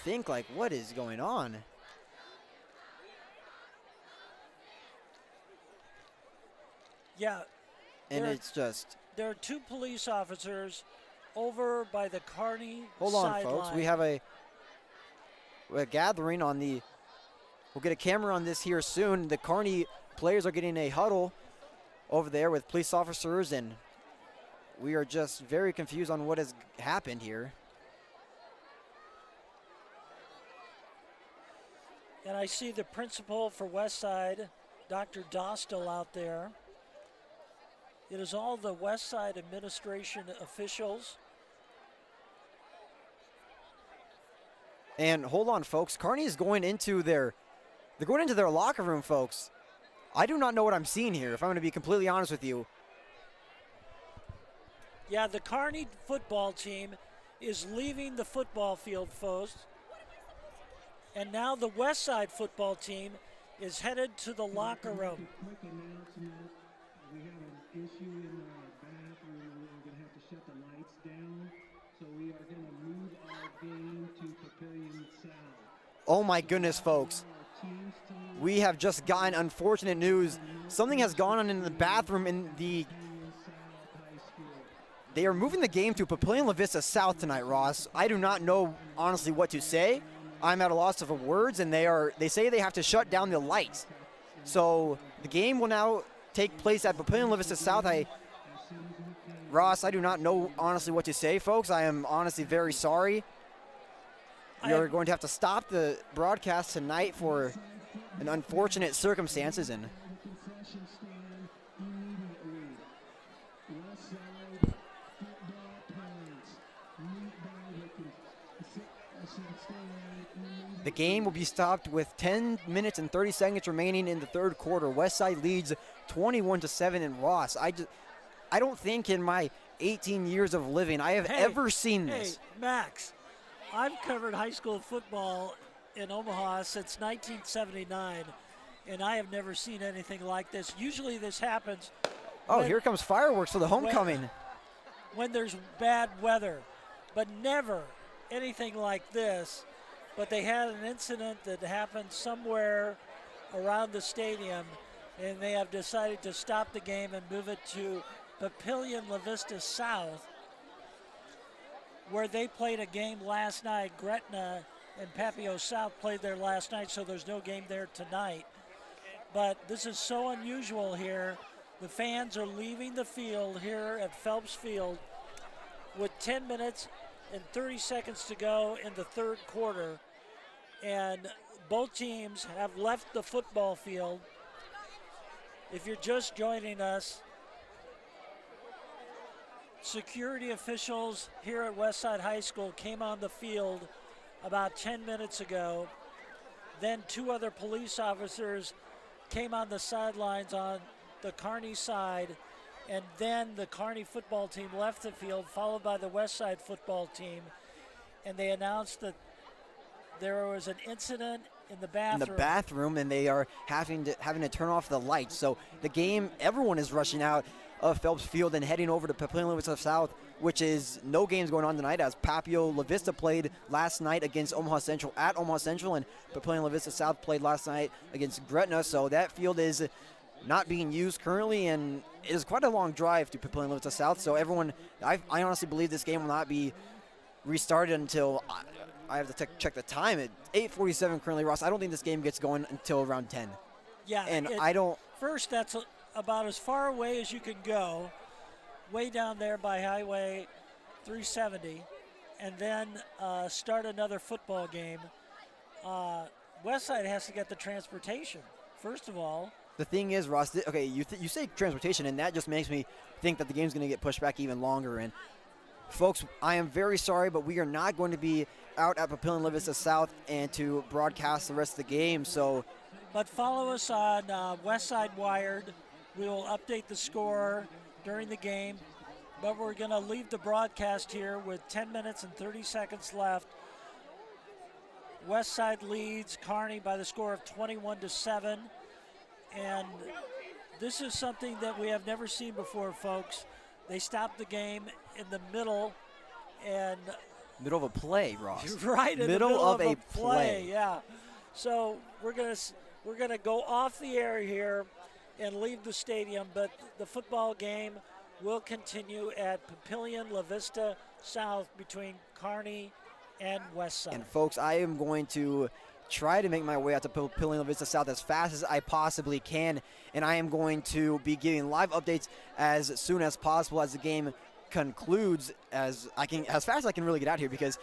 think, like, what is going on? Yeah. And it's just. There are 2 police officers over by the Kearney Hold on, folks. line. We have a gathering on the. We'll get a camera on this here soon. The Kearney players are getting a huddle over there with police officers, and we are just very confused on what has happened here. And I see the principal for Westside, Dr. Dostal, out there. It is all the Westside administration officials. And hold on, folks. Kearney is going into their locker room, folks. I do not know what I'm seeing here, if I'm going to be completely honest with you. Yeah, the Kearney football team is leaving the football field, folks. And now the Westside football team is headed to the locker room. Quick announcement. We have an issue in our bathroom. We're going to have to shut the lights down. So we are going to move our game to Pavilion South. Oh my goodness, folks. We have just gotten unfortunate news. Something has gone on in the bathroom in the. They are moving the game to Papillion La Vista South tonight, Ross. I do not know, honestly, what to say. I'm at a loss of words, and they say they have to shut down the lights. So the game will now take place at Papillion La Vista South. Ross, I do not know, honestly, what to say, folks. I am honestly very sorry. We are going to have to stop the broadcast tonight for an unfortunate circumstances. And the game will be stopped with 10 minutes and 30 seconds remaining in the third quarter. Westside leads 21-7 in Ross. I don't think in my 18 years of living I have ever seen this. Hey, Max, I've covered high school football in Omaha since 1979, and I have never seen anything like this. Usually this happens. Oh, here comes fireworks for the homecoming. When there's bad weather. but never anything like this. But they had an incident that happened somewhere around the stadium, and they have decided to stop the game and move it to Papillion La Vista South, where they played a game last night. Gretna and Papio South played there last night, so there's no game there tonight. But this is so unusual here. The fans are leaving the field here at Phelps Field with 10 minutes and 30 seconds to go in the third quarter. And both teams have left the football field. If you're just joining us, security officials here at Westside High School came on the field about 10 minutes ago. Then 2 other police officers came on the sidelines on the Kearney side, and then the Kearney football team left the field, followed by the Westside football team, and they announced that there was an incident in the bathroom. And they are having to turn off the lights. So the game, everyone is rushing out of Phelps Field and heading over to Papillion La Vista South, which is no games going on tonight, as Papio La Vista played last night against Omaha Central at Omaha Central, and Papillion La Vista South played last night against Gretna. So that field is not being used currently, and it is quite a long drive to Papillion La Vista South. So everyone, I honestly believe this game will not be restarted until I have to check the time at 8:47 currently, Ross. I don't think this game gets going until around 10. Yeah, and First, that's about as far away as you can go, way down there by Highway 370, and then start another football game. Westside has to get the transportation, first of all. The thing is, Ross, okay, you say transportation, and that just makes me think that the game's going to get pushed back even longer. And folks, I am very sorry, but we are not going to be out at Papillion La Vista South and to broadcast the rest of the game. But follow us on Westside Wired. We will update the score during the game, but we're going to leave the broadcast here with 10 minutes and 30 seconds left. Westside leads Kearney by the score of 21-7, and this is something that we have never seen before, folks. They stopped the game in the middle of a play, Ross. Right in the middle of a play. Yeah. So we're gonna go off the air here and leave the stadium, but the football game will continue at Papillion La Vista South between Kearney and Westside. And folks, I am going to try to make my way out to Papillion La Vista South as fast as I possibly can, and I am going to be giving live updates as soon as possible as the game concludes, as fast as I can really get out here, because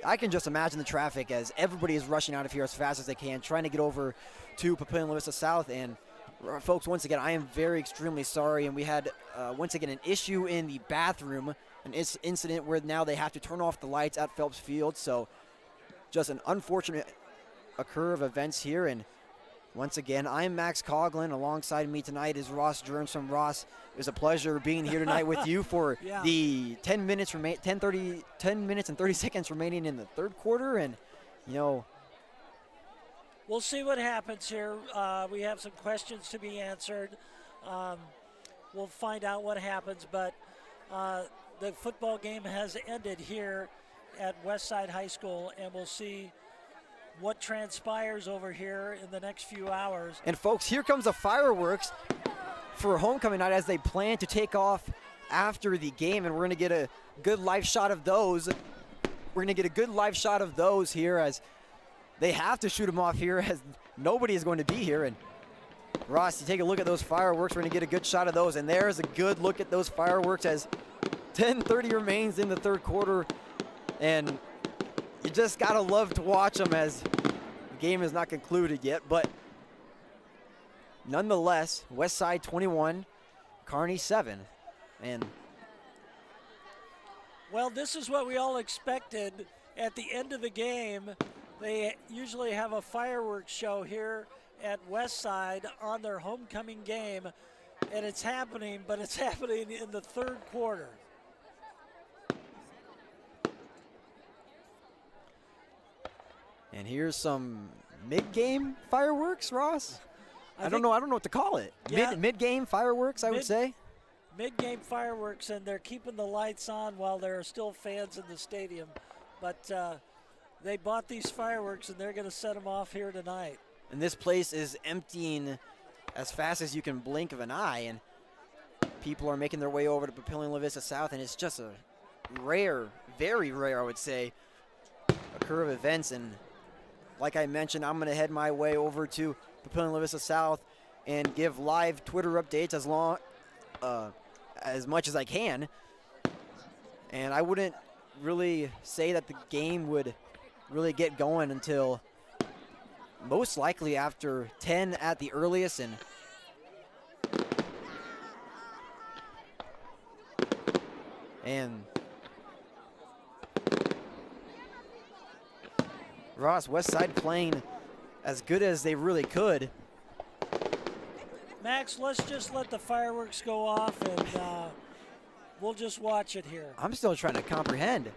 I can just imagine the traffic as everybody is rushing out of here as fast as they can, trying to get over to Papillion La Vista South. And folks, once again, I am extremely sorry, and we had once again an issue in the bathroom, an incident where now they have to turn off the lights at Phelps Field. So just an unfortunate occur of events here. And once again, I'm Max Coughlin. Alongside me tonight is Ross Jernstrom. Ross, it was a pleasure being here tonight with you for the 10 minutes and 30 seconds remaining in the third quarter. And, we'll see what happens here. We have some questions to be answered. We'll find out what happens, but the football game has ended here at Westside High School, and we'll see what transpires over here in the next few hours. And folks, here comes the fireworks for homecoming night as they plan to take off after the game, and we're going to get a good live shot of those. We're going to get a good live shot of those here as they have to shoot them off here as nobody is going to be here. And Ross, you take a look at those fireworks. We're going to get a good shot of those, and there's a good look at those fireworks as 10:30 remains in the third quarter, and you just gotta love to watch them as the game is not concluded yet. But nonetheless, Westside 21, Kearney 7, and well, this is what we all expected at the end of the game. They usually have a fireworks show here at Westside on their homecoming game, and it's happening, but it's happening in the third quarter. And here's some mid-game fireworks, Ross. I don't know what to call it. Yeah. Mid-game fireworks, I would say. mid-game fireworks, and they're keeping the lights on while there are still fans in the stadium. But they bought these fireworks, and they're going to set them off here tonight. And this place is emptying as fast as you can blink of an eye, and people are making their way over to Papillion La Vista South, and it's just a rare, very rare, I would say, occur of events. And like I mentioned, I'm going to head my way over to Papillion La Vista South and give live Twitter updates as much as I can. And I wouldn't really say that the game would really get going until most likely after 10 at the earliest. And Ross, Westside playing as good as they really could. Max, let's just let the fireworks go off, and we'll just watch it here. I'm still trying to comprehend.